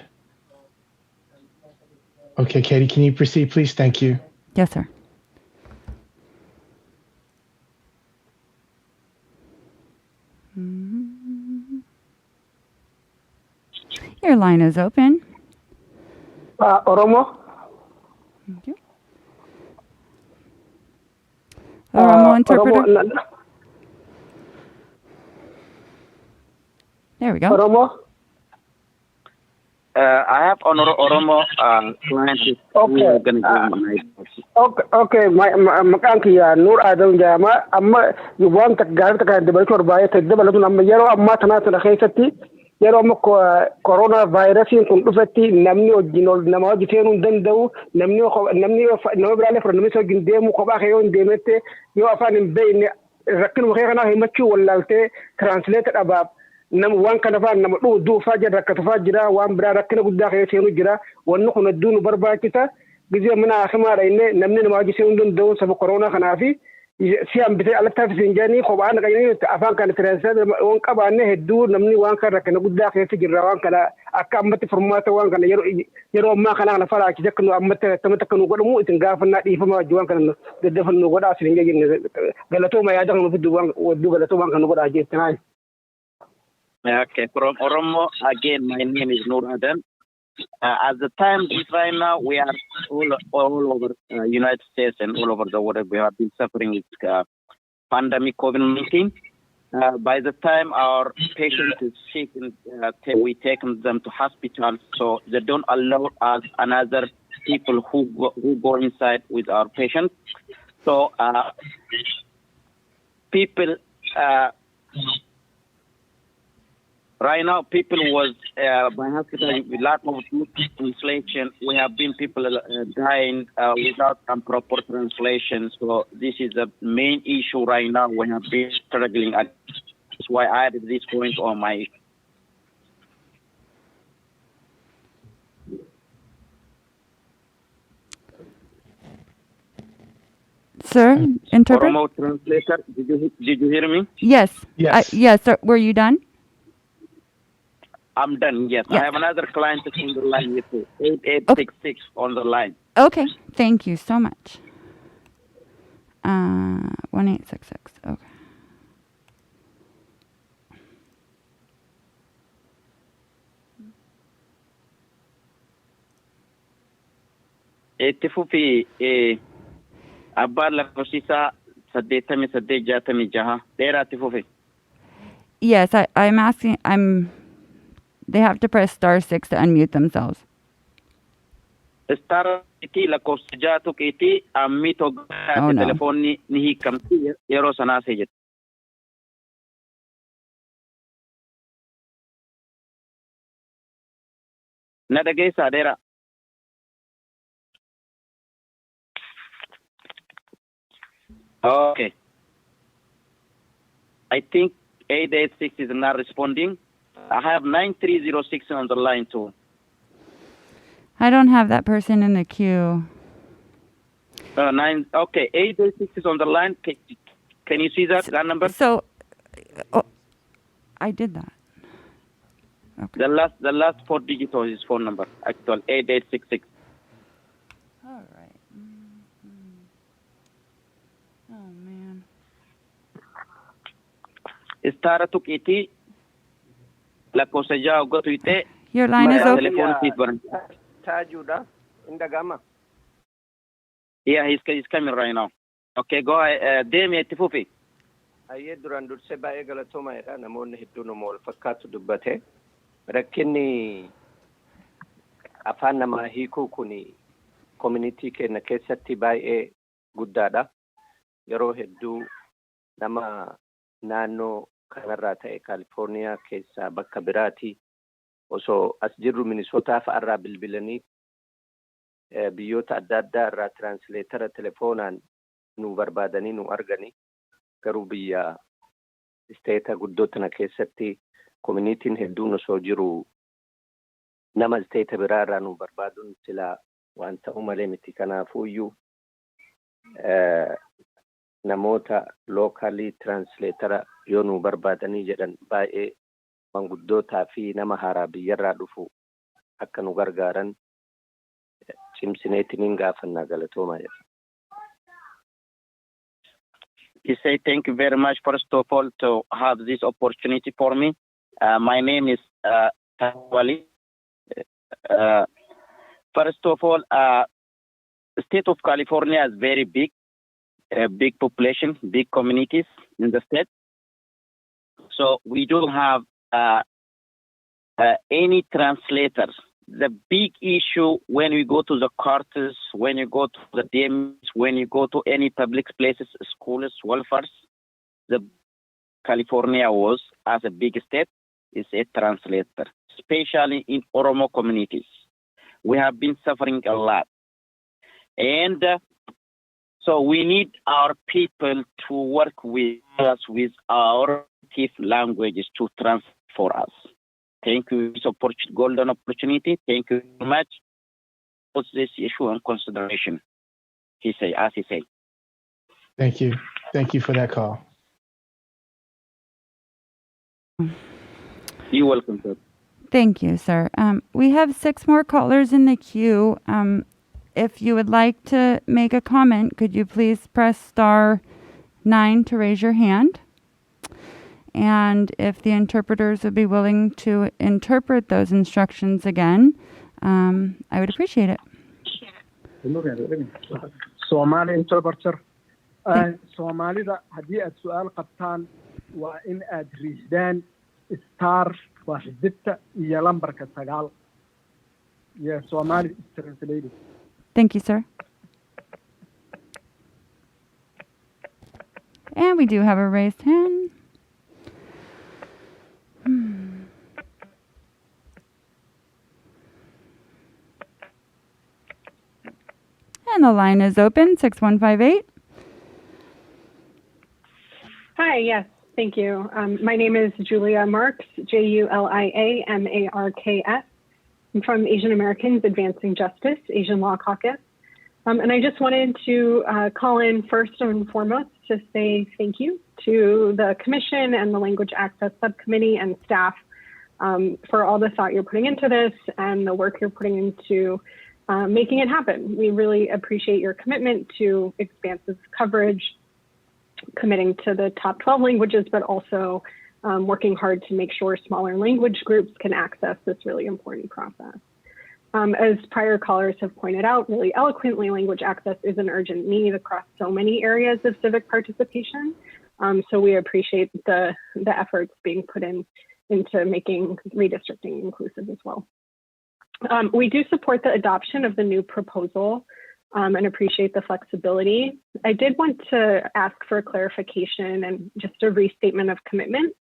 Speaker 1: Okay, Katie, can you proceed, please? Thank you.
Speaker 6: Yes, sir. Your line is open.
Speaker 17: Oromo.
Speaker 6: Thank you. Oromo interpreter.
Speaker 17: Oromo.
Speaker 6: There we go.
Speaker 17: Oromo.
Speaker 18: I have Oromo client.
Speaker 17: Okay. Makaanki ya Nur Adam Jama amma yuwan takgar takar debal korbaaya tadbal ladun amma yaro amma tanatana khaysati yaro amma corona virus kun dufati namni ojinol nama jitenu dandaw namni brale for namni so gindemu ko ba khayon demete yo afan bayn rakin waxana himachu wallalte translated abab nam wan kana fa nam du fajar rakata fajira wan bra rakina gudda khayenu jira wonno kuna dunu barbakita gize mina akhmara inne namni ma jise undun daw sab corona khanafi siyan bitay ala tafsinjani qobaan qayni afaan kan translate wan qabaane hedduu namni waan kan rakana guddaa keessa jirra waan kana akka ammatti furmaata waan kana yeroo ammaa kana la fara akija kanu ammatti tamata kanu godhamu itin gaafannaa dhiifama wajji waan kana daddafannu godhaa asin jenne galatooma yaada kanu fiddu waan waddu galatooma kanu godhaa jettanaa.
Speaker 18: Okay, from Oromo again. My name is Nur Adam. At the time is right now, we are all over United States and all over the world. We have been suffering with pandemic COVID-19. By the time our patient is sick, we take them to hospitals, so they don't allow us another people who go inside with our patients. So people. Right now, people was by hospital with lot of translation. We have been people dying without some proper translation. So this is the main issue right now. We have been struggling. That's why I added this point on my.
Speaker 6: Sir, interpret.
Speaker 18: Oromo translator, did you hear me?
Speaker 6: Yes.
Speaker 1: Yes.
Speaker 6: Yes, sir. Were you done?
Speaker 18: I'm done, yes.
Speaker 6: Yeah.
Speaker 18: I have another client on the line with you. 8866 on the line.
Speaker 6: Okay. Thank you so much. 1866. Okay.
Speaker 18: Fufi abbaan lakkoofsisaa 8866 dheeraatti fufi.
Speaker 6: Yes, I'm asking. They have to press *6 to unmute themselves.
Speaker 18: Star iti lakkoofsa jaatu qiitii ammii toggaate telefoonni ni hiikamti yeroo sanaa seejet. Na dhageessaa dheeraa. Okay. I think 886 is not responding. I have 9306 on the line too.
Speaker 6: I don't have that person in the queue.
Speaker 18: Okay, 886 is on the line. Can you see that number?
Speaker 6: So, I did that. Okay.
Speaker 18: The last 4 digits of his phone number, actual 8866.
Speaker 6: All right. Mm-hmm. Oh man.
Speaker 18: Istara tukiti. Lakkoofsa ja'a gotu ite.
Speaker 6: Your line is
Speaker 18: open.
Speaker 17: Tajuda in the gamma.
Speaker 18: Yeah, he's coming right now. Okay, go ahead. Demi Tifufi.
Speaker 5: Ayyee duraan dursee baay'ee galatoomaadha. Namoonni hedduun wal fakkaatu dubbate. Rakkinni afaan namaa hiikuu kun community keenya keessatti baay'ee guddaadha. Yeroo hedduu nama naannoo kanarraa ta'e Kaalifoorniyaa keessaa bakka biraati osoo as jirru Minisootaa fa'arraa bilbilanii biyyoota adda addaa irraa tiraansileetara telefoonaan nu barbaadanii nu arganii garuu biyya isteeta guddoo tana keessatti communitiin hedduun osoo jiru nama isteeta biraa irraa nu barbaaduun silaa waan ta'u malee miti. Kanaafuuyyuu namoota lookalii tiraansileetara yoo nu barbaadanii jedhan baay'ee manguddootaa fi nama haaraa biyyarraa dhufu akka nu gargaaran cimsineetiniin gaafannaa galatoomaa jedha.
Speaker 18: You say thank you very much first of all to have this opportunity for me. My name is Tawali. First of all, the state of California is very big. Big population, big communities in the state. So we don't have any translators. The big issue when we go to the courts, when you go to the DMs, when you go to any public places, schools, welfares, the California was, as a big state, is a translator, especially in Oromo communities. We have been suffering a lot. And so we need our people to work with us with our native languages to translate for us. Thank you for this golden opportunity. Thank you very much. Put this issue in consideration. As he said.
Speaker 1: Thank you. Thank you for that call.
Speaker 18: You're welcome, sir.
Speaker 6: Thank you, sir. We have 6 more callers in the queue. If you would like to make a comment, could you please press star 9 to raise your hand? And if the interpreters would be willing to interpret those instructions again, I would appreciate it.
Speaker 10: Somali interpreter. Soomaalida haddii aad su'aal qabtaan waa in aad riixdaan star waaxdita iyo lambarka 9. Yeah, Somali is translated.
Speaker 6: Thank you, sir. And we do have a raised hand. And the line is open, 6158.
Speaker 12: Hi, yes, thank you. My name is Julia Marks, Juliamarks. I'm from Asian Americans Advancing Justice, Asian Law Caucus. And I just wanted to call in first and foremost to say thank you to the Commission and the Language Access Subcommittee and staff for all the thought you're putting into this and the work you're putting into making it happen. We really appreciate your commitment to expansive coverage, committing to the top 12 languages, but also working hard to make sure smaller language groups can access this really important process. As prior callers have pointed out really eloquently, language access is an urgent need across so many areas of civic participation. So we appreciate the efforts being put into making redistricting inclusive as well. We do support the adoption of the new proposal and appreciate the flexibility. I did want to ask for clarification and just a restatement of commitment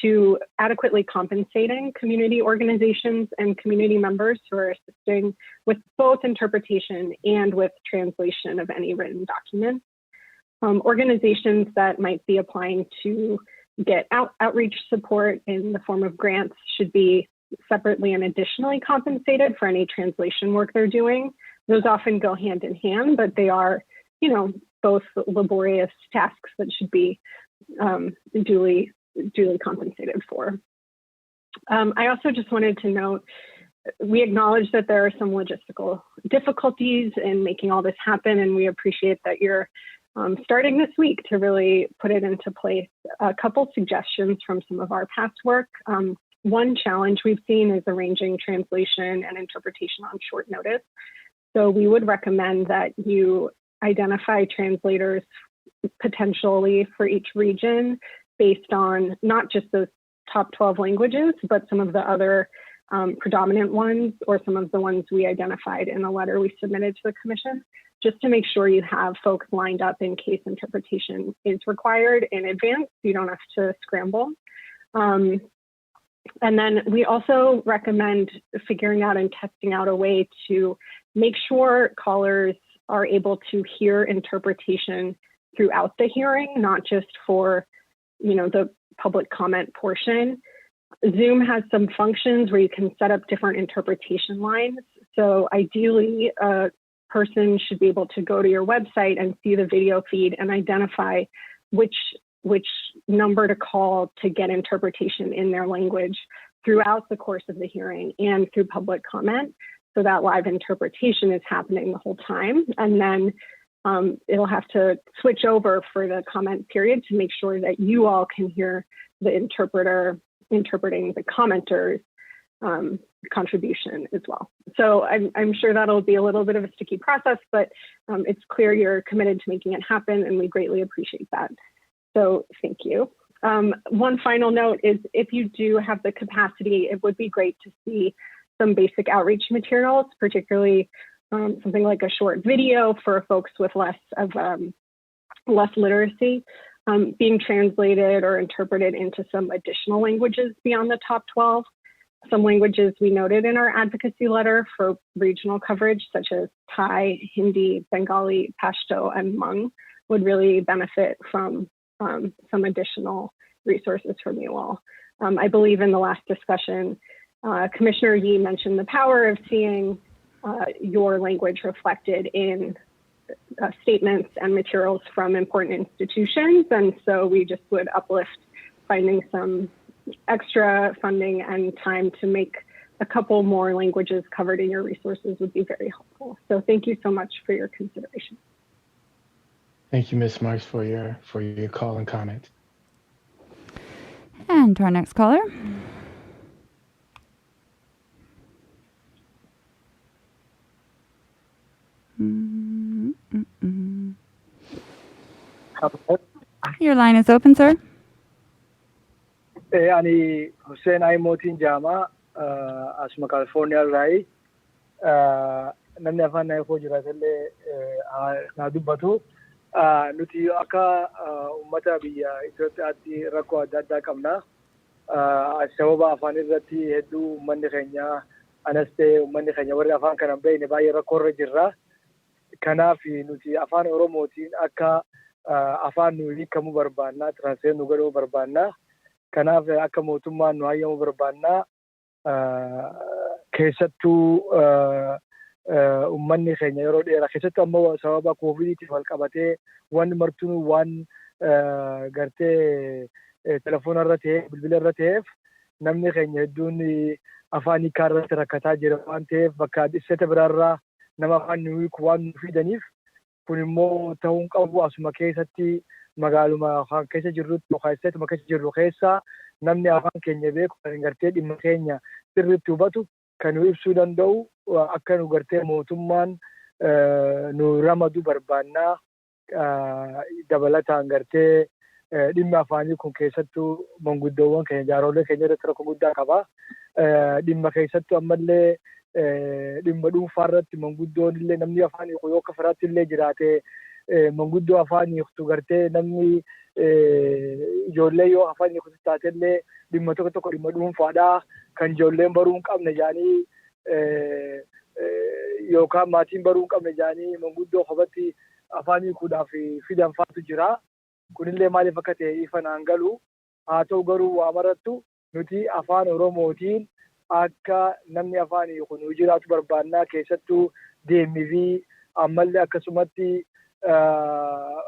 Speaker 12: to adequately compensating community organizations and community members who are assisting with both interpretation and with translation of any written document. Organizations that might be applying to get outreach support in the form of grants should be separately and additionally compensated for any translation work they're doing. Those often go hand in hand, but they are, both laborious tasks that should be duly compensated for. I also just wanted to note, we acknowledge that there are some logistical difficulties in making all this happen, and we appreciate that you're starting this week to really put it into place. A couple suggestions from some of our past work. One challenge we've seen is arranging translation and interpretation on short notice. So we would recommend that you identify translators potentially for each region based on not just those top 12 languages, but some of the other predominant ones or some of the ones we identified in a letter we submitted to the Commission, just to make sure you have folks lined up in case interpretation is required in advance. You don't have to scramble. And then we also recommend figuring out and testing out a way to make sure callers are able to hear interpretation throughout the hearing, not just for the public comment portion. Zoom has some functions where you can set up different interpretation lines. So ideally, a person should be able to go to your website and see the video feed and identify which number to call to get interpretation in their language throughout the course of the hearing and through public comment. So that live interpretation is happening the whole time. And then it'll have to switch over for the comment period to make sure that you all can hear the interpreter interpreting the commenter's contribution as well. So I'm sure that'll be a little bit of a sticky process, but it's clear you're committed to making it happen, and we greatly appreciate that. So thank you. One final note is if you do have the capacity, it would be great to see some basic outreach materials, particularly something like a short video for folks with less literacy, being translated or interpreted into some additional languages beyond the top 12. Some languages we noted in our advocacy letter for regional coverage, such as Thai, Hindi, Bengali, Pashto, and Hmong, would really benefit from some additional resources from you all. I believe in the last discussion, Commissioner Yee mentioned the power of seeing your language reflected in statements and materials from important institutions. And so we just would uplift finding some extra funding and time to make a couple more languages covered in your resources would be very helpful. So thank you so much for your consideration.
Speaker 1: Thank you, Ms. Marks, for your call and comment.
Speaker 6: And to our next caller. Your line is open, sir.
Speaker 10: Ani Hussein Aimotin Jama, Asma California Rai, namni afaan na koo jiraatellee na dubbatu nuti akka uummata biyya Itoophiyaatti rakkoo adda addaa qabna. Sababa afaan irratti hedduu uummanni keenya anas ta'e uummanni keenya warri afaan kana hin beekne baay'ee rakkoo irra jirra. Kanaaf nuti afaan Oromootiin akka afaan nu hiikamuu barbaanna, tiransleet nu godhuu barbaanna. Kanaaf akka mootummaan nu hayyamu barbaanna. Keessattuu uummanni keenya yeroo dheeraa keessattuu ammoo sababa koovidiitiin wal qabatee wanni martuu waan gartee telefoona irra ta'e bilbila irra ta'eef namni keenya hedduun afaan hiikaa irratti rakkataa jira waan ta'eef bakka dhissata biraarraa nama afaan nu hiiku waan nu fidaniif kun immoo ta'uu hin qabu asuma keessatti magaaluma afaan keessa jirrutti yookaan isteetuma keessa jirru keessa namni afaan keenya beeku kan gartee dhimma keenya sirriitti hubatu kan nu ibsuu danda'u akka nu gartee mootummaan nu ramadu barbaannaa dabalataan gartee dhimma afaanii kun keessattuu manguddoowwan keenya jaaroolee keenya irratti rakkoo guddaa qaba. Dhimma keessattuu ammallee dhimma dhuunfaa irratti manguddoon illee namni afaan hiiku yoo akka firaatti illee jiraate manguddoo afaan hiiktu gartee namni ijoollee yoo afaan hiikutu taate illee dhimma tokko tokko dhimma dhuunfaadhaa kan ijoolleen baruu hin qabne jaanii yookaan maatiin baruu hin qabne jaanii manguddoo kophaatti afaan hiikuudhaaf fidan faatu jira. Kunillee maaliif akka ta'e ifa naan galu haa ta'u garuu waa marattu nuti afaan Oromootiin akka namni afaan hiiku nu jiraatu barbaannaa keessattuu deemnii ammallee akkasumatti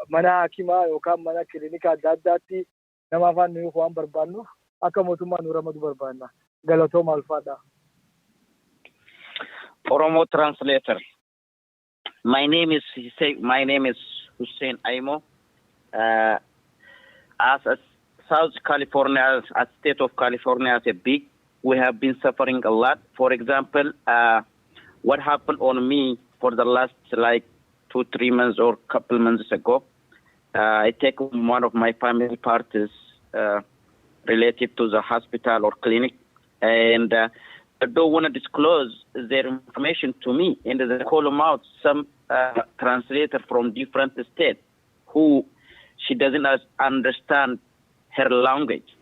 Speaker 10: mana hakimaa yookaan mana kilinika adda addaatti nama afaan hiiku waan barbaannuuf akka mootummaan nu ramadu barbaanna. Galatooma ulfaadha.
Speaker 18: Oromo translator. My name is Hussein Aimo. As a South California, as state of California as a big, we have been suffering a lot. For example, what happened on me for the last 2-3 months or couple months ago, I take one of my family parties related to the hospital or clinic, and they don't want to disclose their information to me, and they call them out some translator from different states who she doesn't understand her language.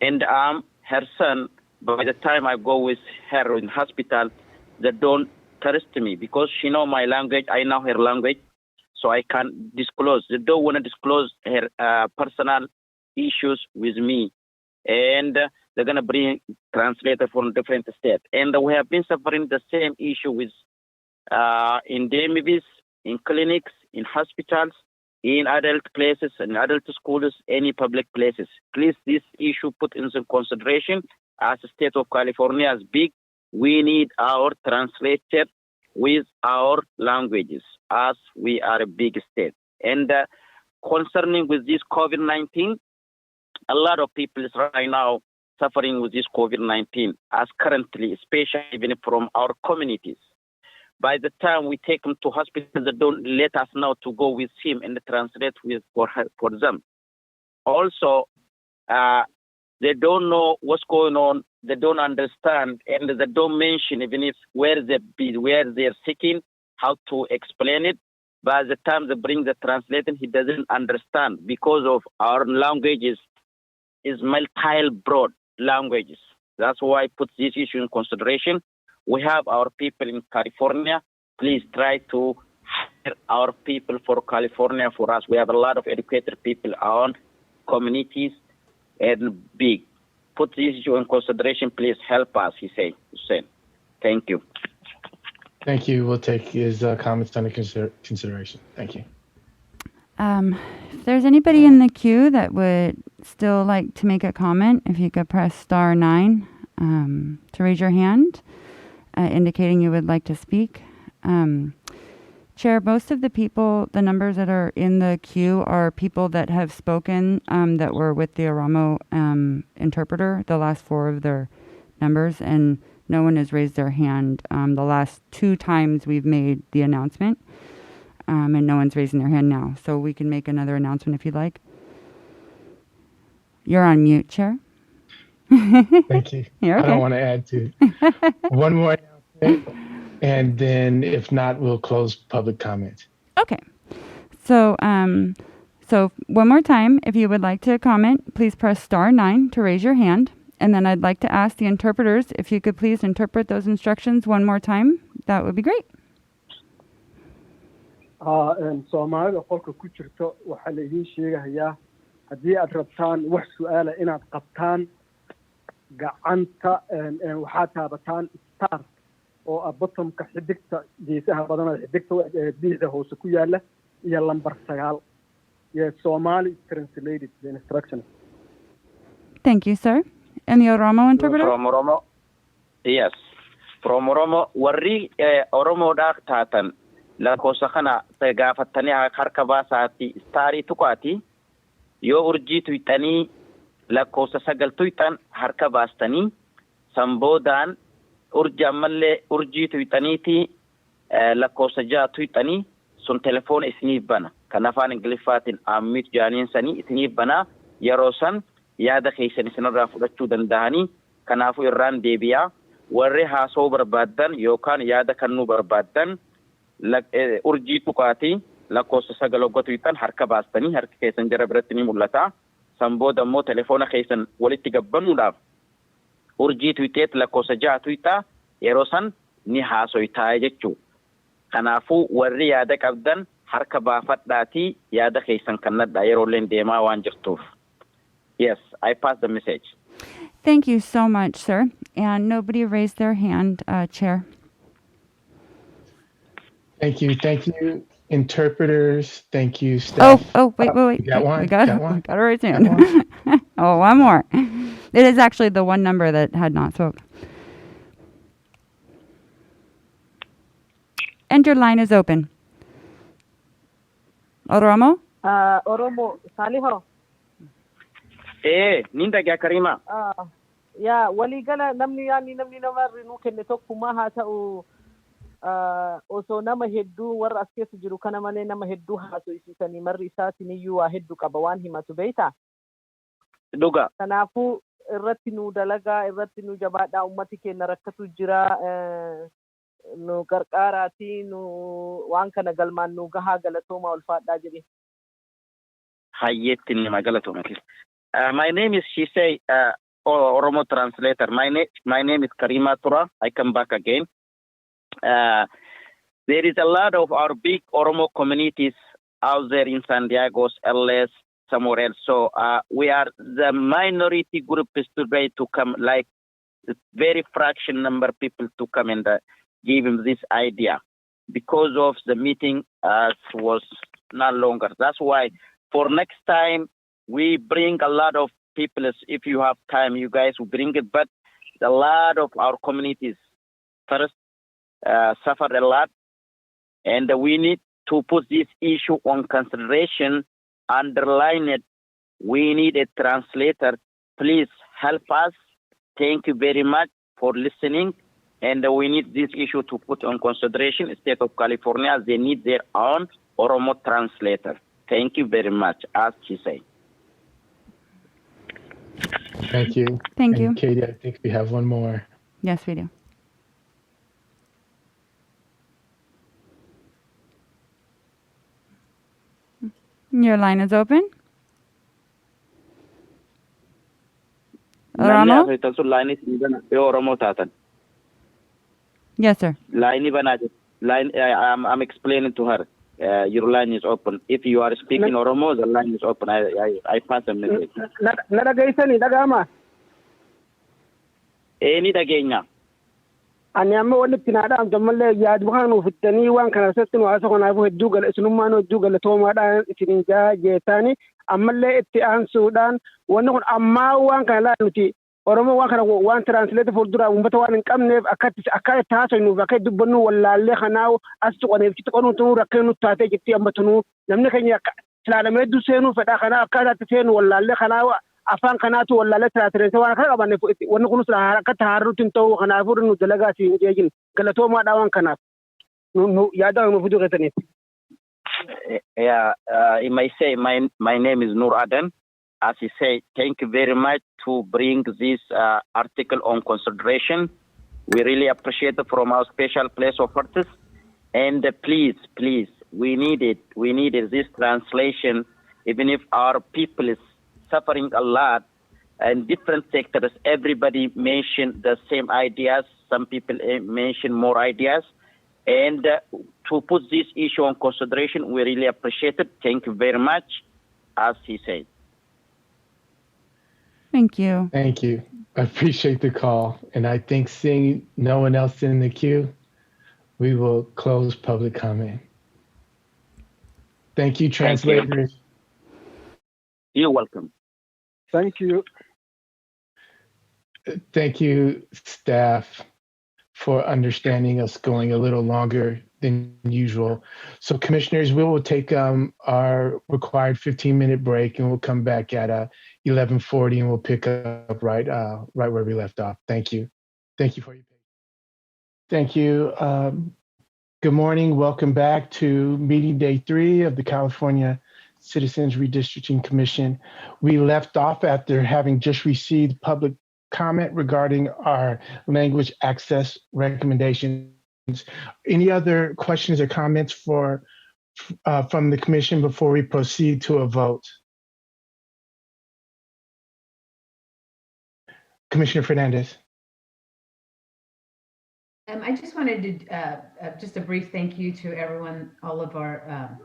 Speaker 18: And her son, by the time I go with her in hospital, they don't trust me because she know my language, I know her language, so I can't disclose. They don't want to disclose her personal issues with me. And they're going to bring translator from different states. And we have been suffering the same issue with in DMVs, in clinics, in hospitals, in adult places, in adult schools, any public places. Please, this issue put into consideration. As the state of California is big, we need our translator with our languages as we are a big state. And concerning with this COVID-19, a lot of people is right now suffering with this COVID-19 as currently, especially even from our communities. By the time we take them to hospitals, they don't let us know to go with him and translate for them. Also, they don't know what's going on. They don't understand, and they don't mention even if where they're seeking, how to explain it. By the time they bring the translator, he doesn't understand because of our languages is multi-broad languages. That's why I put this issue in consideration. We have our people in California. Please try to hire our people for California for us. We have a lot of educated people on communities and big. Put this issue in consideration. Please help us, he said. Hussein. Thank you.
Speaker 1: Thank you. We'll take his comments under consideration. Thank you.
Speaker 6: If there's anybody in the queue that would still like to make a comment, if you could press *9 to raise your hand, indicating you would like to speak. Chair, most of the numbers that are in the queue are people that have spoken that were with the Oromo interpreter, the last 4 of their numbers, and no one has raised their hand the last 2 times we've made the announcement. And no one's raising their hand now. So we can make another announcement if you'd like. You're on mute, Chair.
Speaker 1: Thank you.
Speaker 6: You're okay.
Speaker 1: I don't want to add to one more announcement, and then if not, we'll close public comment.
Speaker 6: Okay. So, so one more time, if you would like to comment, please press *9 to raise your hand. And then I'd like to ask the interpreters if you could please interpret those instructions one more time. That would be great.
Speaker 10: soomaalida qolka ku jirto waxaa la idiin sheegayaa haddii aad rabtaan wax su-aala inaad qabtaan gacanta waxaad taabataan star oo ah bottomka xidigta geesaha badanada xidigta bidixda hoose ku yaala iyo lambar 9. Yes, Somali translated the instructions.
Speaker 6: Thank you, sir. And the Oromo interpreter?
Speaker 18: From Oromo, yes. From Oromo, warri Oromo dak tatan. La kosakana gafatani harka basaati stari tukati yo urji tuitani la kosa sagal tuitan harka bastani sambodan urjamalle urji tuitaniti la kosa ja tuitani sun telefon isni bana kanafan inglifatin amit janin sani isni bana yarosan yaada khaysan sanara fudachu dandani kanafu irran debiya warre ha so barbadan yokan yaada kanu barbadan urjii tuqaati lakkoofsa sagaloo gotuutan harka baastanii harka keessan jara biratti ni mul'ata. Sanbooda immoo telefoona keessan walitti gabbanuudhaaf urjii tuuteet lakkoofsa 6 tuutaa yeroo san ni haasoytaa jechuu. Kanaafuu warri yaada qabdan harka baafadhaatii yaada keessan kannadhaa yeroolleen deemaa waan jirtuuf. Yes, I pass the message.
Speaker 6: Thank you so much, sir. And nobody raised their hand, Chair.
Speaker 1: Thank you, interpreters. Thank you, staff.
Speaker 6: Wait.
Speaker 1: We got one.
Speaker 6: We got a raised hand. Oh, one more. It is actually the one number that had not spoke. And your line is open. Oromo?
Speaker 21: Oromo, Saliho.
Speaker 18: Ninda gya Karima.
Speaker 21: Ya, waligala namni namarri nu kenne tokkummaa haa ta'u osoo nama hedduu warra as keessa jiru kana malee nama hedduu haasofsiisanii marri isaatiin iyyuu waa hedduu qaba waan himatu beeyta.
Speaker 18: Dhuga.
Speaker 21: Kanaafuu irratti nu dalagaa irratti nu jabaadhaa ummati keenya rakkatu jira nu gargaaraatii nu waan kana galmaan nu gahaa galatoomaa ulfaadhaa jedhe.
Speaker 18: Hayyetti ni magalatooma. My name is Shisei Oromo translator. My name is Karima Tura. I come back again. There is a lot of our big Oromo communities out there in San Diego's, LS, somewhere else. So we are the minority group is today to come, like the very fraction number of people to come and give him this idea because of the meeting was not longer. That's why for next time we bring a lot of people. If you have time, you guys will bring it. But a lot of our communities first suffered a lot, and we need to put this issue on consideration, underline it. We need a translator. Please help us. Thank you very much for listening. And we need this issue to put on consideration. State of California, they need their own Oromo translator. Thank you very much, as she said.
Speaker 1: Thank you.
Speaker 6: Thank you.
Speaker 1: Katie, I think we have one more.
Speaker 6: Yes, we do. Your line is open. Oromo? Yes, sir.
Speaker 18: I'm explaining to her. Your line is open. If you are speaking Oromo, the line is open. I pass a message.
Speaker 17: Nada gaisani, nada ama.
Speaker 18: Ni dagenya.
Speaker 17: ani amma walitti naa dhaamta mallee yaad waan ufittanii waan kana irratti nu haasa kanaafuu hedduu gala isinummaan hedduu galatoomaadhaan isinin jeetaani ammallee itti aansuudhaan wanni kun ammaa waan kana laa nuti Oromoo waan kana waan translate fuuldura uummata waan hin qabneef akka itti haasofnuuf akka dubbannu wallaallee kanaa as tuqaneef itti qonu tunuu rakkoo nutti taatee jirti amma tunuu namni keenya ilaalamee hedduu seenuu fedhaa kanaa akkaataatti seenu wallaallee kanaa afaan kanaatu wallaallee tiraatireessa waan kana qabanneef wanni kunis akka taharruutti hin ta'u kanaafuu nu dalagaa siin jeejin galatoomaadhaa waan kanaaf nu yaada nu fiduu keessaniif.
Speaker 18: Yeah, I might say my name is Nur Aden. As he said, thank you very much to bring this article on consideration. We really appreciate it from our special place of artists. And please, we need it. We needed this translation, even if our people is suffering a lot in different sectors. Everybody mentioned the same ideas. Some people mention more ideas. And to put this issue on consideration, we really appreciate it. Thank you very much, as he said.
Speaker 6: Thank you.
Speaker 1: Thank you. I appreciate the call. And I think seeing no one else in the queue, we will close public comment. Thank you, translators.
Speaker 18: You're welcome.
Speaker 10: Thank you.
Speaker 1: Thank you, staff, for understanding us going a little longer than usual. So commissioners, we will take our required 15-minute break and we'll come back at 11:40 and we'll pick up right where we left off. Thank you. Thank you for your patience. Thank you. Good morning. Welcome back to meeting day 3 of the California Citizens Redistricting Commission. We left off after having just received public comment regarding our language access recommendations. Any other questions or comments from the commission before we proceed to a vote? Commissioner Fernandez.
Speaker 11: I just wanted to just a brief thank you to everyone, all of our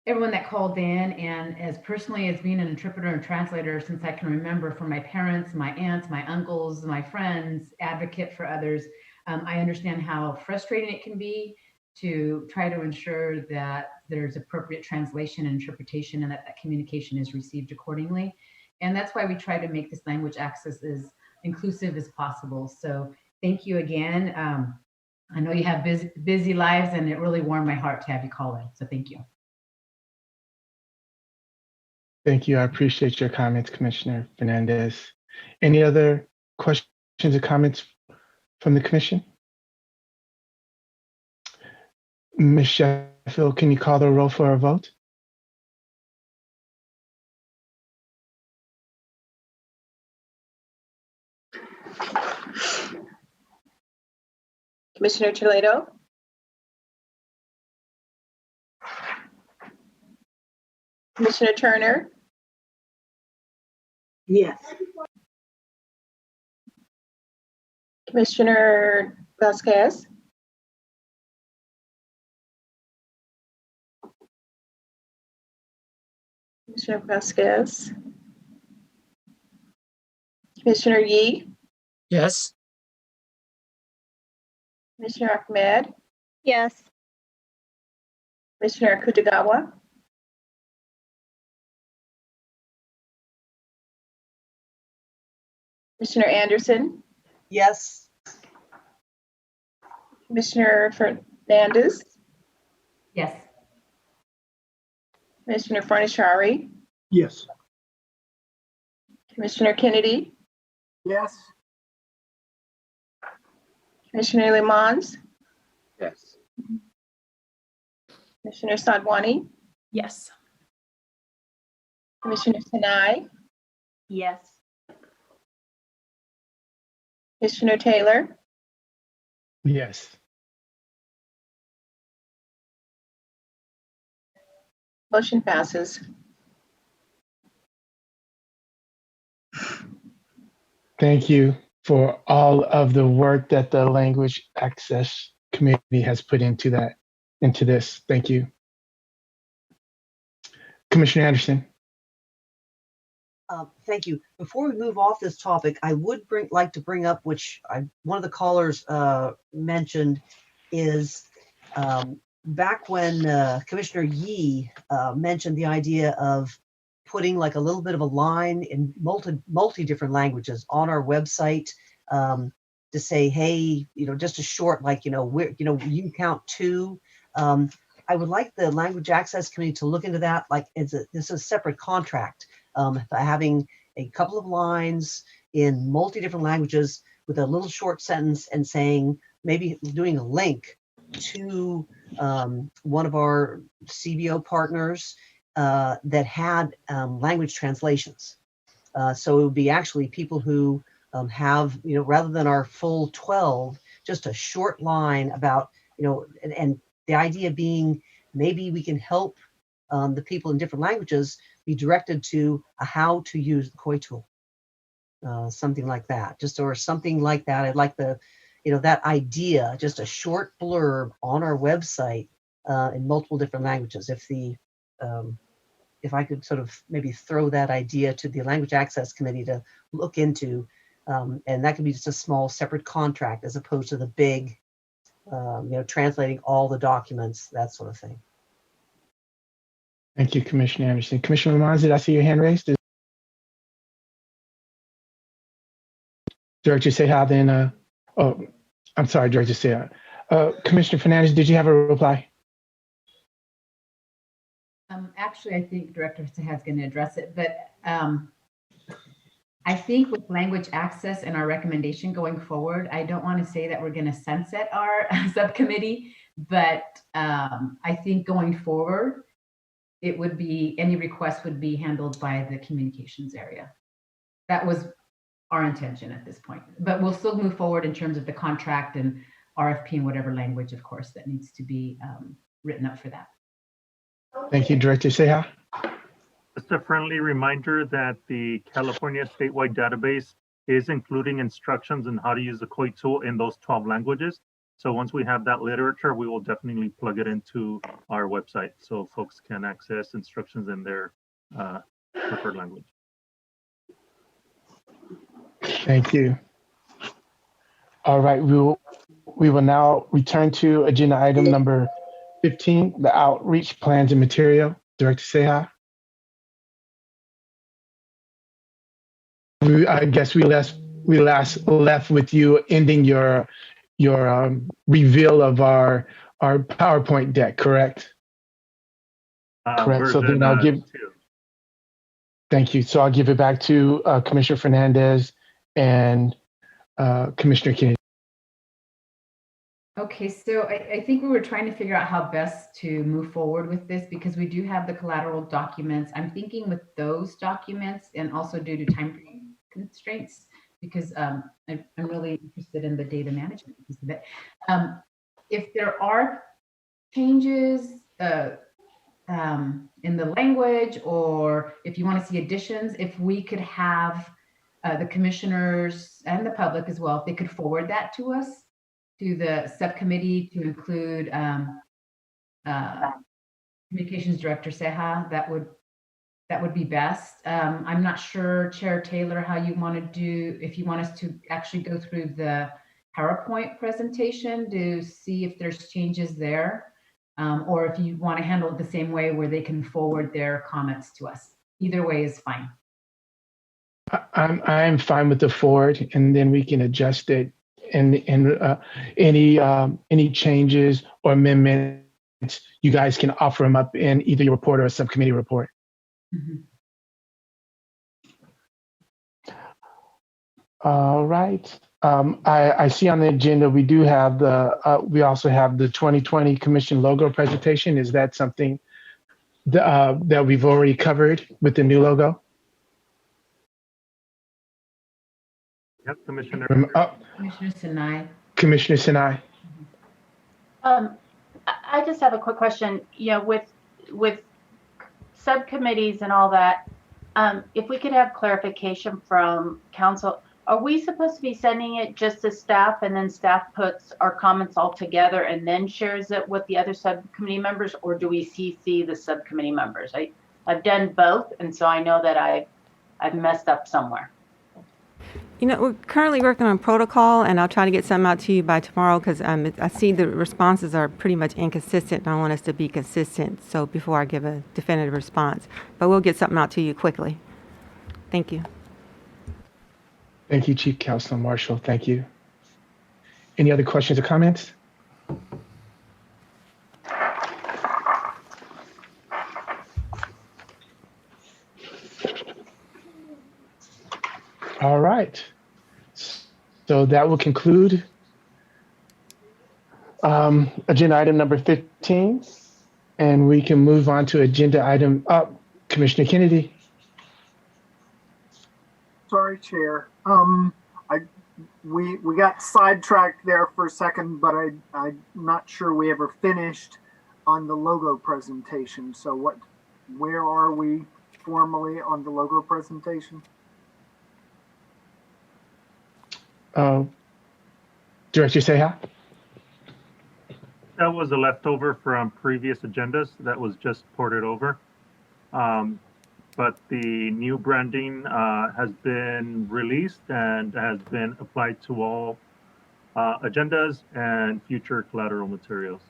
Speaker 11: everyone that called in, and as personally as being an interpreter and translator since I can remember, for my parents, my aunts, my uncles, my friends, advocate for others, I understand how frustrating it can be to try to ensure that there's appropriate translation and interpretation and that communication is received accordingly. And that's why we try to make this language access as inclusive as possible. So thank you again. I know you have busy lives, and it really warmed my heart to have you call in. So thank you.
Speaker 1: Thank you. I appreciate your comments, Commissioner Fernandez. Any other questions or comments from the commission? Ms. Sheffield, can you call the roll for a vote?
Speaker 13: Commissioner Toledo? Commissioner Turner?
Speaker 15: Yes.
Speaker 13: Commissioner Vasquez? Commissioner Vasquez? Commissioner Yee?
Speaker 14: Yes.
Speaker 13: Commissioner Ahmed?
Speaker 20: Yes.
Speaker 13: Commissioner Kutagawa? Commissioner Anderson?
Speaker 23: Yes.
Speaker 13: Commissioner Fernandez?
Speaker 11: Yes.
Speaker 13: Commissioner Farnashari?
Speaker 10: Yes.
Speaker 13: Commissioner Kennedy?
Speaker 4: Yes.
Speaker 13: Commissioner Limons?
Speaker 7: Yes.
Speaker 13: Commissioner Sadwani?
Speaker 23: Yes.
Speaker 13: Commissioner Sinai?
Speaker 8: Yes.
Speaker 13: Commissioner Taylor?
Speaker 1: Yes.
Speaker 13: Motion passes.
Speaker 1: Thank you for all of the work that the Language Access Committee has put into this. Thank you. Commissioner Anderson.
Speaker 14: Thank you. Before we move off this topic, I would like to bring up, which one of the callers mentioned, is back when Commissioner Yee mentioned the idea of putting like a little bit of a line in multi different languages on our website to say, hey, just a short, like, you can count two. I would like the Language Access Committee to look into that. Like, this is a separate contract, having a couple of lines in multi different languages with a little short sentence and saying, maybe doing a link to one of our CBO partners that had language translations. So it would be actually people who have, rather than our full 12, just a short line about, and the idea being maybe we can help the people in different languages be directed to how to use the COI tool. Something like that, or something like that. I'd like that idea, just a short blurb on our website in multiple different languages. If I could sort of maybe throw that idea to the Language Access Committee to look into, and that could be just a small separate contract as opposed to the big, translating all the documents, that sort of thing.
Speaker 1: Thank you, Commissioner Anderson. Commissioner Lamont, did I see your hand raised? Director Seha, then, I'm sorry, Director Seha. Commissioner Fernandez, did you have a reply?
Speaker 11: Actually, I think Director Seha is going to address it, but I think with language access and our recommendation going forward, I don't want to say that we're going to sunset our subcommittee, but I think going forward, it would be, any request would be handled by the communications area. That was our intention at this point, but we'll still move forward in terms of the contract and RFP in whatever language, of course, that needs to be written up for that.
Speaker 1: Thank you, Director Seha.
Speaker 16: Just a friendly reminder that the California statewide database is including instructions on how to use the COI tool in those 12 languages. So once we have that literature, we will definitely plug it into our website so folks can access instructions in their preferred language.
Speaker 1: Thank you. All right, we will now return to agenda item number 15, the outreach plans and material. Director Seha. I guess we last left with you ending your reveal of our PowerPoint deck, correct? Correct. So then I'll give. Thank you. So I'll give it back to Commissioner Fernandez and Commissioner Kennedy.
Speaker 11: Okay, so I think we were trying to figure out how best to move forward with this because we do have the collateral documents. I'm thinking with those documents and also due to time constraints, because I'm really interested in the data management piece of it. If there are changes in the language, or if you want to see additions, if we could have the commissioners and the public as well, if they could forward that to us, to the subcommittee, to include Communications Director Seha, that would be best. I'm not sure, Chair Taylor, how you want to do, if you want us to actually go through the PowerPoint presentation to see if there's changes there, or if you want to handle it the same way where they can forward their comments to us. Either way is fine.
Speaker 1: I'm fine with the forward, and then we can adjust it. And any changes or amendments, you guys can offer them up in either your report or a subcommittee report.
Speaker 11: Mm-hmm.
Speaker 1: All right. I see on the agenda we do have we also have the 2020 Commission logo presentation. Is that something that we've already covered with the new logo?
Speaker 16: Yep, Commissioner.
Speaker 11: Commissioner Sinai.
Speaker 1: Commissioner Sinai.
Speaker 8: I just have a quick question. With subcommittees and all that, if we could have clarification from council, are we supposed to be sending it just to staff and then staff puts our comments all together and then shares it with the other subcommittee members, or do we CC the subcommittee members? I've done both, and so I know that I've messed up somewhere.
Speaker 3: You know, we're currently working on protocol, and I'll try to get something out to you by tomorrow because I see the responses are pretty much inconsistent, and I want us to be consistent. So before I give a definitive response, but we'll get something out to you quickly. Thank you.
Speaker 1: Thank you, Chief Counsel Marshall. Thank you. Any other questions or comments? All right. So that will conclude agenda item number 15, and we can move on to agenda item Commissioner Kennedy.
Speaker 4: Sorry, Chair. We got sidetracked there for a second, but I'm not sure we ever finished on the logo presentation. So where are we formally on the logo presentation?
Speaker 1: Director Seha?
Speaker 16: That was a leftover from previous agendas that was just ported over. But the new branding has been released and has been applied to all agendas and future collateral materials.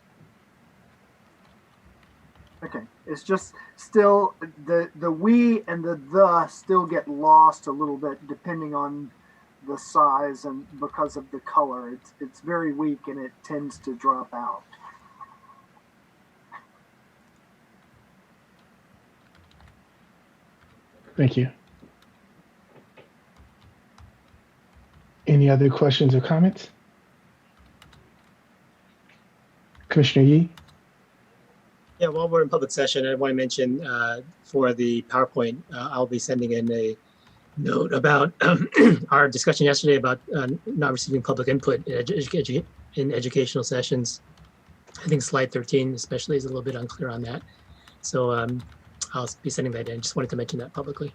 Speaker 4: Okay, it's just still the we and the still get lost a little bit depending on the size and because of the color. It's very weak and it tends to drop out.
Speaker 1: Thank you. Any other questions or comments? Commissioner Yee?
Speaker 19: Yeah, while we're in public session, I want to mention for the PowerPoint, I'll be sending in a note about our discussion yesterday about not receiving public input in educational sessions. I think slide 13 especially is a little bit unclear on that. So I'll be sending that in. Just wanted to mention that publicly.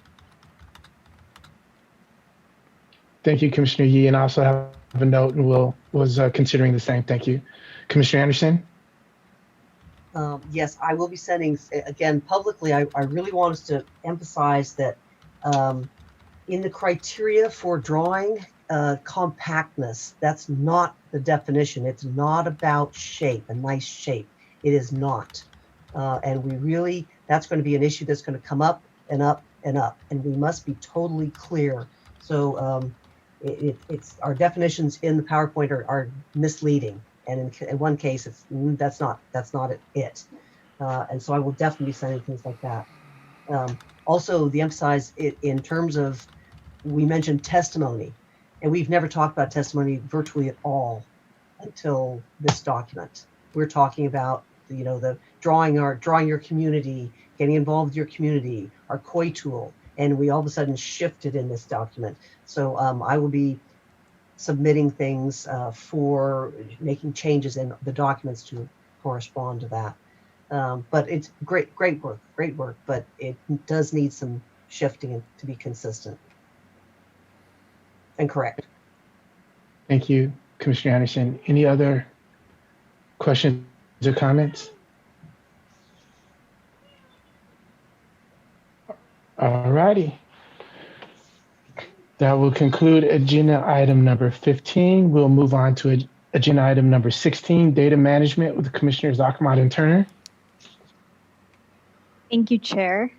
Speaker 1: Thank you, Commissioner Yee, and I also have a note and was considering the same. Thank you. Commissioner Anderson?
Speaker 14: Yes, I will be sending, again, publicly, I really want us to emphasize that in the criteria for drawing compactness, that's not the definition. It's not about shape, a nice shape. It is not. And we really, that's going to be an issue that's going to come up and up and up. And we must be totally clear. So it's our definitions in the PowerPoint are misleading. And in one case, that's not it. And so I will definitely be sending things like that. Also, the emphasize it in terms of, we mentioned testimony, and we've never talked about testimony virtually at all until this document. We're talking about, you know, the drawing your community, getting involved with your community, our COI tool, and we all of a sudden shifted in this document. So I will be submitting things for making changes in the documents to correspond to that. But it's great work, but it does need some shifting to be consistent and correct.
Speaker 1: Thank you, Commissioner Anderson. Any other questions or comments? All righty. That will conclude agenda item number 15. We'll move on to agenda item number 16, data management with Commissioners Akamad and Turner.
Speaker 23: Thank you, Chair.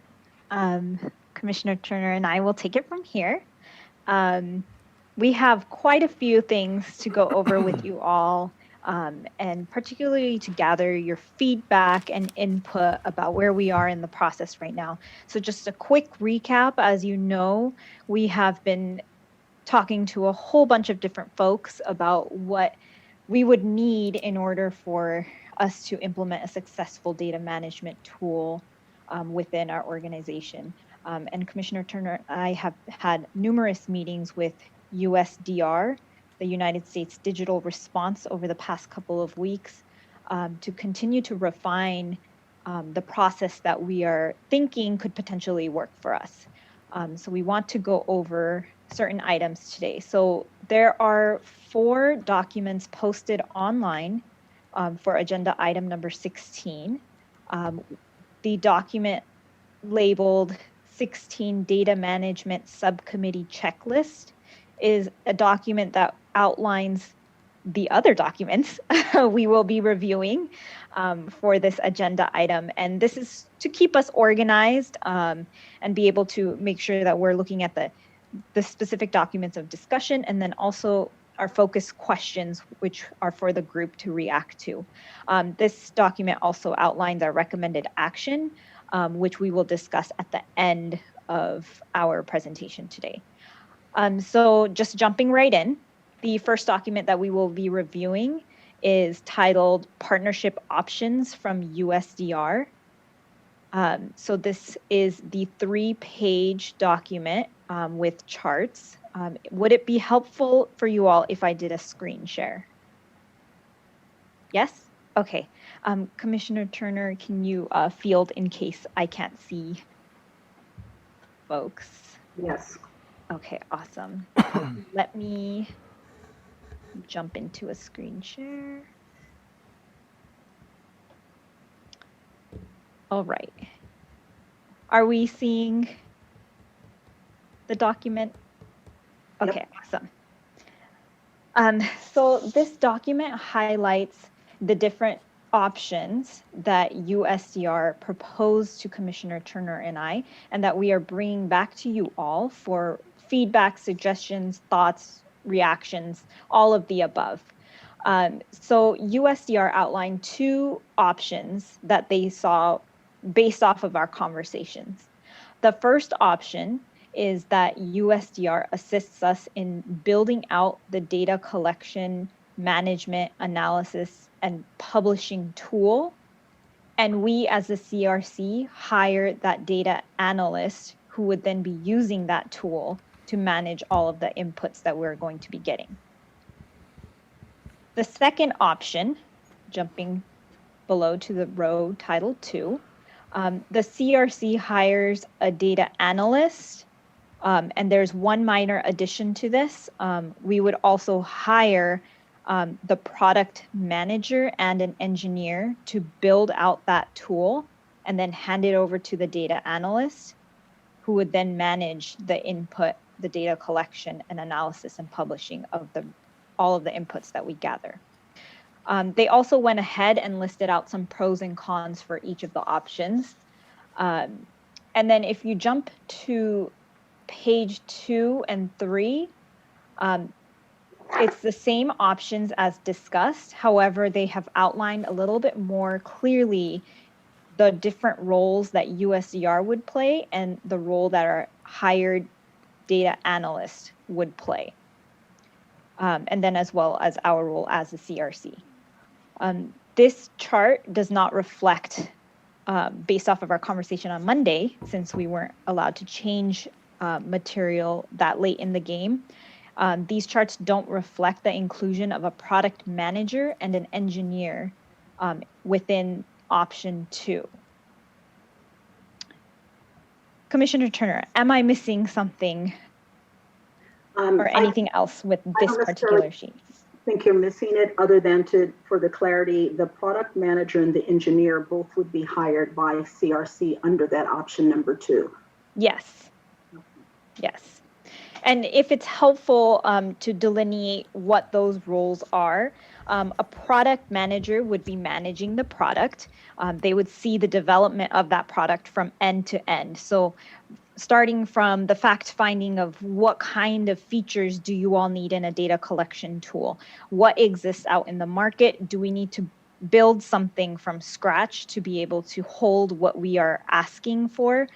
Speaker 23: Commissioner Turner and I will take it from here. We have quite a few things to go over with you all, and particularly to gather your feedback and input about where we are in the process right now. So just a quick recap, as you know, we have been talking to a whole bunch of different folks about what we would need in order for us to implement a successful data management tool within our organization. And Commissioner Turner, I have had numerous meetings with USDR, the United States Digital Response, over the past couple of weeks to continue to refine the process that we are thinking could potentially work for us. So we want to go over certain items today. So there are 4 documents posted online for agenda item number 16. The document labeled 16 Data Management Subcommittee Checklist is a document that outlines the other documents we will be reviewing for this agenda item. And this is to keep us organized and be able to make sure that we're looking at the specific documents of discussion, and then also our focus questions, which are for the group to react to. This document also outlines our recommended action, which we will discuss at the end of our presentation today. So just jumping right in, the first document that we will be reviewing is titled Partnership Options from USDR. So this is the 3-page document with charts. Would it be helpful for you all if I did a screen share? Yes? Okay. Commissioner Turner, can you field in case I can't see folks?
Speaker 15: Yes.
Speaker 23: Okay, awesome. Let me jump into a screen share. All right. Are we seeing the document? Okay, awesome. So this document highlights the different options that USDR proposed to Commissioner Turner and I, and that we are bringing back to you all for feedback, suggestions, thoughts, reactions, all of the above. So USDR outlined 2 options that they saw based off of our conversations. The first option is that USDR assists us in building out the data collection, management, analysis, and publishing tool. And we as a CRC hire that data analyst who would then be using that tool to manage all of the inputs that we're going to be getting. The second option, jumping below to the row title 2, the CRC hires a data analyst. And there's one minor addition to this. We would also hire the product manager and an engineer to build out that tool and then hand it over to the data analyst, who would then manage the input, the data collection and analysis and publishing of all of the inputs that we gather. They also went ahead and listed out some pros and cons for each of the options. And then if you jump to page 2 and 3, it's the same options as discussed. However, they have outlined a little bit more clearly the different roles that USDR would play and the role that our hired data analyst would play. And then as well as our role as a CRC. This chart does not reflect, based off of our conversation on Monday, since we weren't allowed to change material that late in the game. These charts don't reflect the inclusion of a product manager and an engineer within option 2. Commissioner Turner, am I missing something or anything else with this particular sheet?
Speaker 15: I think you're missing it, other than for the clarity, the product manager and the engineer both would be hired by CRC under that option number 2.
Speaker 23: Yes. Yes. And if it's helpful to delineate what those roles are, a product manager would be managing the product. They would see the development of that product from end to end. So starting from the fact finding of what kind of features do you all need in a data collection tool? What exists out in the market? Do we need to build something from scratch to be able to hold what we are asking for?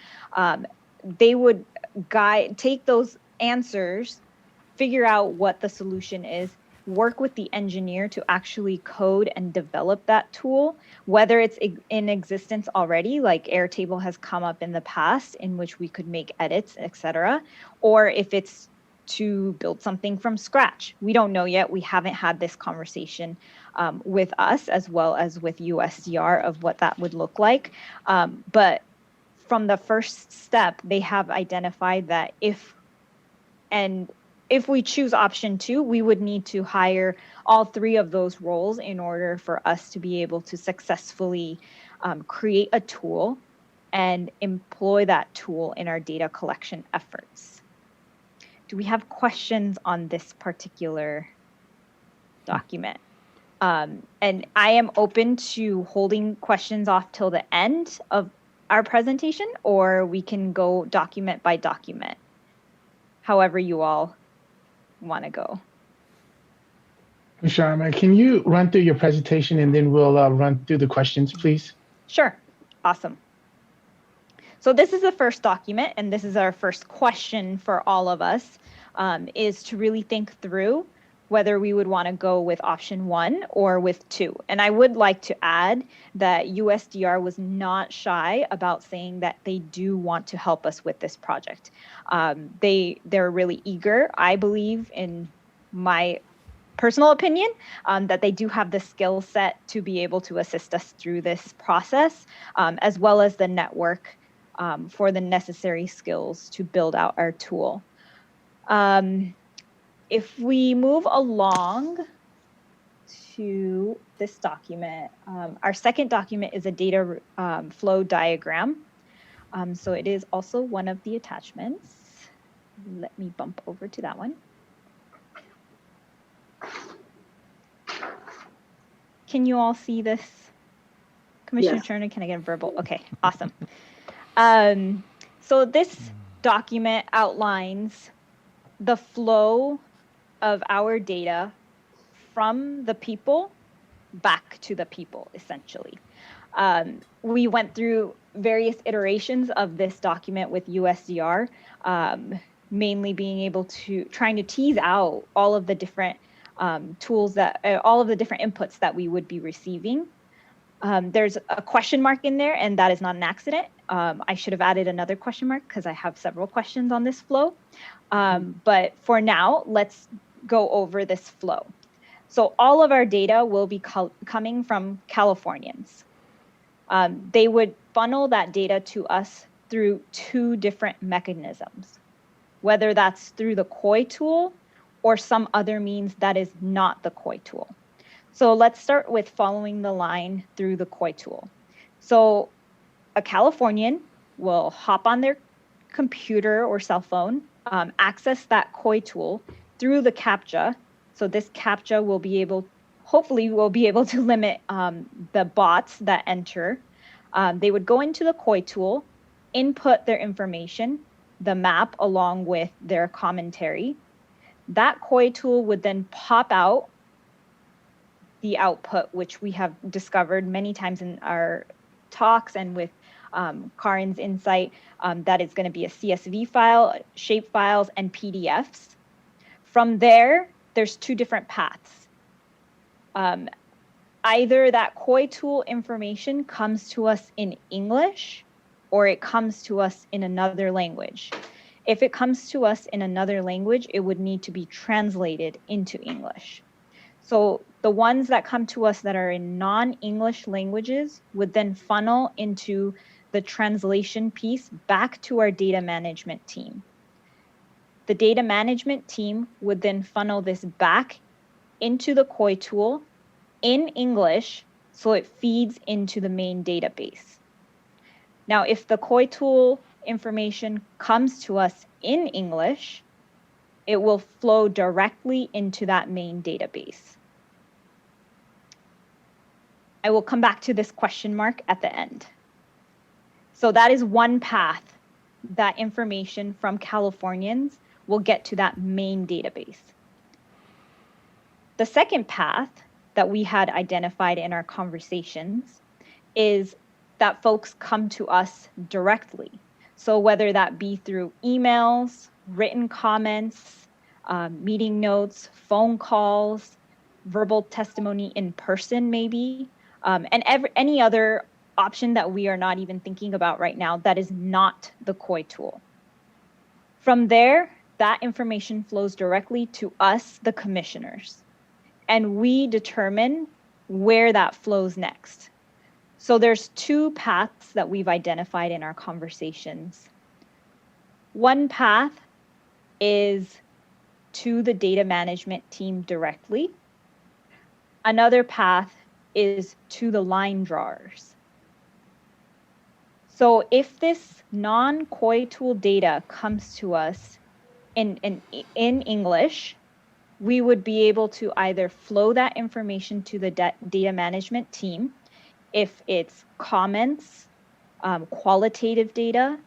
Speaker 23: They would take those answers, figure out what the solution is, work with the engineer to actually code and develop that tool, whether it's in existence already, like Airtable has come up in the past in which we could make edits, etc., or if it's to build something from scratch. We don't know yet. We haven't had this conversation with us as well as with USDR of what that would look like. But from the first step, they have identified that if we choose option 2, we would need to hire all 3 of those roles in order for us to be able to successfully create a tool and employ that tool in our data collection efforts. Do we have questions on this particular document? And I am open to holding questions off till the end of our presentation, or we can go document by document, however you all want to go.
Speaker 1: Sharma, can you run through your presentation and then we'll run through the questions, please?
Speaker 23: Sure. Awesome. So this is the first document, and this is our first question for all of us, is to really think through whether we would want to go with option 1 or with 2. And I would like to add that USDR was not shy about saying that they do want to help us with this project. They're really eager, I believe, in my personal opinion, that they do have the skill set to be able to assist us through this process, as well as the network for the necessary skills to build out our tool. If we move along to this document, our second document is a data flow diagram. So it is also one of the attachments. Let me bump over to that one. Can you all see this? Commissioner
Speaker 15: Yes.
Speaker 23: Turner, can I get a verbal? Okay, awesome. So this document outlines the flow of our data from the people back to the people, essentially. We went through various iterations of this document with USDR, mainly being able to, trying to tease out all of the different tools that, all of the different inputs that we would be receiving. There's a question mark in there, and that is not an accident. I should have added another question mark because I have several questions on this flow. But for now, let's go over this flow. So all of our data will be coming from Californians. They would funnel that data to us through 2 different mechanisms, whether that's through the COI tool or some other means that is not the COI tool. So let's start with following the line through the COI tool. So a Californian will hop on their computer or cell phone, access that COI tool through the CAPTCHA. So this CAPTCHA will be able, hopefully we'll be able to limit the bots that enter. They would go into the COI tool, input their information, the map along with their commentary. That COI tool would then pop out the output, which we have discovered many times in our talks and with Karin's insight, that is going to be a CSV file, shape files, and PDFs. From there, there's 2 different paths. Either that COI tool information comes to us in English or it comes to us in another language. If it comes to us in another language, it would need to be translated into English. So the ones that come to us that are in non-English languages would then funnel into the translation piece back to our data management team. The data management team would then funnel this back into the COI tool in English, so it feeds into the main database. Now, if the COI tool information comes to us in English, it will flow directly into that main database. I will come back to this question mark at the end. So that is one path that information from Californians will get to that main database. The second path that we had identified in our conversations is that folks come to us directly. So whether that be through emails, written comments, meeting notes, phone calls, verbal testimony in person maybe, and any other option that we are not even thinking about right now that is not the COI tool. From there, that information flows directly to us, the commissioners, and we determine where that flows next. So there's 2 paths that we've identified in our conversations. One path is to the data management team directly. Another path is to the line drawers. So if this non-COI tool data comes to us in English, we would be able to either flow that information to the data management team if it's comments, qualitative data,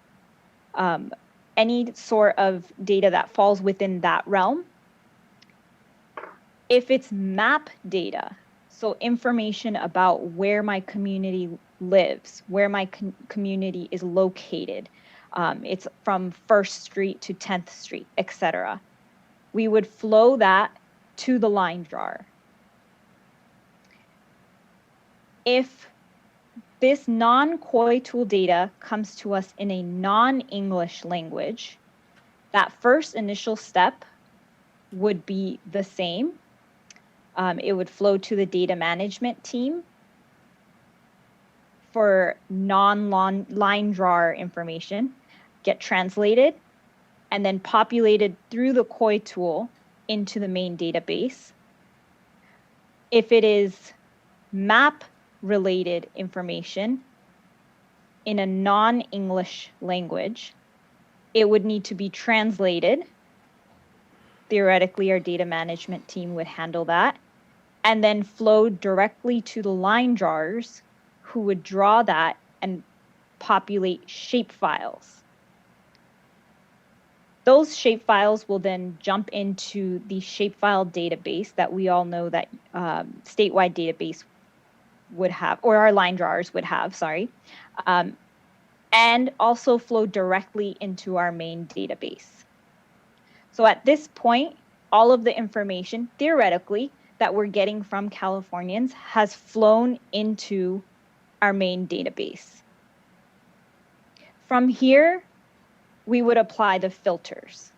Speaker 23: any sort of data that falls within that realm. If it's map data, so information about where my community lives, where my community is located, it's from 1st Street to 10th Street, etc. We would flow that to the line drawer. If this non-COI tool data comes to us in a non-English language, that first initial step would be the same. It would flow to the data management team for non-line drawer information, get translated, and then populated through the COI tool into the main database. If it is map-related information in a non-English language, it would need to be translated. Theoretically, our data management team would handle that, and then flow directly to the line drawers who would draw that and populate shape files. Those shape files will then jump into the shapefile database that we all know that statewide database would have, or our line drawers would have, sorry, and also flow directly into our main database. So at this point, all of the information, theoretically, that we're getting from Californians has flown into our main database. From here, we would apply the filters.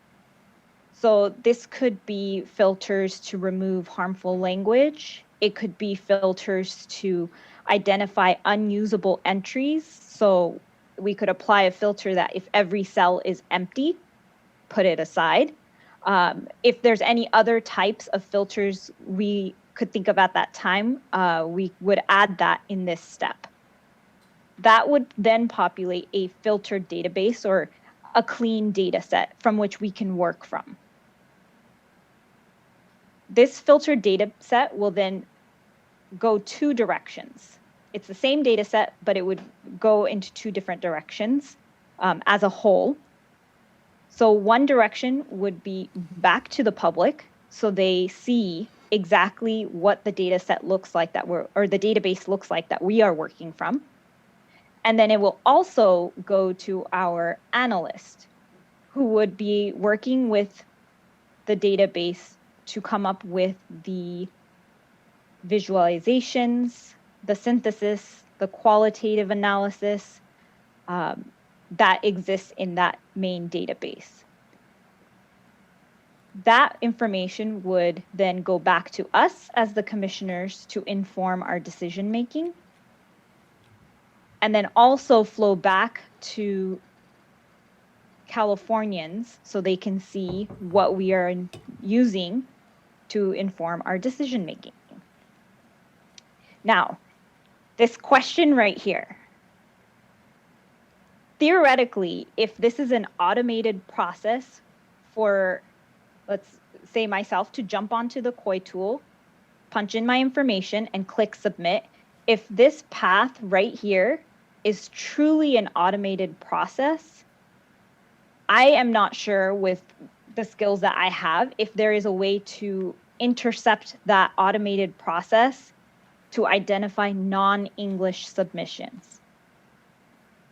Speaker 23: So this could be filters to remove harmful language. It could be filters to identify unusable entries. So we could apply a filter that if every cell is empty, put it aside. If there's any other types of filters we could think of at that time, we would add that in this step. That would then populate a filtered database or a clean data set from which we can work from. This filtered data set will then go 2 directions. It's the same data set, but it would go into 2 different directions as a whole. So one direction would be back to the public, so they see exactly what the data set looks like that or the database looks like that we are working from. And then it will also go to our analyst, who would be working with the database to come up with the visualizations, the synthesis, the qualitative analysis that exists in that main database. That information would then go back to us as the commissioners to inform our decision making, and then also flow back to Californians so they can see what we are using to inform our decision making. Now, this question right here. Theoretically, if this is an automated process for, let's say myself, to jump onto the COI tool, punch in my information and click submit, if this path right here is truly an automated process, I am not sure with the skills that I have if there is a way to intercept that automated process to identify non-English submissions.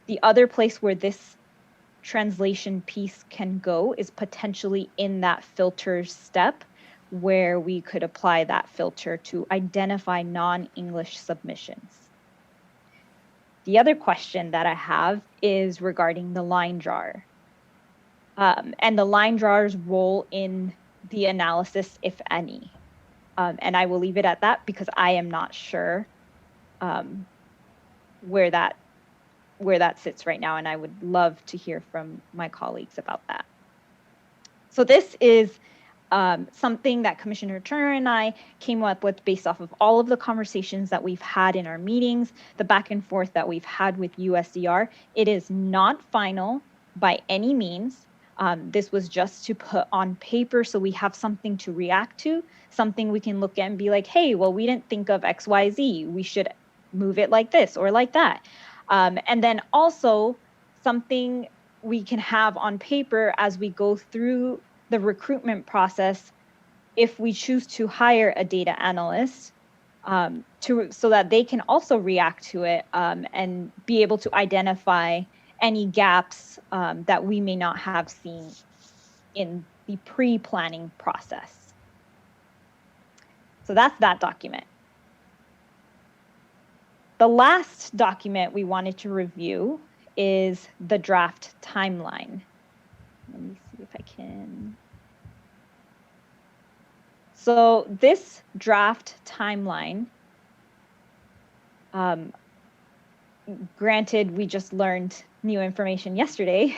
Speaker 23: The other place where this translation piece can go is potentially in that filter step, where we could apply that filter to identify non-English submissions. The other question that I have is regarding the line drawer and the line drawer's role in the analysis, if any. And I will leave it at that because I am not sure where that sits right now, and I would love to hear from my colleagues about that. So this is something that Commissioner Turner and I came up with based off of all of the conversations that we've had in our meetings, the back and forth that we've had with USDR. It is not final by any means. This was just to put on paper so we have something to react to, something we can look at and be like, hey, well, we didn't think of XYZ. We should move it like this or like that. And then also something we can have on paper as we go through the recruitment process if we choose to hire a data analyst so that they can also react to it and be able to identify any gaps that we may not have seen in the pre-planning process. So that's that document. The last document we wanted to review is the draft timeline. Let me see if I can. So this draft timeline, granted, we just learned new information yesterday,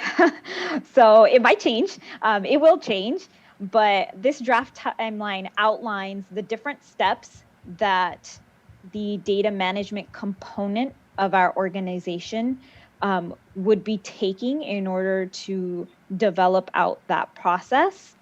Speaker 23: so it might change. It will change, but this draft timeline outlines the different steps that the data management component of our organization would be taking in order to develop out that process.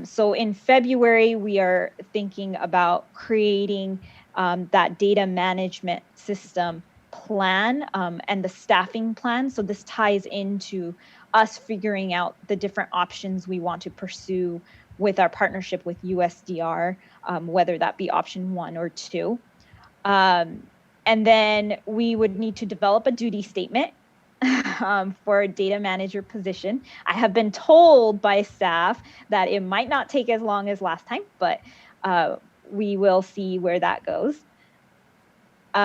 Speaker 23: So in February, we are thinking about creating that data management system plan and the staffing plan. So this ties into us figuring out the different options we want to pursue with our partnership with USDR, whether that be option 1 or 2. And then we would need to develop a duty statement for a data manager position. I have been told by staff that it might not take as long as last time, but we will see where that goes.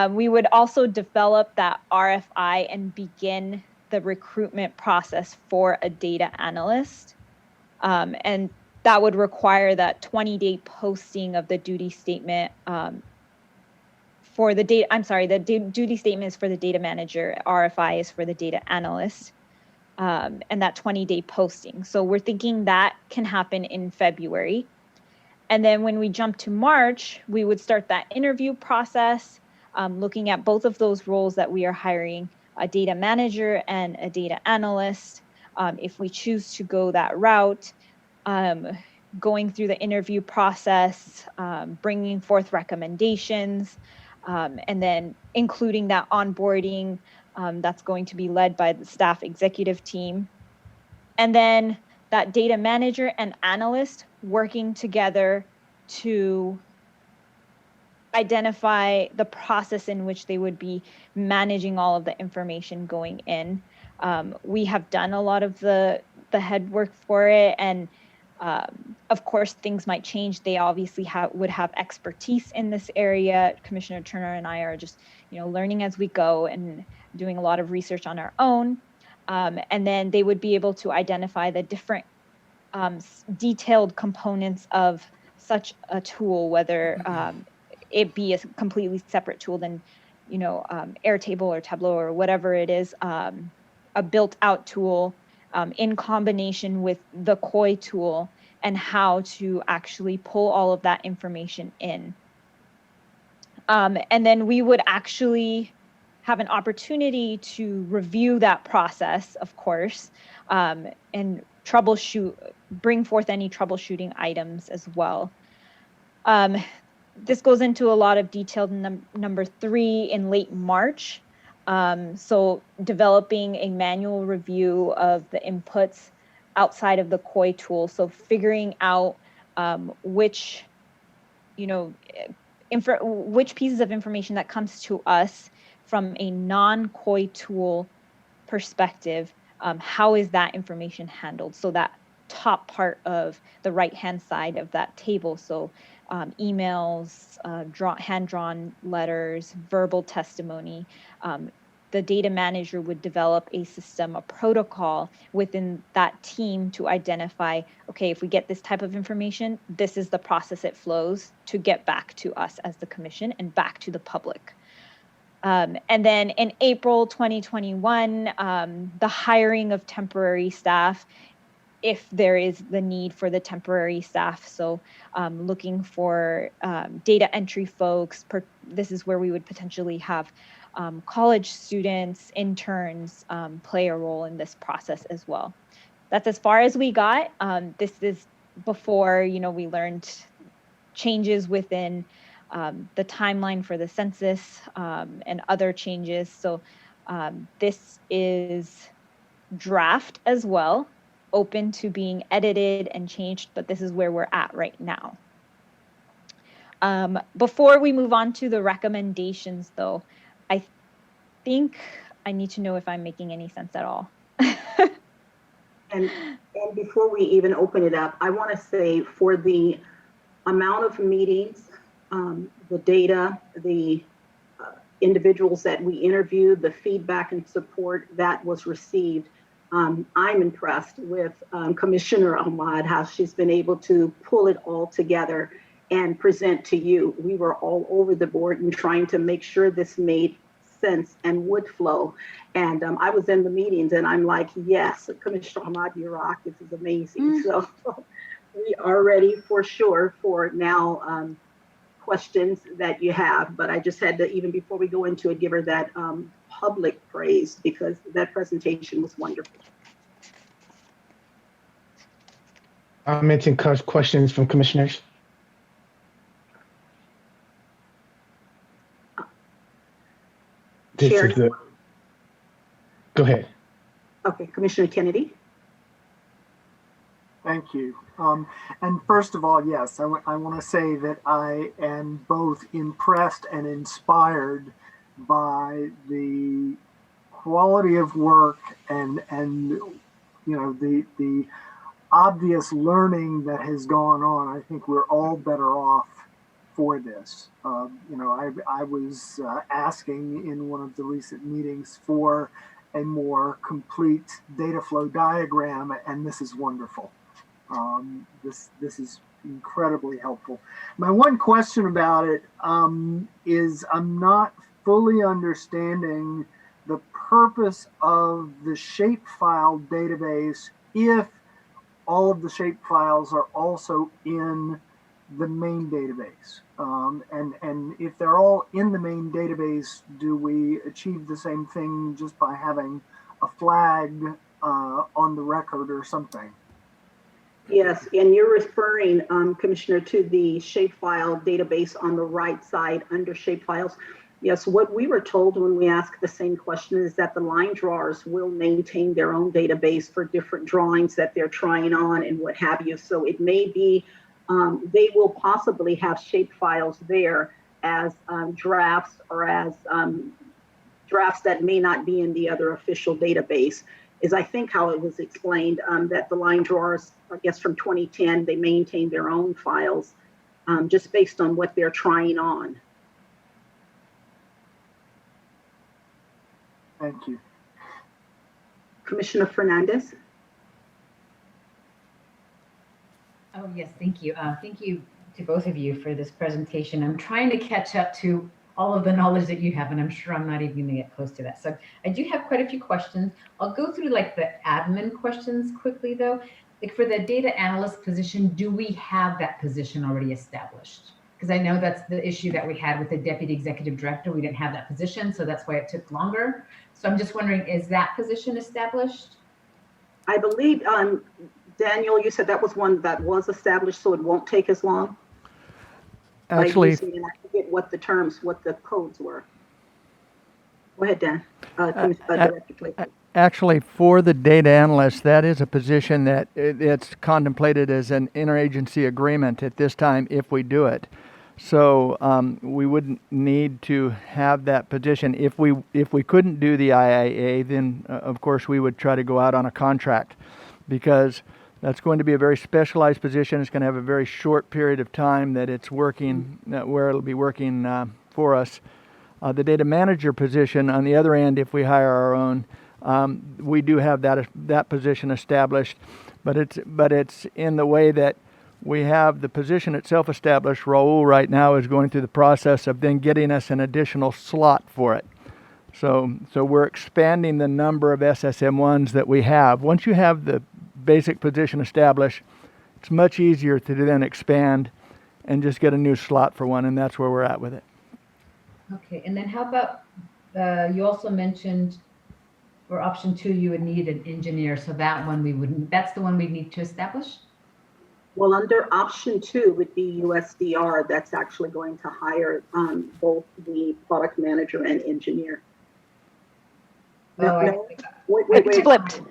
Speaker 23: We would also develop that RFI and begin the recruitment process for a data analyst. And that would require that 20-day posting of the duty statement for the data, I'm sorry, the duty statement is for the data manager, RFI is for the data analyst, and that 20-day posting. So we're thinking that can happen in February. And then when we jump to March, we would start that interview process, looking at both of those roles that we are hiring, a data manager and a data analyst. If we choose to go that route, going through the interview process, bringing forth recommendations, and then including that onboarding that's going to be led by the staff executive team. And then that data manager and analyst working together to identify the process in which they would be managing all of the information going in. We have done a lot of the head work for it, and of course, things might change. They obviously would have expertise in this area. Commissioner Turner and I are just, learning as we go and doing a lot of research on our own. And then they would be able to identify the different detailed components of such a tool, whether it be a completely separate tool than, Airtable or Tableau or whatever it is, a built-out tool. In combination with the COI tool and how to actually pull all of that information in. And then we would actually have an opportunity to review that process, of course, and bring forth any troubleshooting items as well. This goes into a lot of detail number 3 in late March. So developing a manual review of the inputs outside of the COI tool. So figuring out which pieces of information that comes to us from a non-COI tool perspective, how is that information handled? So that top part of the right-hand side of that table. So emails, hand-drawn letters, verbal testimony. The data manager would develop a system, a protocol within that team to identify, okay, if we get this type of information, this is the process it flows to get back to us as the commission and back to the public. And then in April 2021, the hiring of temporary staff if there is the need for the temporary staff. So looking for data entry folks. This is where we would potentially have college students, interns play a role in this process as well. That's as far as we got. This is before, we learned changes within the timeline for the census and other changes. So this is draft as well, open to being edited and changed, but this is where we're at right now. Before we move on to the recommendations though, I think I need to know if I'm making any sense at all.
Speaker 15: And before we even open it up, I want to say for the amount of meetings, the data, the individuals that we interviewed, the feedback and support that was received, I'm impressed with Commissioner Ahmad, how she's been able to pull it all together and present to you. We were all over the board and trying to make sure this made sense and would flow. And I was in the meetings and I'm like, yes, Commissioner Ahmad, you rock, this is amazing. So we are ready for sure for now questions that you have, but I just had to, even before we go into it, give her that public praise because that presentation was wonderful.
Speaker 1: Comments and questions from commissioners? This
Speaker 15: Chair,
Speaker 1: is the, go ahead.
Speaker 15: Okay, Commissioner Kennedy.
Speaker 4: Thank you. And first of all, yes, I want to say that I am both impressed and inspired by the quality of work and the obvious learning that has gone on. I think we're all better off for this. I was asking in one of the recent meetings for a more complete data flow diagram, and this is wonderful. This is incredibly helpful. My one question about it is I'm not fully understanding the purpose of the shapefile database if all of the shapefiles are also in the main database. And if they're all in the main database, do we achieve the same thing just by having a flag on the record or something?
Speaker 15: Yes, and you're referring, Commissioner, to the shapefile database on the right side under shapefiles. Yes, what we were told when we asked the same question is that the line drawers will maintain their own database for different drawings that they're trying on and what have you. So it may be, they will possibly have shapefiles there as drafts or as drafts that may not be in the other official database. Is I think how it was explained, that the line drawers, I guess from 2010, they maintain their own files just based on what they're trying on.
Speaker 4: Thank you.
Speaker 15: Commissioner Fernandez.
Speaker 11: Oh, yes, thank you. Thank you to both of you for this presentation. I'm trying to catch up to all of the knowledge that you have, and I'm sure I'm not even going to get close to that. So I do have quite a few questions. I'll go through like the admin questions quickly though. Like for the data analyst position, do we have that position already established? Because I know that's the issue that we had with the deputy executive director. We didn't have that position, so that's why it took longer. So I'm just wondering, is that position established?
Speaker 15: I believe, Daniel, you said that was one that was established, so it won't take as long?
Speaker 2: Actually,
Speaker 15: I forget what the terms, what the codes were. Go ahead, Dan. Director Clayton.
Speaker 2: Actually, for the data analyst, that is a position that it's contemplated as an interagency agreement at this time if we do it. So we wouldn't need to have that position. If we couldn't do the IIA, then of course we would try to go out on a contract, because that's going to be a very specialized position. It's going to have a very short period of time that it's working, where it'll be working for us. The data manager position, on the other end, if we hire our own, we do have that position established, but it's in the way that we have the position itself established. Raul right now is going through the process of then getting us an additional slot for it. So we're expanding the number of SSM1s that we have. Once you have the basic position established, it's much easier to then expand and just get a new slot for one, and that's where we're at with it.
Speaker 11: Okay, and then how about, you also mentioned for option 2, you would need an engineer, so that one that's the one we need to establish?
Speaker 15: Well, under option 2 would be USDR. That's actually going to hire both the product manager and engineer. No, wait.
Speaker 23: It's flipped.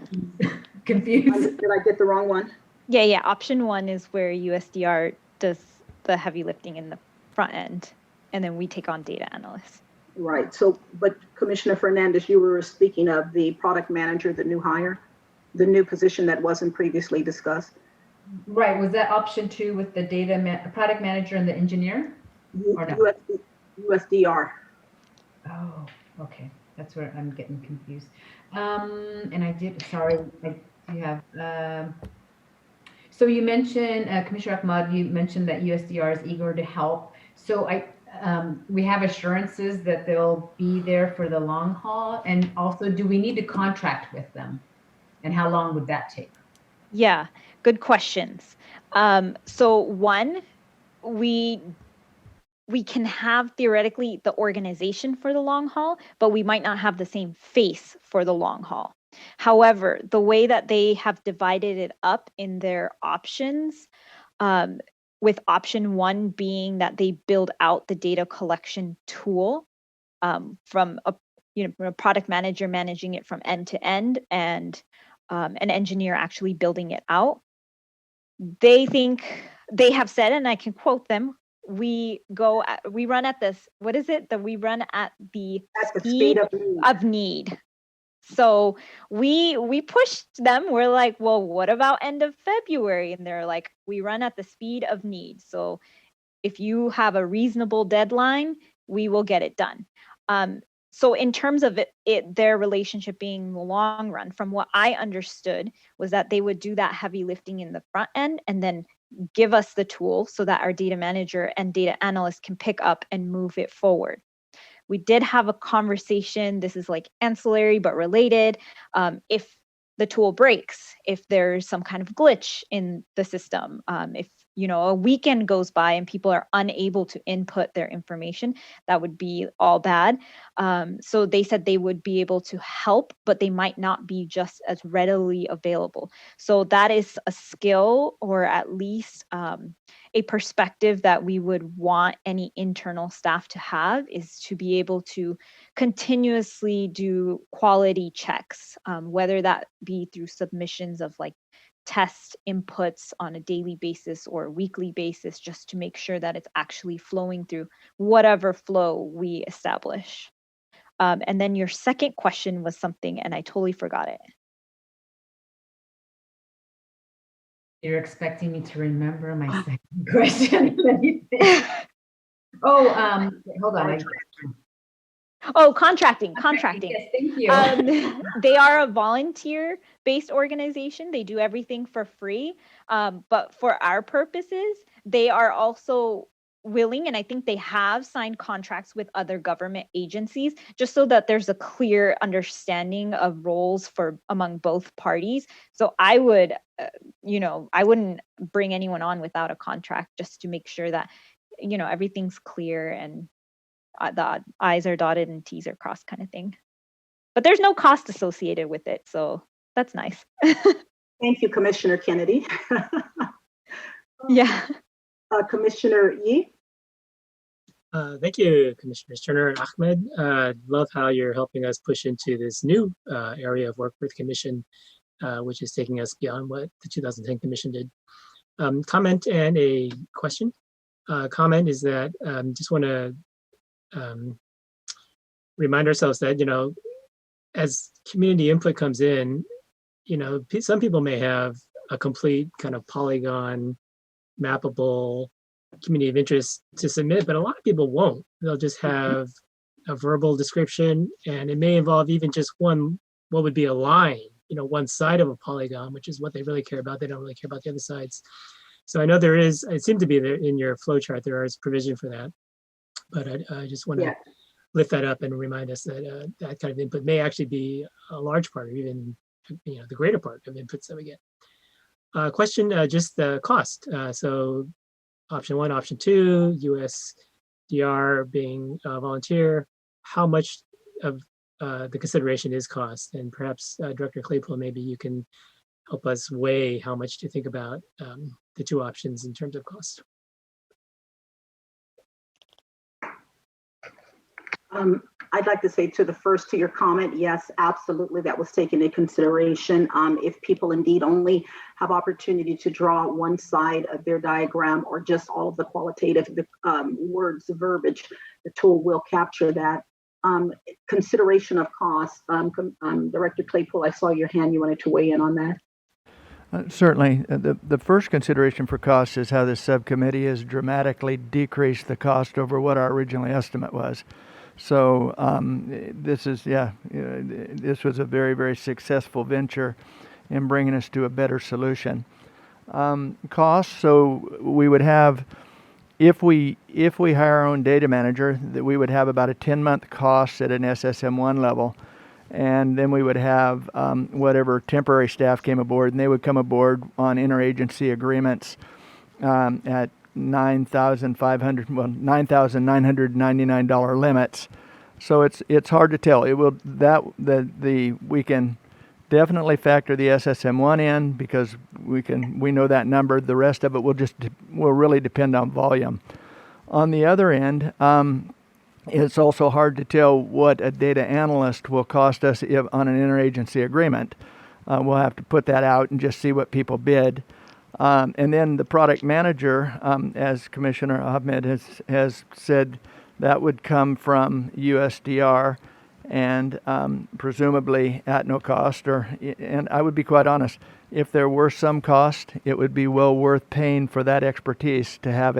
Speaker 11: Confused.
Speaker 15: Did I get the wrong one?
Speaker 23: Yeah. Option 1 is where USDR does the heavy lifting in the front end, and then we take on data analysts.
Speaker 15: Right. So, but Commissioner Fernandez, you were speaking of the product manager, the new hire, the new position that wasn't previously discussed.
Speaker 11: Right. Was that option 2 with the product manager and the engineer? Or no?
Speaker 15: USDR.
Speaker 11: Oh, okay. That's where I'm getting confused. And I did, sorry, you have, so you mentioned, Commissioner Ahmad, you mentioned that USDR is eager to help. So we have assurances that they'll be there for the long haul. And also, do we need to contract with them? And how long would that take?
Speaker 23: Yeah, good questions. So one, we can have theoretically the organization for the long haul, but we might not have the same face for the long haul. However, the way that they have divided it up in their options, with option 1 being that they build out the data collection tool from a product manager managing it from end to end, and an engineer actually building it out. They have said, and I can quote them, we run at this, what is it? That we run at the speed of need. So we pushed them. We're like, well, what about end of February? And they're like, we run at the speed of need. So if you have a reasonable deadline, we will get it done. So in terms of their relationship being the long run, from what I understood was that they would do that heavy lifting in the front end and then give us the tool so that our data manager and data analyst can pick up and move it forward. We did have a conversation, this is like ancillary but related, if the tool breaks, if there's some kind of glitch in the system, if a weekend goes by and people are unable to input their information, that would be all bad. So they said they would be able to help, but they might not be just as readily available. So that is a skill, or at least a perspective that we would want any internal staff to have, is to be able to continuously do quality checks, whether that be through submissions of like test inputs on a daily basis or weekly basis, just to make sure that it's actually flowing through whatever flow we establish. And then your second question was something, and I totally forgot it.
Speaker 11: You're expecting me to remember my second question. Hold on.
Speaker 23: Contracting.
Speaker 11: Yes, thank you.
Speaker 23: They are a volunteer-based organization. They do everything for free. But for our purposes, they are also willing, and I think they have signed contracts with other government agencies, just so that there's a clear understanding of roles among both parties. So I would, I wouldn't bring anyone on without a contract, just to make sure that, everything's clear and the I's are dotted and T's are crossed, kind of thing. But there's no cost associated with it, so that's nice.
Speaker 15: Thank you, Commissioner Kennedy.
Speaker 23: Yeah.
Speaker 15: Commissioner Yee.
Speaker 19: Thank you, Commissioners Turner and Ahmed. Love how you're helping us push into this new area of work with Commission, which is taking us beyond what the 2010 Commission did. Comment and a question. Comment is that just want to remind ourselves that, as community input comes in, some people may have a complete kind of polygon mappable community of interest to submit, but a lot of people won't. They'll just have a verbal description, and it may involve even just what would be a line, one side of a polygon, which is what they really care about. They don't really care about the other sides. So I know it seemed to be there in your flow chart, there is provision for that. But I just want to lift that up and remind us that that kind of input may actually be a large part, or even the greater part of inputs that we get. question, just the cost. So option 1, option 2, USDR being volunteer, how much of the consideration is cost? And perhaps Director Claypool, maybe you can help us weigh how much to think about the two options in terms of cost.
Speaker 15: I'd like to say to your comment, yes, absolutely, that was taken into consideration. If people indeed only have opportunity to draw one side of their diagram or just all of the qualitative words, the verbiage, the tool will capture that. Consideration of cost. Director Claypool, I saw your hand. You wanted to weigh in on that?
Speaker 2: Certainly. The first consideration for cost is how this subcommittee has dramatically decreased the cost over what our original estimate was. So this was a very, very successful venture in bringing us to a better solution. Costs, so we would have, if we hire our own data manager, that we would have about a 10-month cost at an SSM1 level. And then we would have whatever temporary staff came aboard, and they would come aboard on interagency agreements at $9,999 limits. So it's hard to tell. We can definitely factor the SSM1 in because we know that number. The rest of it will really depend on volume. On the other end, it's also hard to tell what a data analyst will cost us on an interagency agreement. We'll have to put that out and just see what people bid. And then the product manager, as Commissioner Ahmed has said, that would come from USDR and presumably at no cost. And I would be quite honest, if there were some cost, it would be well worth paying for that expertise to have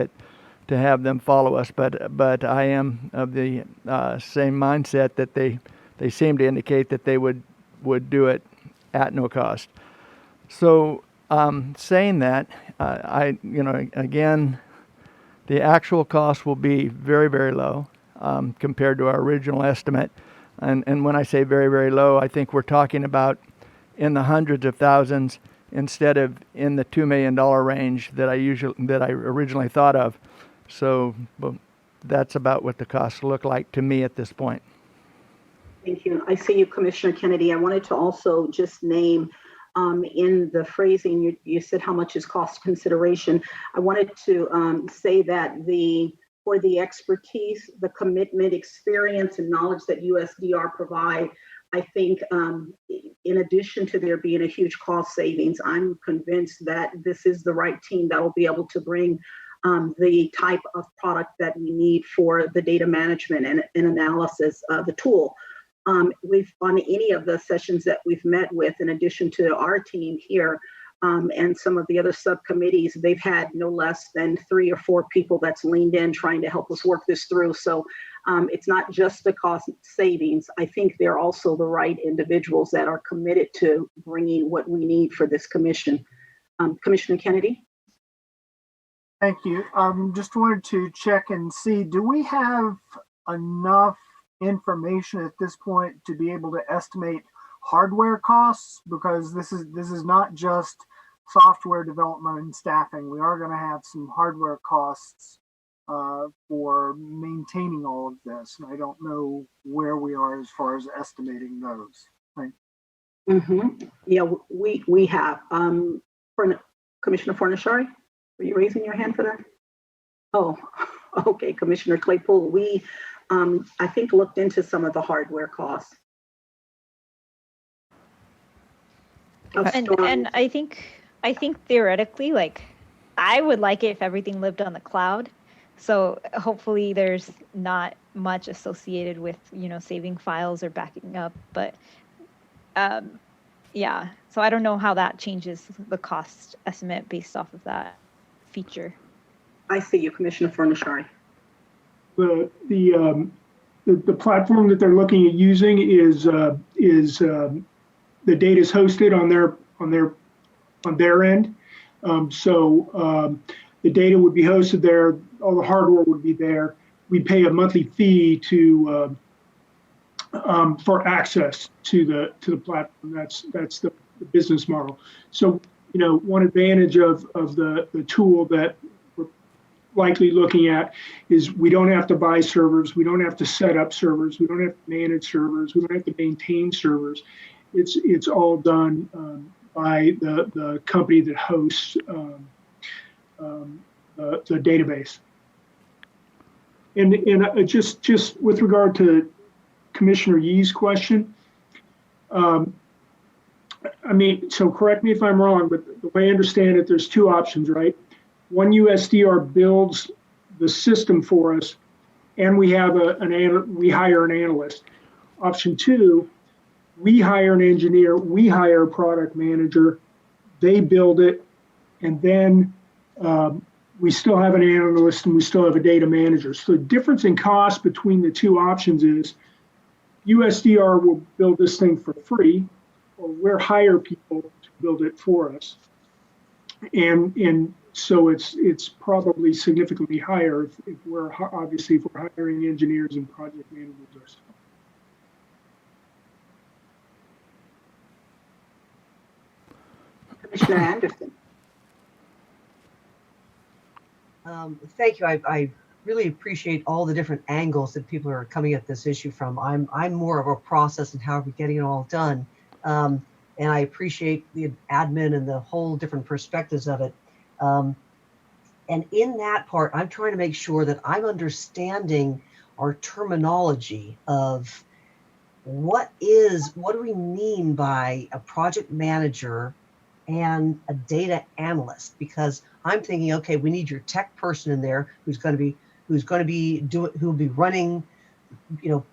Speaker 2: them follow us. But I am of the same mindset that they seem to indicate that they would do it at no cost. So saying that, again, the actual cost will be very, very low compared to our original estimate. And when I say very, very low, I think we're talking about in the hundreds of thousands instead of in the $2 million range that I originally thought of. So that's about what the costs look like to me at this point.
Speaker 15: Thank you. I see you, Commissioner Kennedy. I wanted to also just name in the phrasing, you said how much is cost consideration. I wanted to say that for the expertise, the commitment, experience, and knowledge that USDR provide, I think in addition to there being a huge cost savings, I'm convinced that this is the right team that will be able to bring the type of product that we need for the data management and analysis of the tool. We've on any of the sessions that we've met with, in addition to our team here and some of the other subcommittees, they've had no less than 3 or 4 people that's leaned in trying to help us work this through. So it's not just the cost savings. I think they're also the right individuals that are committed to bringing what we need for this commission. Commissioner Kennedy?
Speaker 4: Thank you. Just wanted to check and see, do we have enough information at this point to be able to estimate hardware costs? Because this is not just software development and staffing. We are going to have some hardware costs for maintaining all of this. And I don't know where we are as far as estimating those. Thanks.
Speaker 15: Mm-hmm. Yeah, we have. Commissioner Fornashari, were you raising your hand for that? Oh, okay, Commissioner Claypool. We, I think, looked into some of the hardware costs.
Speaker 23: And I think theoretically, like, I would like it if everything lived on the cloud. So hopefully there's not much associated with, saving files or backing up. But yeah, so I don't know how that changes the cost estimate based off of that feature.
Speaker 15: I see you, Commissioner Fornashari.
Speaker 5: The platform that they're looking at using is the data is hosted on their end. So the data would be hosted there. All the hardware would be there. We pay a monthly fee for access to the platform. That's the business model. So one advantage of the tool that we're likely looking at is we don't have to buy servers, we don't have to set up servers, we don't have to manage servers, we don't have to maintain servers. It's all done by the company that hosts the database. And just with regard to Commissioner Yee's question, so correct me if I'm wrong, but the way I understand it, there's two options, right? One, USDR builds the system for us, and we have we hire an analyst. Option two, we hire an engineer, we hire a product manager, they build it, and then we still have an analyst and we still have a data manager. So the difference in cost between the two options is USDR will build this thing for free, or we'll hire people to build it for us. And so it's probably significantly higher if we're hiring engineers and project managers ourselves.
Speaker 15: Commissioner Anderson.
Speaker 14: Thank you. I really appreciate all the different angles that people are coming at this issue from. I'm more of a process and how are we getting it all done. And I appreciate the admin and the whole different perspectives of it. And in that part, I'm trying to make sure that I'm understanding our terminology of what do we mean by a project manager and a data analyst? Because I'm thinking, okay, we need your tech person in there who'll be running,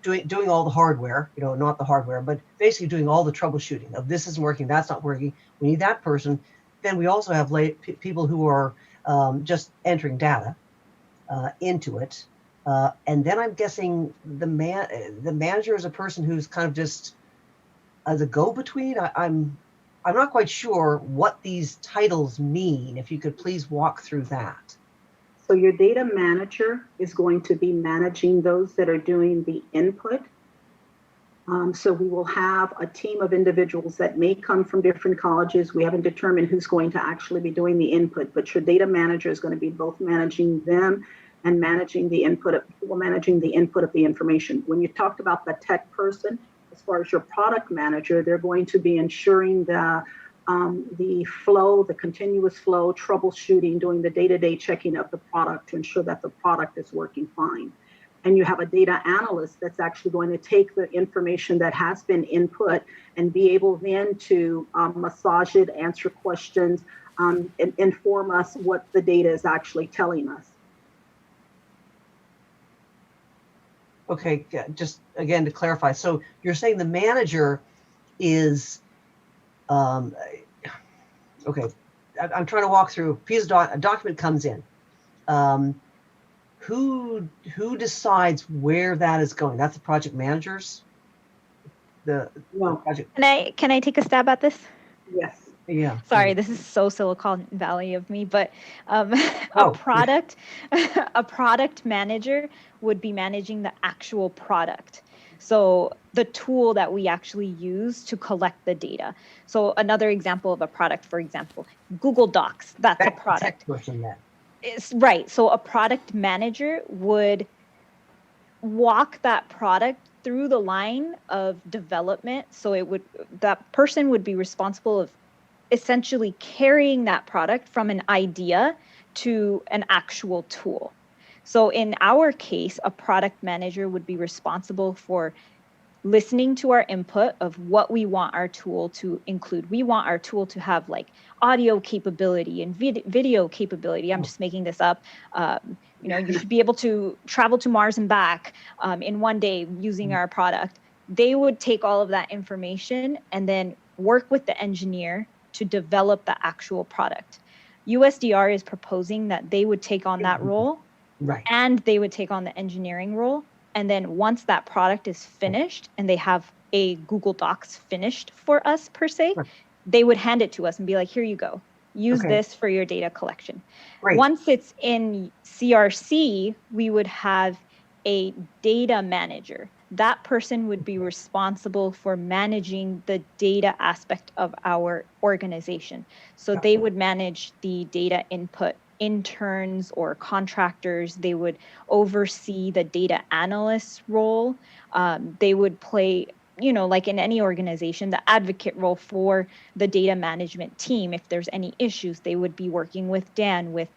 Speaker 14: doing all the hardware, not the hardware, but basically doing all the troubleshooting of this isn't working, that's not working. We need that person. Then we also have people who are just entering data into it. And then I'm guessing the manager is a person who's kind of just as a go-between. I'm not quite sure what these titles mean. If you could please walk through that.
Speaker 15: So your data manager is going to be managing those that are doing the input. So we will have a team of individuals that may come from different colleges. We haven't determined who's going to actually be doing the input, but your data manager is going to be both managing them and managing the input of the information. When you talked about the tech person, as far as your product manager, they're going to be ensuring the flow, the continuous flow, troubleshooting, doing the day-to-day checking of the product to ensure that the product is working fine. And you have a data analyst that's actually going to take the information that has been input and be able then to massage it, answer questions, and inform us what the data is actually telling us.
Speaker 14: Okay, just again to clarify. So you're saying the manager is, okay, I'm trying to walk through. A document comes in. Who decides where that is going? That's the project managers. The project.
Speaker 23: Can I take a stab at this?
Speaker 15: Yes.
Speaker 14: Yeah.
Speaker 23: Sorry, this is so Silicon Valley of me, but a product manager would be managing the actual product. So the tool that we actually use to collect the data. So another example of a product, for example, Google Docs, that's a product. It's right. So a product manager would walk that product through the line of development. So that person would be responsible of essentially carrying that product from an idea to an actual tool. So in our case, a product manager would be responsible for listening to our input of what we want our tool to include. We want our tool to have like audio capability and video capability. I'm just making this up. You should be able to travel to Mars and back in one day using our product. They would take all of that information and then work with the engineer to develop the actual product. USDR is proposing that they would take on that role,
Speaker 14: right,
Speaker 23: and they would take on the engineering role. And then once that product is finished and they have a Google Docs finished for us per se, they would hand it to us and be like, here you go. Use this for your data collection.
Speaker 14: Right.
Speaker 23: Once it's in CRC, we would have a data manager that person would be responsible for managing the data aspect of our organization. So they would manage the data input, interns or contractors. They would oversee the data analyst role. They would play, you know, like in any organization, the advocate role for the data management team. If there's any issues, they would be working with Dan, with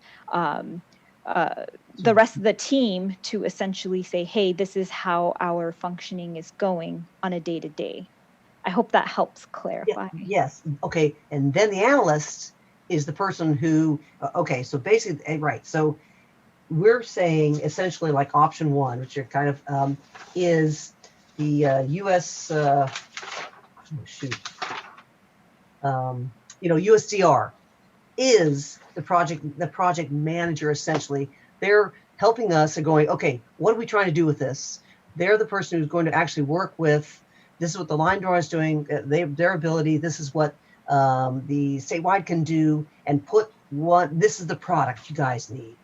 Speaker 23: the rest of the team to essentially say, hey, this is how our functioning is going on a day-to-day. I hope that helps clarify.
Speaker 14: Yes. Okay. And then the analyst is the person who, okay, so basically, right. So we're saying essentially like option one, which are kind of is the US, USDR is the project manager essentially. They're helping us and going, okay, what are we trying to do with this? They're the person who's going to actually work with, this is what the line drawer is doing, their ability, this is what the statewide can do, and put what, this is the product you guys need.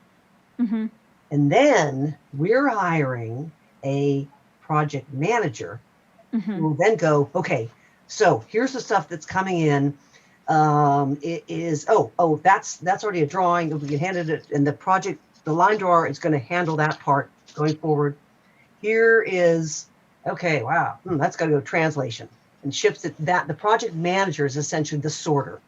Speaker 23: Mm-hmm.
Speaker 14: And then we're hiring a project manager who will then go, okay, so here's the stuff that's coming in. It is, that's already a drawing. We can hand it, and the line drawer is going to handle that part going forward. Here is, okay, wow, that's got to go translation, and ships it. That the project manager is essentially the sorter,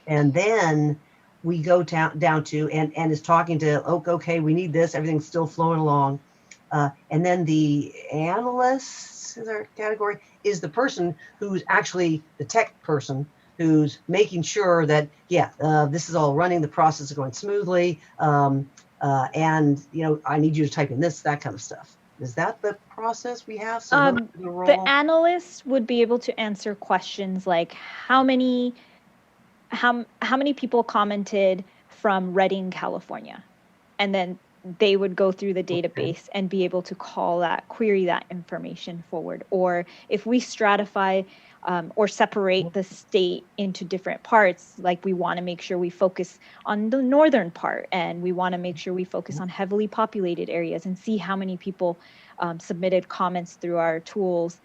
Speaker 14: and then we go down to and is talking to, okay, we need this. Everything's still flowing along, and then the analyst is our category, is the person who's actually the tech person, who's making sure that, this is all running, the process is going smoothly, and I need you to type in this, that kind of stuff. Is that the process we have? So
Speaker 23: the analyst would be able to answer questions like how many people commented from Redding, California, and then they would go through the database and be able to query that information forward. Or if we stratify or separate the state into different parts, like we want to make sure we focus on the northern part, and we want to make sure we focus on heavily populated areas and see how many people submitted comments through our tools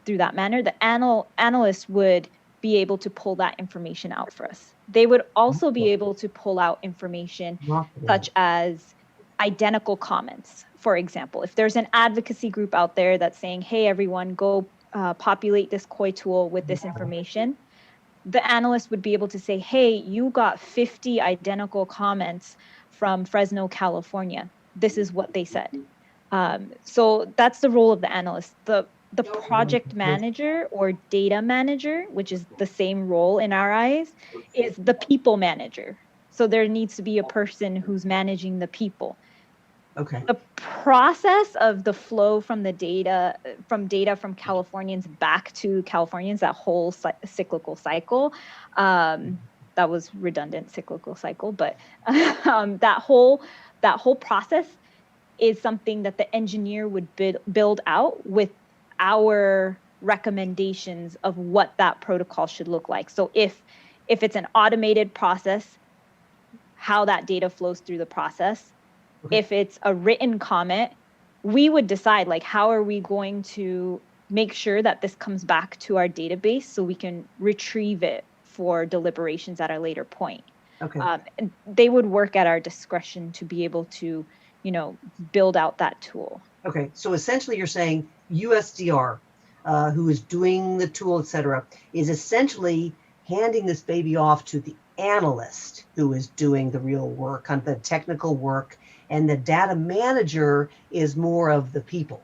Speaker 23: through that manner, the analyst would be able to pull that information out for us. They would also be able to pull out information such as identical comments. For example, if there's an advocacy group out there that's saying, hey, everyone, go populate this COI tool with this information, the analyst would be able to say, hey, you got 50 identical comments from Fresno, California. This is what they said. So that's the role of the analyst. The project manager or data manager, which is the same role in our eyes, is the people manager. So there needs to be a person who's managing the people.
Speaker 14: Okay.
Speaker 23: The process of the flow from the data from Californians back to Californians, that whole cyclical cycle, that was redundant, cyclical cycle, but that whole process is something that the engineer would build out with our recommendations of what that protocol should look like. So if it's an automated process, how that data flows through the process. Okay. If it's a written comment, we would decide, like, how are we going to make sure that this comes back to our database so we can retrieve it for deliberations at a later point.
Speaker 14: Okay.
Speaker 23: And they would work at our discretion to be able to, build out that tool.
Speaker 14: Okay, so essentially you're saying USDR, who is doing the tool, et cetera, is essentially handing this baby off to the analyst who is doing the real work, kind of the technical work, and the data manager is more of the people.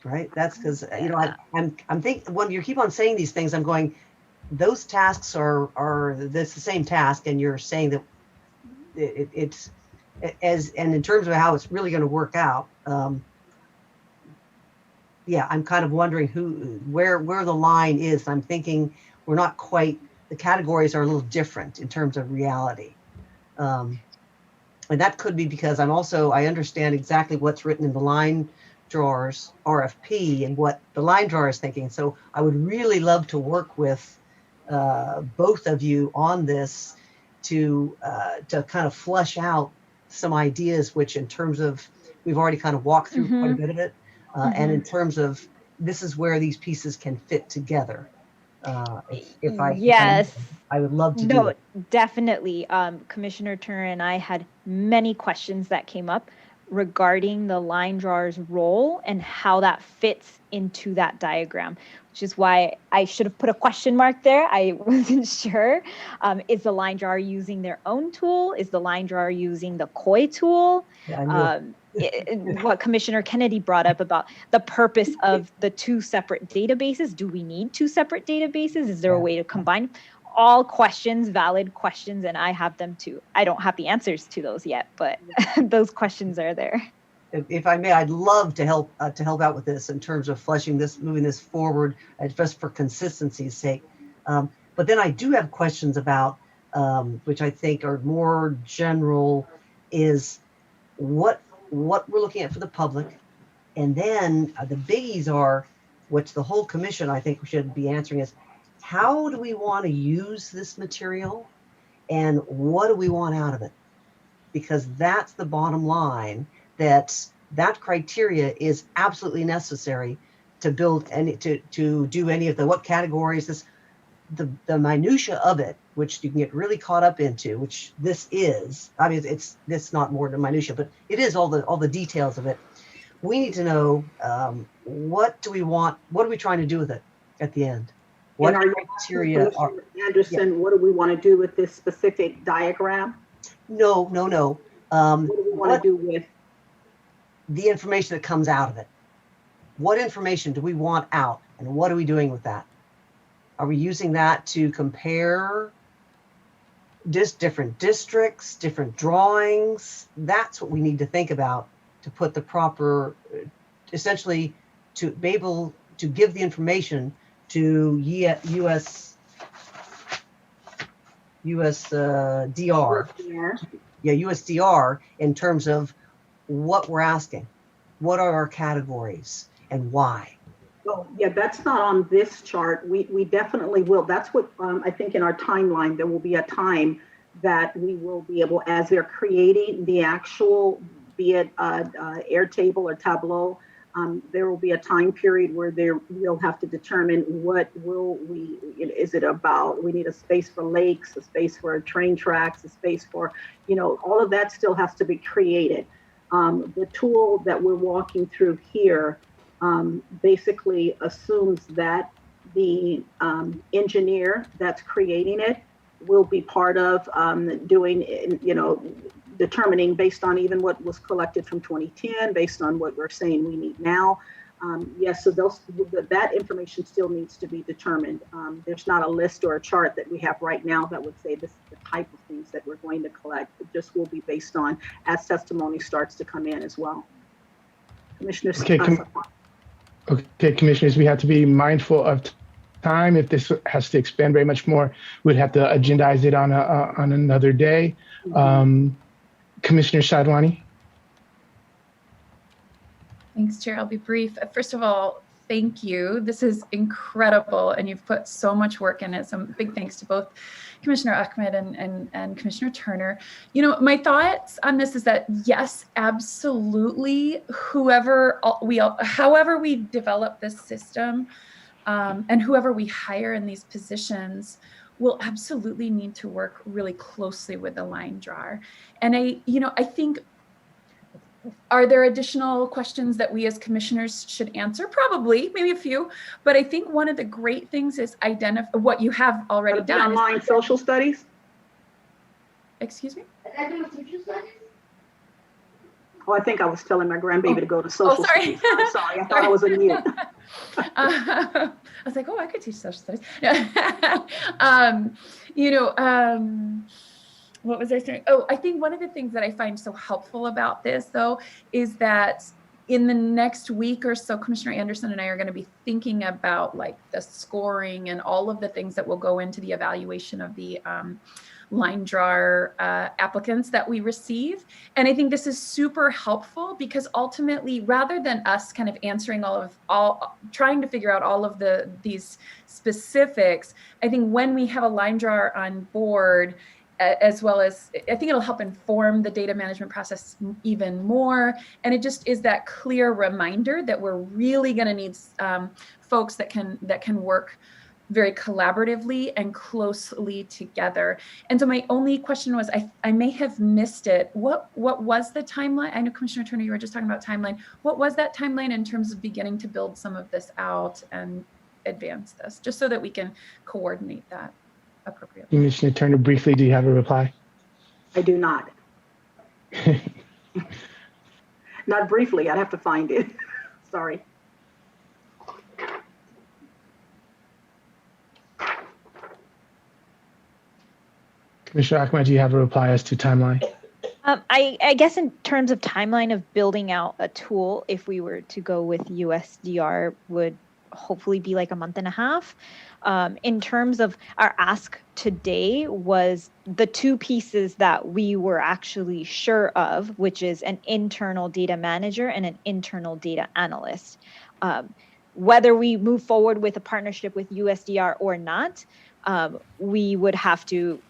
Speaker 14: Right? That's because, I'm thinking, when you keep on saying these things, I'm going, those tasks are that's the same task, and you're saying that it's, and in terms of how it's really going to work out, I'm kind of wondering where the line is. I'm thinking we're not quite, the categories are a little different in terms of reality. And that could be because I understand exactly what's written in the line drawers RFP and what the line drawer is thinking. So I would really love to work with both of you on this to kind of flesh out some ideas, which in terms of we've already kind of walked through quite a
Speaker 23: Mhm.
Speaker 14: bit of it. And in terms of, this is where these pieces can fit together. If I
Speaker 23: Yes.
Speaker 14: I would love to do
Speaker 23: No,
Speaker 14: it.
Speaker 23: definitely. Commissioner Turner and I had many questions that came up regarding the line drawer's role and how that fits into that diagram, which is why I should have put a question mark there. I wasn't sure. Is the line drawer using their own tool? Is the line drawer using the COI tool?
Speaker 14: Yeah, I knew.
Speaker 23: What Commissioner Kennedy brought up about the purpose of the two separate databases. Do we need two separate databases? Is there a way to combine? All questions, valid questions, and I have them too. I don't have the answers to those yet, but those questions are there.
Speaker 14: If I may, I'd love to help out with this in terms of fleshing this, moving this forward, just for consistency's sake. But then I do have questions about, which I think are more general, is what we're looking at for the public, and then the biggies are, which the whole commission I think we should be answering, is how do we want to use this material, and what do we want out of it? Because that's the bottom line. That criteria is absolutely necessary to build any to do any of the what categories, this the minutia of it, which you can get really caught up into, which this is. I mean, it's not more than minutia, but it is all the details of it. We need to know, what do we want? What are we trying to do with it at the end? What
Speaker 15: And are you
Speaker 14: criteria are?
Speaker 15: Anderson, what do we want to do with this specific diagram?
Speaker 14: No.
Speaker 15: What do we want to do with
Speaker 14: the information that comes out of it? What information do we want out, and what are we doing with that? Are we using that to compare different districts, different drawings? That's what we need to think about to put the proper, essentially, to be able to give the information to USDR. Yeah, USDR, in terms of what we're asking. What are our categories and why?
Speaker 15: Oh, yeah, that's not on this chart. We definitely will. That's what I think in our timeline, there will be a time that we will be able, as they're creating the actual, be it Airtable or Tableau, there will be a time period where we'll have to determine what will we, is it about, we need a space for lakes, a space for train tracks, a space for, all of that still has to be created. The tool that we're walking through here basically assumes that the engineer that's creating it will be part of doing, determining based on even what was collected from 2010, based on what we're saying we need now. Yes, so that information still needs to be determined. There's not a list or a chart that we have right now that would say this is the type of things that we're going to collect. It just will be based on as testimony starts to come in as well. Commissioner.
Speaker 1: Okay, commissioners, we have to be mindful of time. If this has to expand very much more, we'd have to agendize it on another day. Commissioner Sadwani.
Speaker 9: Thanks, Chair. I'll be brief. First of all, thank you. This is incredible, and you've put so much work in it. So big thanks to both Commissioner Ahmed and Commissioner Turner. My thoughts on this is that yes, absolutely, however we develop this system, and whoever we hire in these positions will absolutely need to work really closely with the line drawer. And I think, are there additional questions that we as commissioners should answer? Probably, maybe a few, but I think one of the great things is identify what you have already done.
Speaker 15: Online social studies?
Speaker 9: Excuse me?
Speaker 15: Oh, I think I was telling my grandbaby to go to social studies. I'm sorry, I thought I was on mute.
Speaker 9: I was like, oh, I could teach social studies. What was I saying? Oh, I think one of the things that I find so helpful about this, though, is that in the next week or so, Commissioner Anderson and I are going to be thinking about like the scoring and all of the things that will go into the evaluation of the line drawer applicants that we receive. And I think this is super helpful because ultimately, rather than us kind of answering trying to figure out all of these specifics, I think when we have a line drawer on board, as well as I think it'll help inform the data management process even more. And it just is that clear reminder that we're really going to need folks that can work very collaboratively and closely together. And so my only question was, I may have missed it. What was the timeline? I know Commissioner Turner, you were just talking about timeline. What was that timeline in terms of beginning to build some of this out and advance this, just so that we can coordinate that appropriately?
Speaker 1: Commissioner Turner, briefly, do you have a reply?
Speaker 15: I do not. Not briefly, I'd have to find it. Sorry.
Speaker 1: Commissioner Ahmad, do you have a reply as to timeline?
Speaker 23: I guess in terms of timeline of building out a tool, if we were to go with USDR, would hopefully be like a month and a half. In terms of our ask today was the two pieces that we were actually sure of, which is an internal data manager and an internal data analyst. Whether we move forward with a partnership with USDR or not, we would have to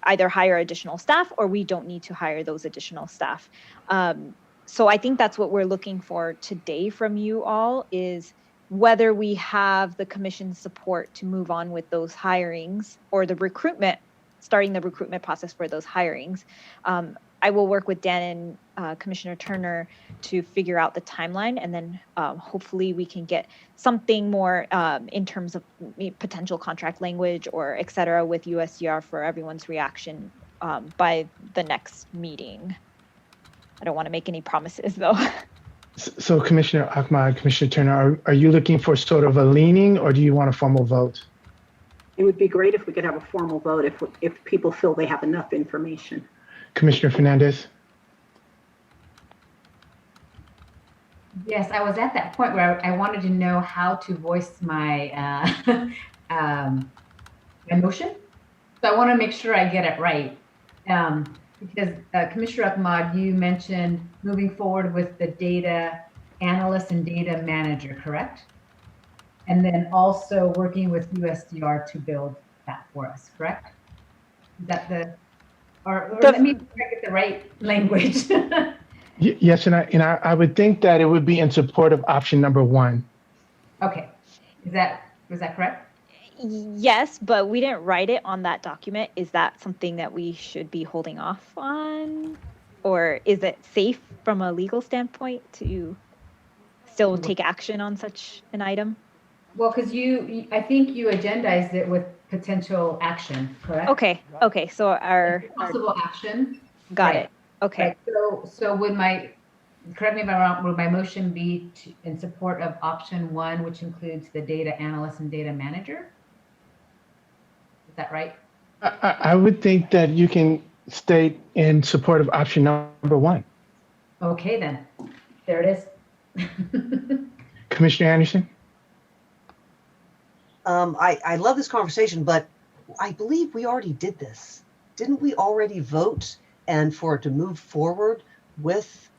Speaker 23: either hire additional staff or we don't need to hire those additional staff. So I think that's what we're looking for today from you all, is whether we have the commission's support to move on with those hirings or the recruitment, starting the recruitment process for those hirings. I will work with Dan and Commissioner Turner to figure out the timeline, and then hopefully we can get something more in terms of potential contract language or et cetera with USDR for everyone's reaction by the next meeting. I don't want to make any promises though.
Speaker 1: So Commissioner Ahmad, Commissioner Turner, are you looking for sort of a leaning, or do you want a formal vote?
Speaker 15: It would be great if we could have a formal vote if people feel they have enough information.
Speaker 1: Commissioner Fernandez?
Speaker 11: Yes, I was at that point where I wanted to know how to voice my my motion. So I want to make sure I get it right. Because Commissioner Ahmad, you mentioned moving forward with the data analyst and data manager, correct? And then also working with USDR to build that for us, correct? Is that or let me get the right language.
Speaker 1: Yes, and I would think that it would be in support of option number 1.
Speaker 11: Okay, was that correct?
Speaker 23: Yes, but we didn't write it on that document. Is that something that we should be holding off on? Or is it safe from a legal standpoint to still take action on such an item?
Speaker 11: Well, because I think you agendized it with potential action, correct?
Speaker 23: Okay, so our
Speaker 11: possible action.
Speaker 23: Got it. Okay.
Speaker 11: Right. So would correct me if I'm wrong, would my motion be in support of option 1, which includes the data analyst and data manager? Is that right?
Speaker 1: I would think that you can state in support of option number 1.
Speaker 11: Okay, then. There it is.
Speaker 1: Commissioner Anderson?
Speaker 14: I love this conversation, but I believe we already did this. Didn't we already vote and for it to move forward with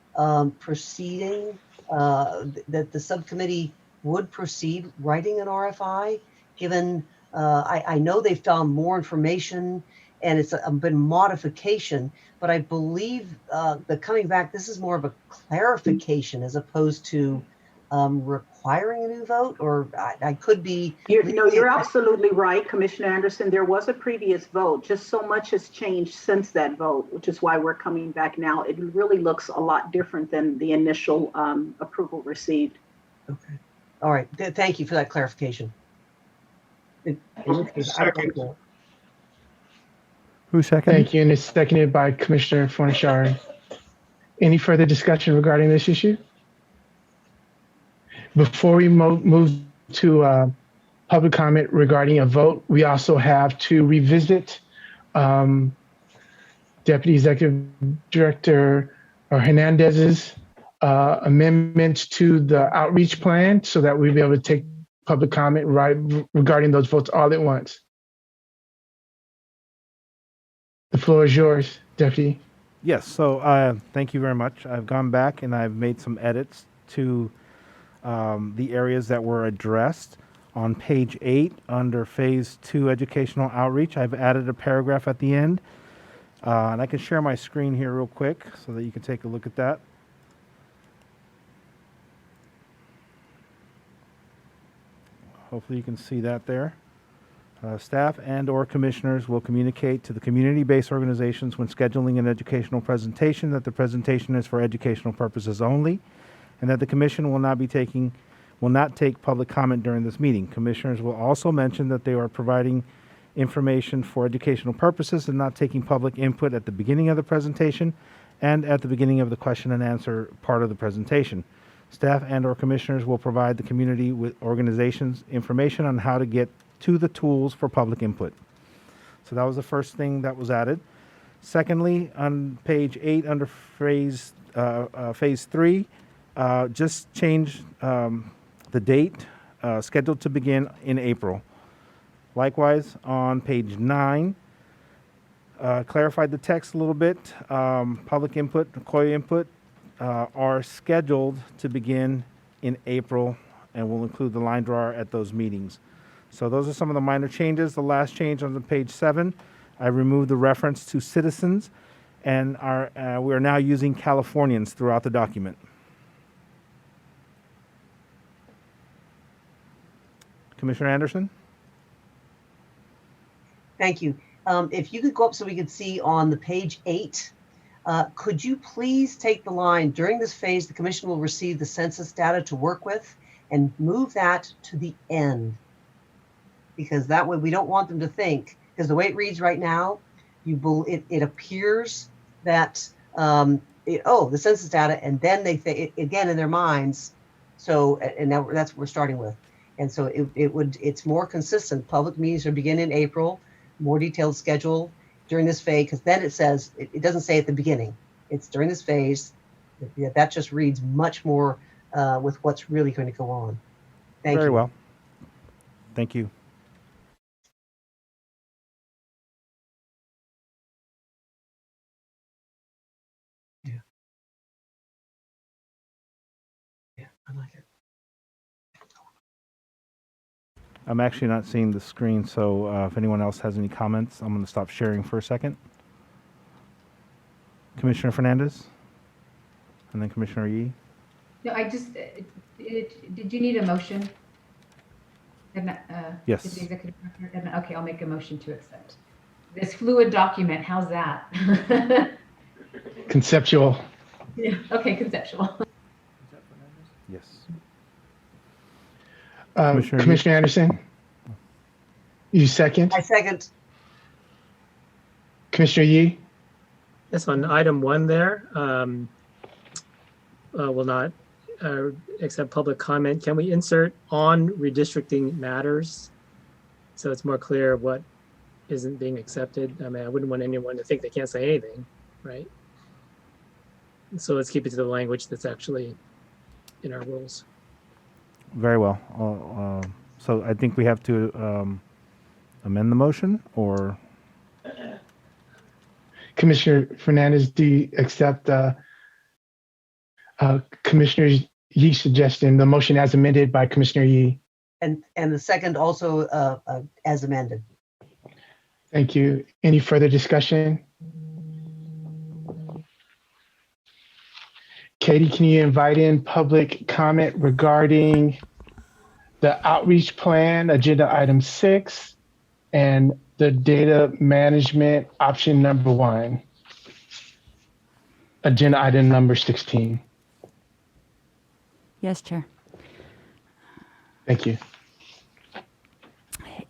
Speaker 14: proceeding, that the subcommittee would proceed writing an RFI, given I know they found more information and it's been modification, but I believe the coming back, this is more of a clarification as opposed to requiring a new vote, or I could be.
Speaker 15: You're absolutely right, Commissioner Anderson. There was a previous vote. Just so much has changed since that vote, which is why we're coming back now. It really looks a lot different than the initial approval received.
Speaker 14: Okay. All right. Thank you for that clarification.
Speaker 2: Who seconded?
Speaker 1: Thank you, and it's seconded by Commissioner Fornashari. Any further discussion regarding this issue? Before we move to public comment regarding a vote, we also have to revisit Deputy Executive Director Hernandez's amendments to the outreach plan so that we'll be able to take public comment regarding those votes all at once. The floor is yours, Deputy.
Speaker 12: Yes, so thank you very much. I've gone back and I've made some edits to the areas that were addressed. On page 8, under Phase 2 Educational Outreach, I've added a paragraph at the end And I can share my screen here real quick so that you can take a look at that. Hopefully you can see that there. Staff and or commissioners will communicate to the community-based organizations when scheduling an educational presentation that the presentation is for educational purposes only, and that the commission will not take public comment during this meeting. Commissioners will also mention that they are providing information for educational purposes and not taking public input at the beginning of the presentation and at the beginning of the question and answer part of the presentation. Staff and or commissioners will provide the community with organizations information on how to get to the tools for public input. So that was the first thing that was added. Secondly, on page 8 under phase 3, just change the date scheduled to begin in April. Likewise, on page 9, clarified the text a little bit. Public input, COIA input are scheduled to begin in April, and we'll include the line drawer at those meetings. So those are some of the minor changes. The last change on the page 7, I removed the reference to citizens, and we are now using Californians throughout the document. Commissioner Anderson?
Speaker 14: Thank you. If you could go up so we could see on the page 8, could you please take the line, during this phase, the commission will receive the census data to work with, and move that to the end? Because that way we don't want them to think, because the way it reads right now, it appears that, the census data, and then they think, again, in their minds, so, and now that's what we're starting with. And so it's more consistent. Public meetings are begin in April, more detailed schedule during this phase, because then it says, it doesn't say at the beginning, it's during this phase. That just reads much more with what's really going to go on. Thank you.
Speaker 12: Very well. Thank you.
Speaker 14: Yeah, I like it.
Speaker 12: I'm actually not seeing the screen, so if anyone else has any comments, I'm going to stop sharing for a second. Commissioner Fernandez? And then Commissioner Yee?
Speaker 11: No, I just, did you need a motion?
Speaker 12: Yes.
Speaker 11: Did the executive director? Okay, I'll make a motion to accept. This fluid document, how's that?
Speaker 1: Conceptual.
Speaker 11: Yeah, okay, conceptual.
Speaker 12: Yes.
Speaker 1: Commissioner Anderson? You second?
Speaker 14: I second.
Speaker 1: Commissioner Yee?
Speaker 19: Yes, on item 1 there, will not accept public comment. Can we insert on redistricting matters so it's more clear what isn't being accepted? I mean, I wouldn't want anyone to think they can't say anything, right? So let's keep it to the language that's actually in our rules.
Speaker 12: Very well. So I think we have to amend the motion, or?
Speaker 1: Commissioner Fernandez, do you accept Commissioner Yee's suggestion, the motion as amended by Commissioner Yee?
Speaker 14: And the second also as amended.
Speaker 1: Thank you. Any further discussion? Katie, can you invite in public comment regarding the outreach plan, agenda item 6, and the data management option number 1, agenda item number 16?
Speaker 6: Yes, Chair.
Speaker 1: Thank you.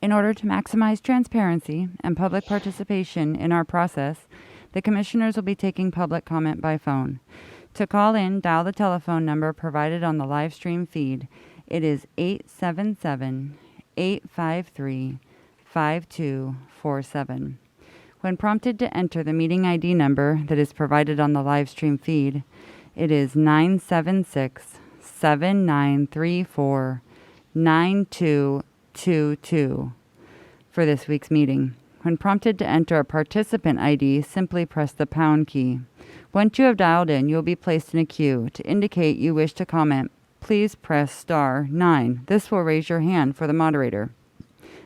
Speaker 6: In order to maximize transparency and public participation in our process, the commissioners will be taking public comment by phone. To call in, dial the telephone number provided on the live stream feed. It is 877-853-5247. When prompted to enter the meeting ID number that is provided on the live stream feed, it is 976-7934-9222 for this week's meeting. When prompted to enter a participant ID, simply press the pound key. Once you have dialed in, you will be placed in a queue. To indicate you wish to comment, please press *9. This will raise your hand for the moderator.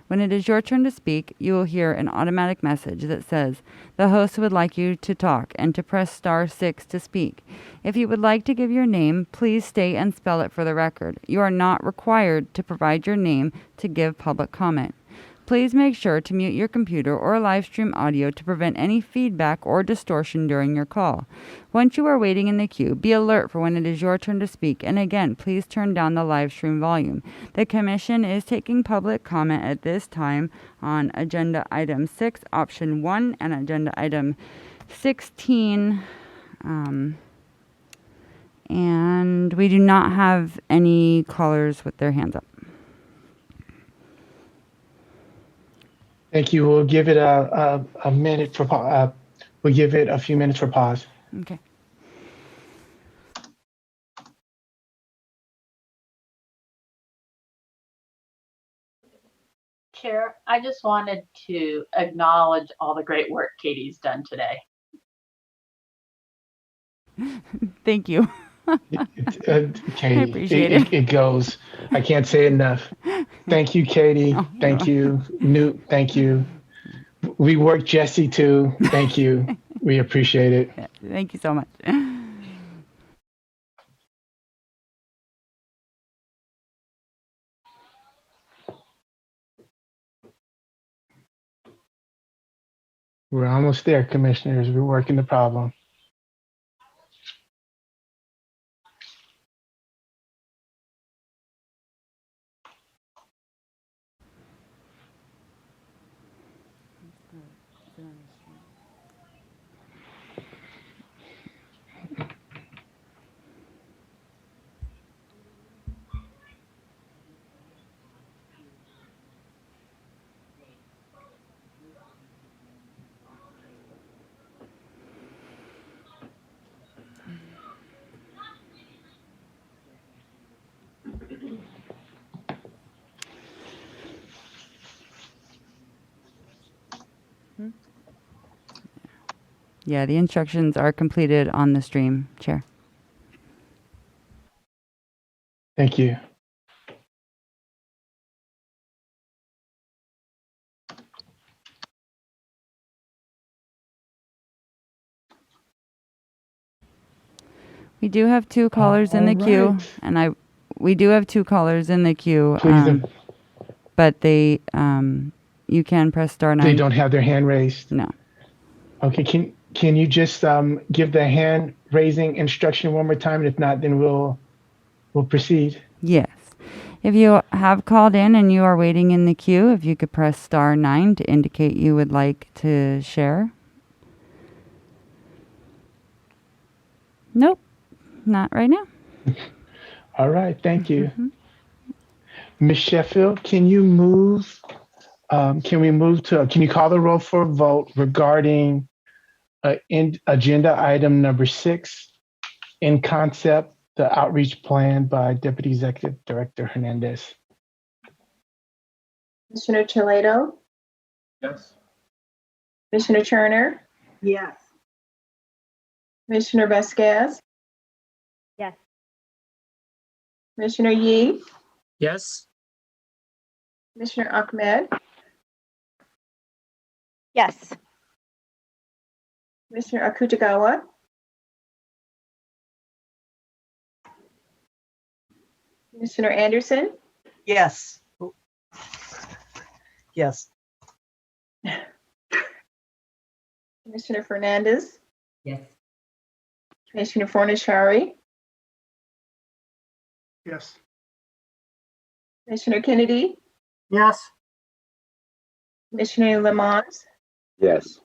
Speaker 6: When it is your turn to speak, you will hear an automatic message that says the host would like you to talk and to press *6 to speak. If you would like to give your name, please state and spell it for the record. You are not required to provide your name to give public comment. Please make sure to mute your computer or live stream audio to prevent any feedback or distortion during your call. Once you are waiting in the queue, be alert for when it is your turn to speak, and again, please turn down the live stream volume. The Commission is taking public comment at this time on Agenda Item 6, Option 1, and Agenda Item 16. And we do not have any callers with their hands up.
Speaker 1: Thank you. We'll give it a minute for we'll give it a few minutes for pause.
Speaker 6: Okay.
Speaker 8: Chair, I just wanted to acknowledge all the great work Katie's done today.
Speaker 6: Thank you.
Speaker 1: Katie,
Speaker 6: I appreciate it.
Speaker 1: It goes. I can't say enough. Thank you, Katie. Thank you, Newt. Thank you. We work Jesse too. Thank you. We appreciate it.
Speaker 6: Thank you so much.
Speaker 1: We're almost there, commissioners. We're working the problem.
Speaker 6: Yeah, the instructions are completed on the stream, Chair.
Speaker 1: Thank you.
Speaker 6: We do have two callers in the queue, and we do have two callers in the queue. But they, you can press *9.
Speaker 1: They don't have their hand raised.
Speaker 6: No.
Speaker 1: Okay. Can you just give the hand raising instruction one more time? And if not, then we'll proceed.
Speaker 6: Yes. If you have called in and you are waiting in the queue, if you could press *9 to indicate you would like to share. Nope. Not right now.
Speaker 1: All right. Thank you. Ms. Sheffield, can you can you call the roll for a vote regarding agenda item number 6, in concept, the outreach plan by Deputy Executive Director Hernandez?
Speaker 13: Commissioner Toledo?
Speaker 19: Yes.
Speaker 13: Commissioner Turner?
Speaker 15: Yes.
Speaker 13: Commissioner Vasquez?
Speaker 20: Yes.
Speaker 13: Commissioner Yee?
Speaker 19: Yes.
Speaker 13: Commissioner Ahmed?
Speaker 23: Yes.
Speaker 13: Commissioner Akutagawa? Commissioner Anderson?
Speaker 14: Yes. Yes.
Speaker 13: Commissioner Fernandez?
Speaker 11: Yes.
Speaker 13: Commissioner Fornashari?
Speaker 5: Yes.
Speaker 13: Commissioner Kennedy?
Speaker 4: Yes.
Speaker 13: Commissioner Lamont?
Speaker 7: Yes.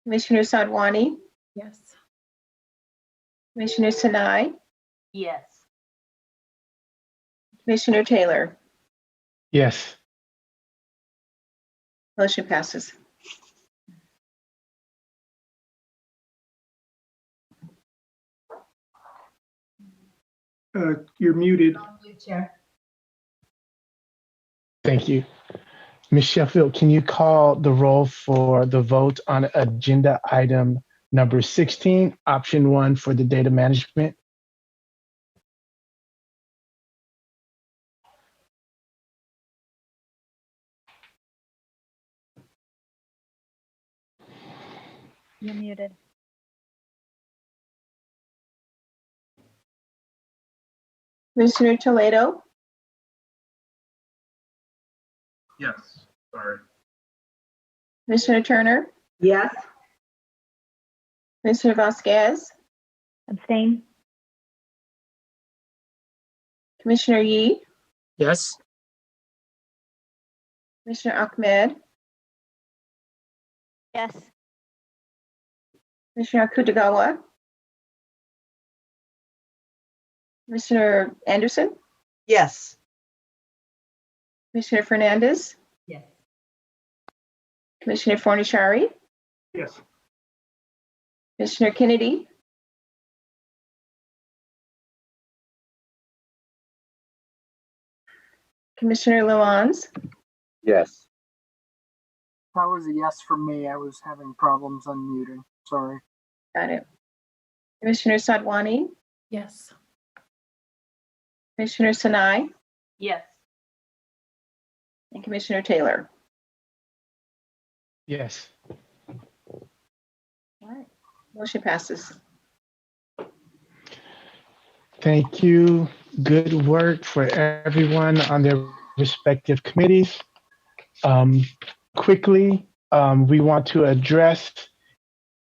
Speaker 13: Commissioner Sadwani?
Speaker 9: Yes.
Speaker 13: Commissioner Sinai?
Speaker 8: Yes.
Speaker 13: Commissioner Taylor?
Speaker 1: Yes.
Speaker 13: Motion passes.
Speaker 5: You're muted.
Speaker 11: Chair.
Speaker 1: Thank you. Ms. Sheffield, can you call the roll for the vote on agenda item number 16, option 1 for the data management?
Speaker 20: You're muted.
Speaker 13: Commissioner Toledo,
Speaker 16: Yes, sorry.
Speaker 13: Commissioner Turner,
Speaker 15: Yes.
Speaker 13: Commissioner Vasquez,
Speaker 20: Abstain.
Speaker 13: Commissioner Yee,
Speaker 19: Yes.
Speaker 13: Commissioner Ahmed,
Speaker 23: Yes.
Speaker 13: Commissioner Kutagawa, Commissioner Anderson,
Speaker 14: Yes.
Speaker 13: Commissioner Fernandez,
Speaker 11: Yes.
Speaker 13: Commissioner Fornishari,
Speaker 16: Yes.
Speaker 13: Commissioner Kennedy, Commissioner Lamons,
Speaker 7: Yes.
Speaker 4: That was a yes for me. I was having problems unmuting. Sorry.
Speaker 13: got it. Commissioner Sadwani,
Speaker 9: Yes.
Speaker 13: Commissioner Sinai,
Speaker 8: Yes.
Speaker 13: and Commissioner Taylor.
Speaker 1: Yes.
Speaker 13: All right, motion passes.
Speaker 1: Thank you. Good work for everyone on their respective committees. Quickly, we want to address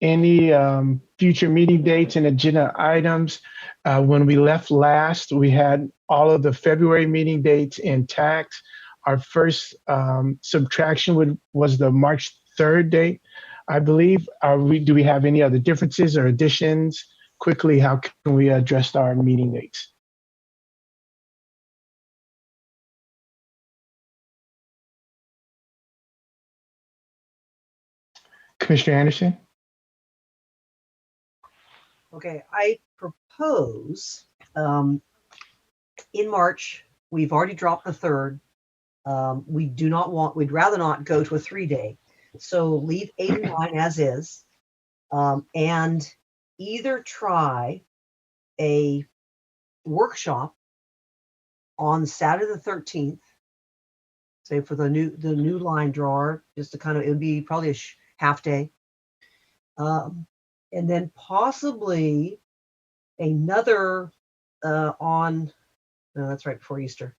Speaker 1: any future meeting dates and agenda items. When we left last, we had all of the February meeting dates intact. Our first subtraction was the March 3rd date, I believe. Do we have any other differences or additions? Quickly, how can we address our meeting dates? Commissioner Anderson?
Speaker 14: Okay, I propose in March, we've already dropped the 3rd. We'd rather not go to a 3-day. So leave 8 and 9 as is, and either try a workshop on Saturday the 13th, say for the new line drawer, just to kind of, it would be probably a half day. And then possibly another on, no, that's right before Easter.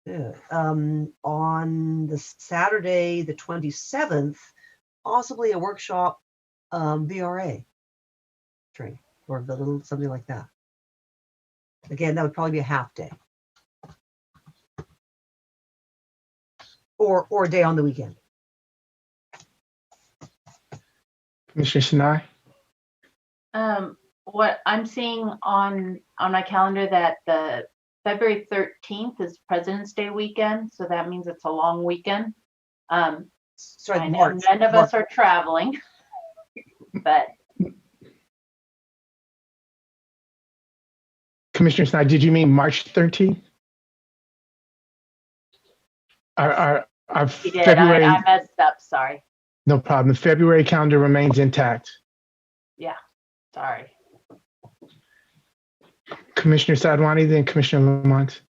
Speaker 14: Yeah, on the Saturday, the 27th, possibly a workshop VRA training or the little something like that. Again, that would probably be a half day. Or a day on the weekend.
Speaker 1: Commissioner Sinai?
Speaker 8: What I'm seeing on my calendar that the February 13th is President's Day weekend, so that means it's a long weekend.
Speaker 14: Sorry,
Speaker 8: I know
Speaker 14: March.
Speaker 8: none of us are traveling, but
Speaker 1: Commissioner Sinai, did you mean March 13th? Our
Speaker 8: you did.
Speaker 1: February,
Speaker 8: I messed up. Sorry.
Speaker 1: no problem. The February calendar remains intact.
Speaker 8: Yeah. Sorry.
Speaker 1: Commissioner Sadwani, then Commissioner Lamont.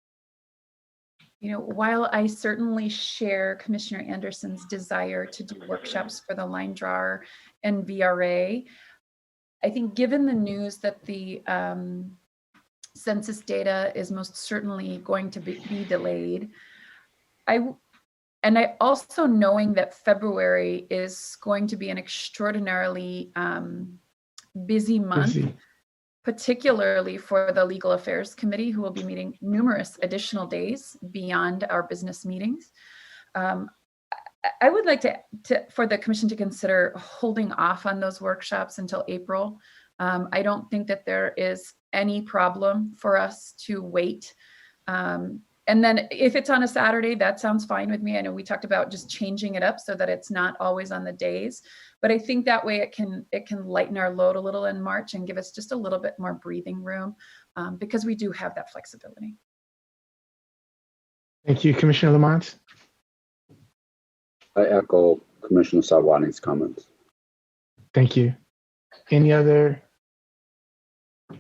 Speaker 9: You know, while I certainly share Commissioner Anderson's desire to do workshops for the line drawer and VRA, I think given the news that the census data is most certainly going to be delayed, and I also knowing that February is going to be an extraordinarily busy month, particularly for the Legal Affairs Committee, who will be meeting numerous additional days beyond our business meetings. I would like for the commission to consider holding off on those workshops until April. I don't think that there is any problem for us to wait. And then if it's on a Saturday, that sounds fine with me. I know we talked about just changing it up so that it's not always on the days, but I think that way it can lighten our load a little in March and give us just a little bit more breathing room because we do have that flexibility.
Speaker 1: Thank you, Commissioner Lamont.
Speaker 7: I echo Commissioner Sarwani's comments.
Speaker 1: Thank you. Any other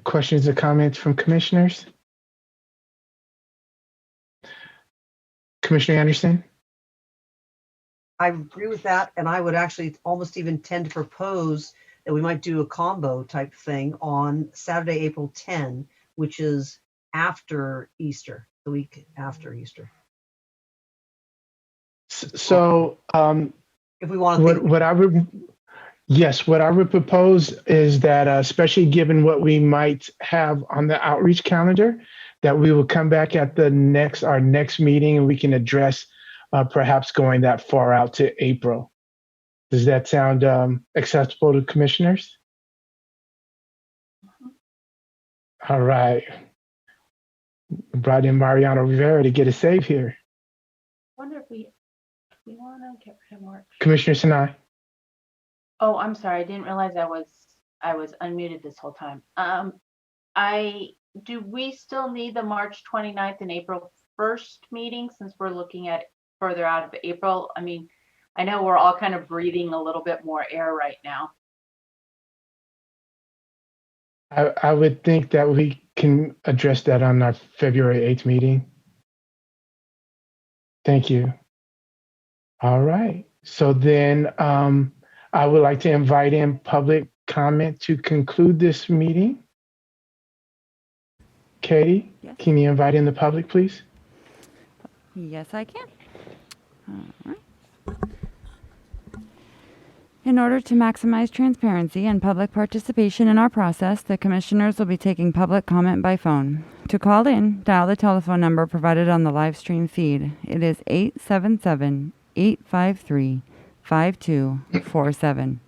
Speaker 1: questions or comments from commissioners? Commissioner Anderson?
Speaker 14: I agree with that, and I would actually almost even tend to propose that we might do a combo type thing on Saturday, April 10, which is after Easter, the week after Easter.
Speaker 1: So,
Speaker 14: if we want to
Speaker 1: what I would, yes, what I would propose is that, especially given what we might have on the outreach calendar, that we will come back at our next meeting and we can address perhaps going that far out to April. Does that sound acceptable to commissioners? All right. Brought in Mariano Rivera to get a save here.
Speaker 8: Wonder if we want to get rid of March.
Speaker 1: Commissioner Sinai.
Speaker 8: Oh, I'm sorry. I didn't realize I was unmuted this whole time. Do we still need the March 29th and April 1st meeting since we're looking at further out of April? I mean, I know we're all kind of breathing a little bit more air right now.
Speaker 1: I would think that we can address that on our February 8th meeting. Thank you. All right. So then I would like to invite in public comment to conclude this meeting. Katie,
Speaker 6: yes.
Speaker 1: Can you invite in the public, please?
Speaker 6: Yes, I can. All right. In order to maximize transparency and public participation in our process, the commissioners will be taking public comment by phone. To call in, dial the telephone number provided on the live stream feed. It is 877-853-5247.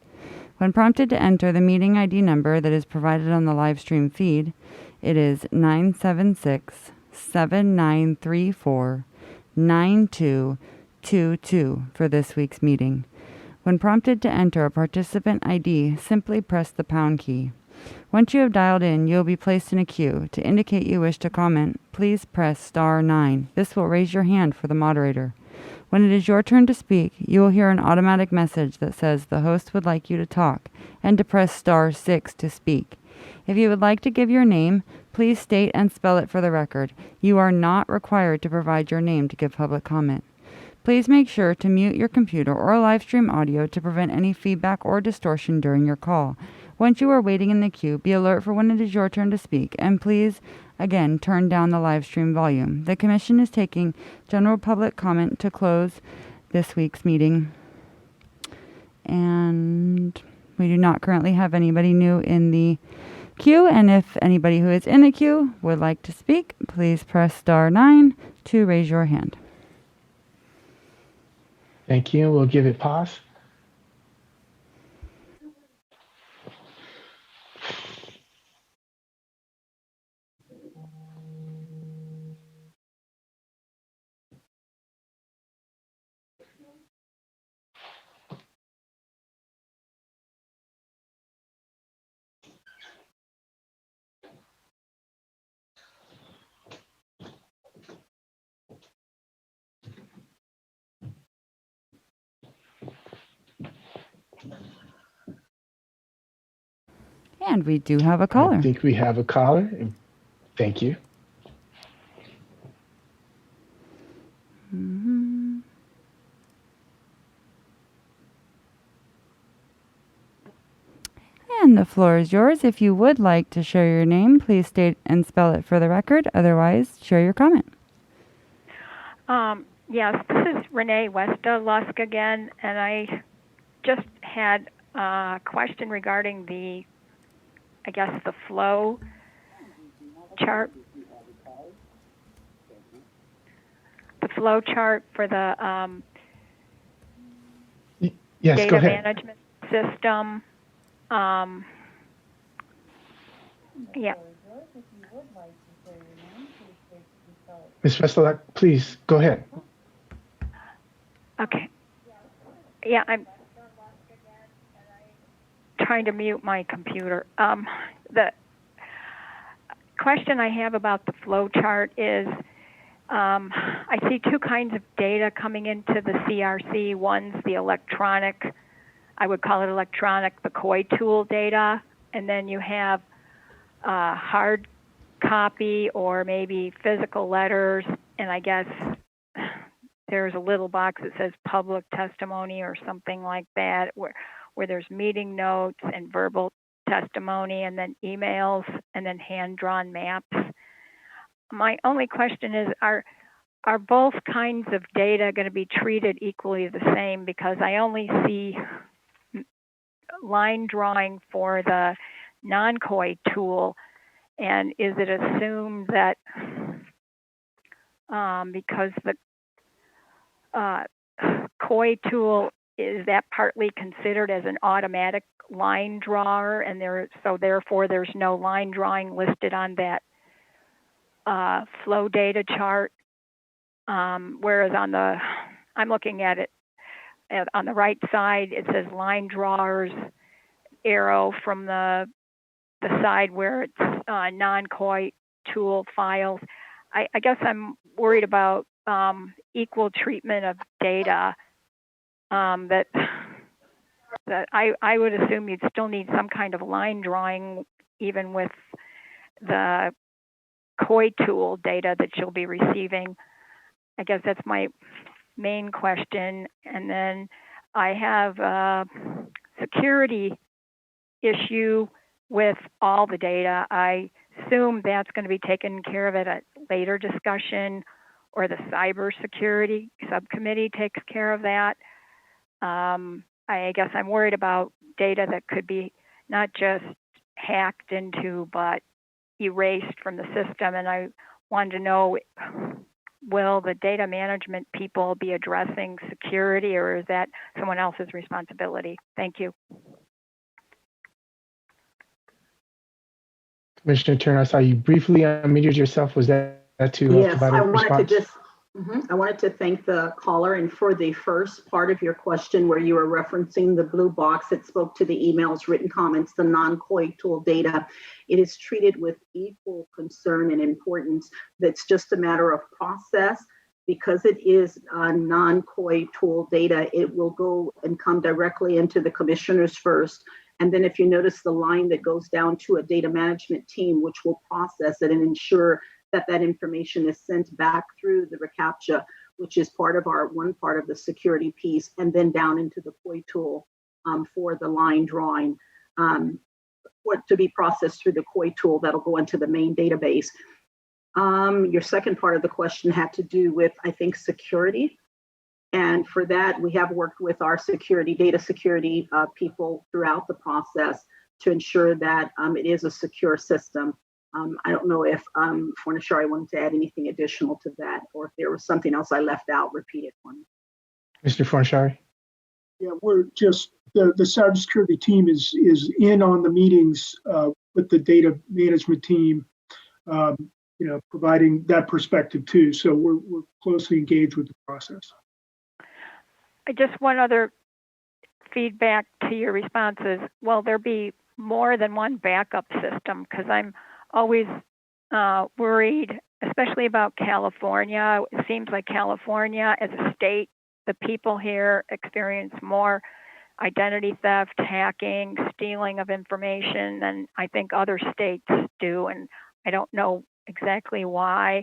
Speaker 6: When prompted to enter the meeting ID number that is provided on the live stream feed, it is 976-7934-9222 for this week's meeting. When prompted to enter a participant ID, simply press the pound key. Once you have dialed in, you will be placed in a queue. To indicate you wish to comment, please press star 9. This will raise your hand for the moderator. When it is your turn to speak, you will hear an automatic message that says the host would like you to talk and to press star 6 to speak. If you would like to give your name, please state and spell it for the record. You are not required to provide your name to give public comment. Please make sure to mute your computer or live stream audio to prevent any feedback or distortion during your call. Once you are waiting in the queue, be alert for when it is your turn to speak, and please, again, turn down the live stream volume. The Commission is taking general public comment to close this week's meeting. And we do not currently have anybody new in the queue, and if anybody who is in the queue would like to speak, please press star 9 to raise your hand.
Speaker 1: Thank you. We'll give it pause.
Speaker 6: And we do have a caller.
Speaker 1: I think we have a caller. Thank you.
Speaker 6: Mm-hmm. And the floor is yours. If you would like to share your name, please state and spell it for the record. Otherwise, share your comment.
Speaker 17: Yes, this is Renee Westa-Lusk again, and I just had a question regarding the flow chart. The flow chart for the
Speaker 1: yes,
Speaker 17: data
Speaker 1: go ahead.
Speaker 17: management system. Yeah.
Speaker 1: Ms. Veselak, please go ahead.
Speaker 17: Okay. Yeah, I'm trying to mute my computer. The question I have about the flow chart is I see two kinds of data coming into the CRC. One's the electronic, I would call it electronic, the COI tool data, and then you have hard copy or maybe physical letters, and I guess there's a little box that says public testimony or something like that, where there's meeting notes and verbal testimony and then emails and then hand-drawn maps. My only question is, are both kinds of data going to be treated equally the same? Because I only see line drawing for the non-COI tool, and is it assumed that because the COI tool, is that partly considered as an automatic line drawer, and so therefore there's no line drawing listed on that flow data chart, whereas I'm looking at it on the right side, it says line drawers arrow from the side where it's non-COI tool files. I guess I'm worried about equal treatment of data, that I would assume you'd still need some kind of line drawing even with the COI tool data that you'll be receiving. I guess that's my main question. And then I have a security issue with all the data. I assume that's going to be taken care of at a later discussion, or the cybersecurity subcommittee takes care of that. I guess I'm worried about data that could be not just hacked into, but erased from the system. And I wanted to know, will the data management people be addressing security, or is that someone else's responsibility? Thank you.
Speaker 1: Commissioner Turner, I saw you briefly unmuted yourself. Was that to
Speaker 15: Yes,
Speaker 1: provide a response?
Speaker 15: I wanted to thank the caller, and for the first part of your question where you were referencing the blue box that spoke to the emails, written comments, the non-COI tool data, it is treated with equal concern and importance. That's just a matter of process. Because it is non-COI tool data, it will go and come directly into the commissioners first. And then if you notice the line that goes down to a data management team, which will process it and ensure that that information is sent back through the reCAPTCHA, which is one part of the security piece, and then down into the COI tool for the line drawing, to be processed through the COI tool that'll go into the main database. Your second part of the question had to do with, I think, security. And for that, we have worked with our data security people throughout the process to ensure that it is a secure system. I don't know if Fornashari wanted to add anything additional to that, or if there was something else I left out, repeat it for me.
Speaker 1: Mr. Fornashari?
Speaker 5: Yeah, we're just, the cybersecurity team is in on the meetings with the data management team, providing that perspective too. So we're closely engaged with the process.
Speaker 17: Just one other feedback to your responses. Will there be more than one backup system? Because I'm always worried, especially about California. It seems like California as a state, the people here experience more identity theft, hacking, stealing of information than I think other states do. And I don't know exactly why,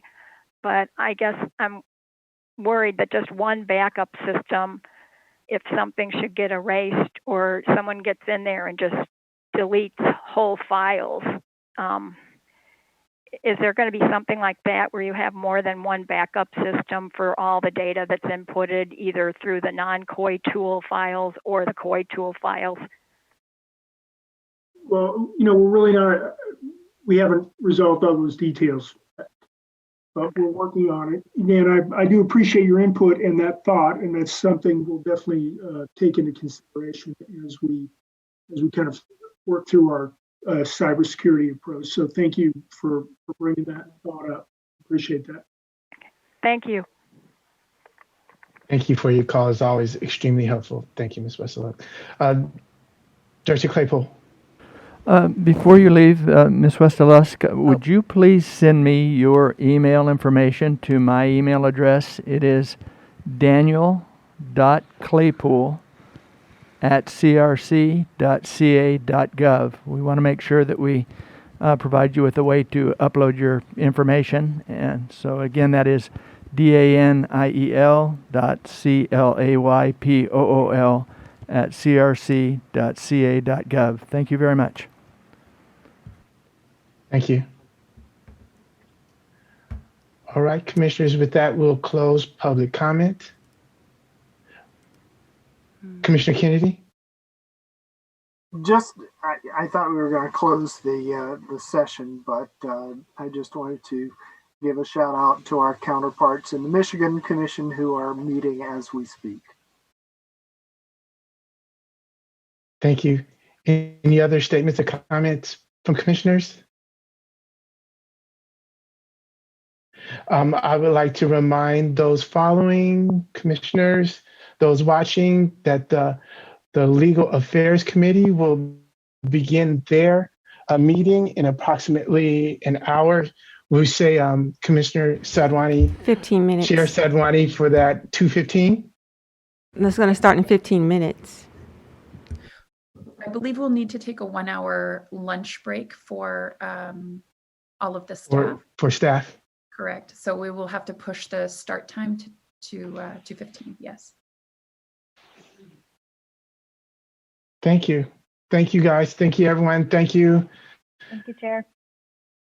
Speaker 17: but I guess I'm worried that just one backup system, if something should get erased or someone gets in there and just deletes whole files, is there going to be something like that where you have more than one backup system for all the data that's inputted either through the non-COI tool files or the COI tool files?
Speaker 5: Well, we're really not, we haven't resolved all those details, but we're working on it. Again, I do appreciate your input and that thought, and that's something we'll definitely take into consideration as we kind of work through our cybersecurity approach. So thank you for bringing that thought up. Appreciate that.
Speaker 17: Thank you.
Speaker 1: Thank you for your call. As always, extremely helpful. Thank you, Ms. Westerluck. Director Claypool.
Speaker 2: Before you leave, Ms. Westerluck, would you please send me your email information to my email address? It is daniel.claypool@crc.ca.gov. We want to make sure that we provide you with a way to upload your information. And so again, that is daniel.claypool@crc.ca.gov. Thank you very much.
Speaker 1: Thank you. All right, commissioners, with that, we'll close public comment. Commissioner Kennedy?
Speaker 4: Just, I thought we were going to close the session, but I just wanted to give a shout out to our counterparts in the Michigan Commission who are meeting as we speak.
Speaker 1: Thank you. Any other statements or comments from commissioners? I would like to remind those following commissioners, those watching, that the Legal Affairs Committee will begin their meeting in approximately an hour. We say Commissioner Sadwani,
Speaker 3: 15 minutes.
Speaker 1: Chair Sadwani, for that 2:15.
Speaker 3: That's going to start in 15 minutes.
Speaker 9: I believe we'll need to take a 1 hour lunch break for all of the staff.
Speaker 1: For staff.
Speaker 9: Correct. So we will have to push the start time to 2:15. Yes.
Speaker 1: Thank you. Thank you, guys. Thank you, everyone. Thank you.
Speaker 20: Thank you, Chair.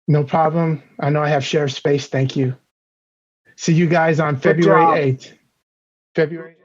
Speaker 1: No problem. I know I have shared space. Thank you. See you guys on February 8th. February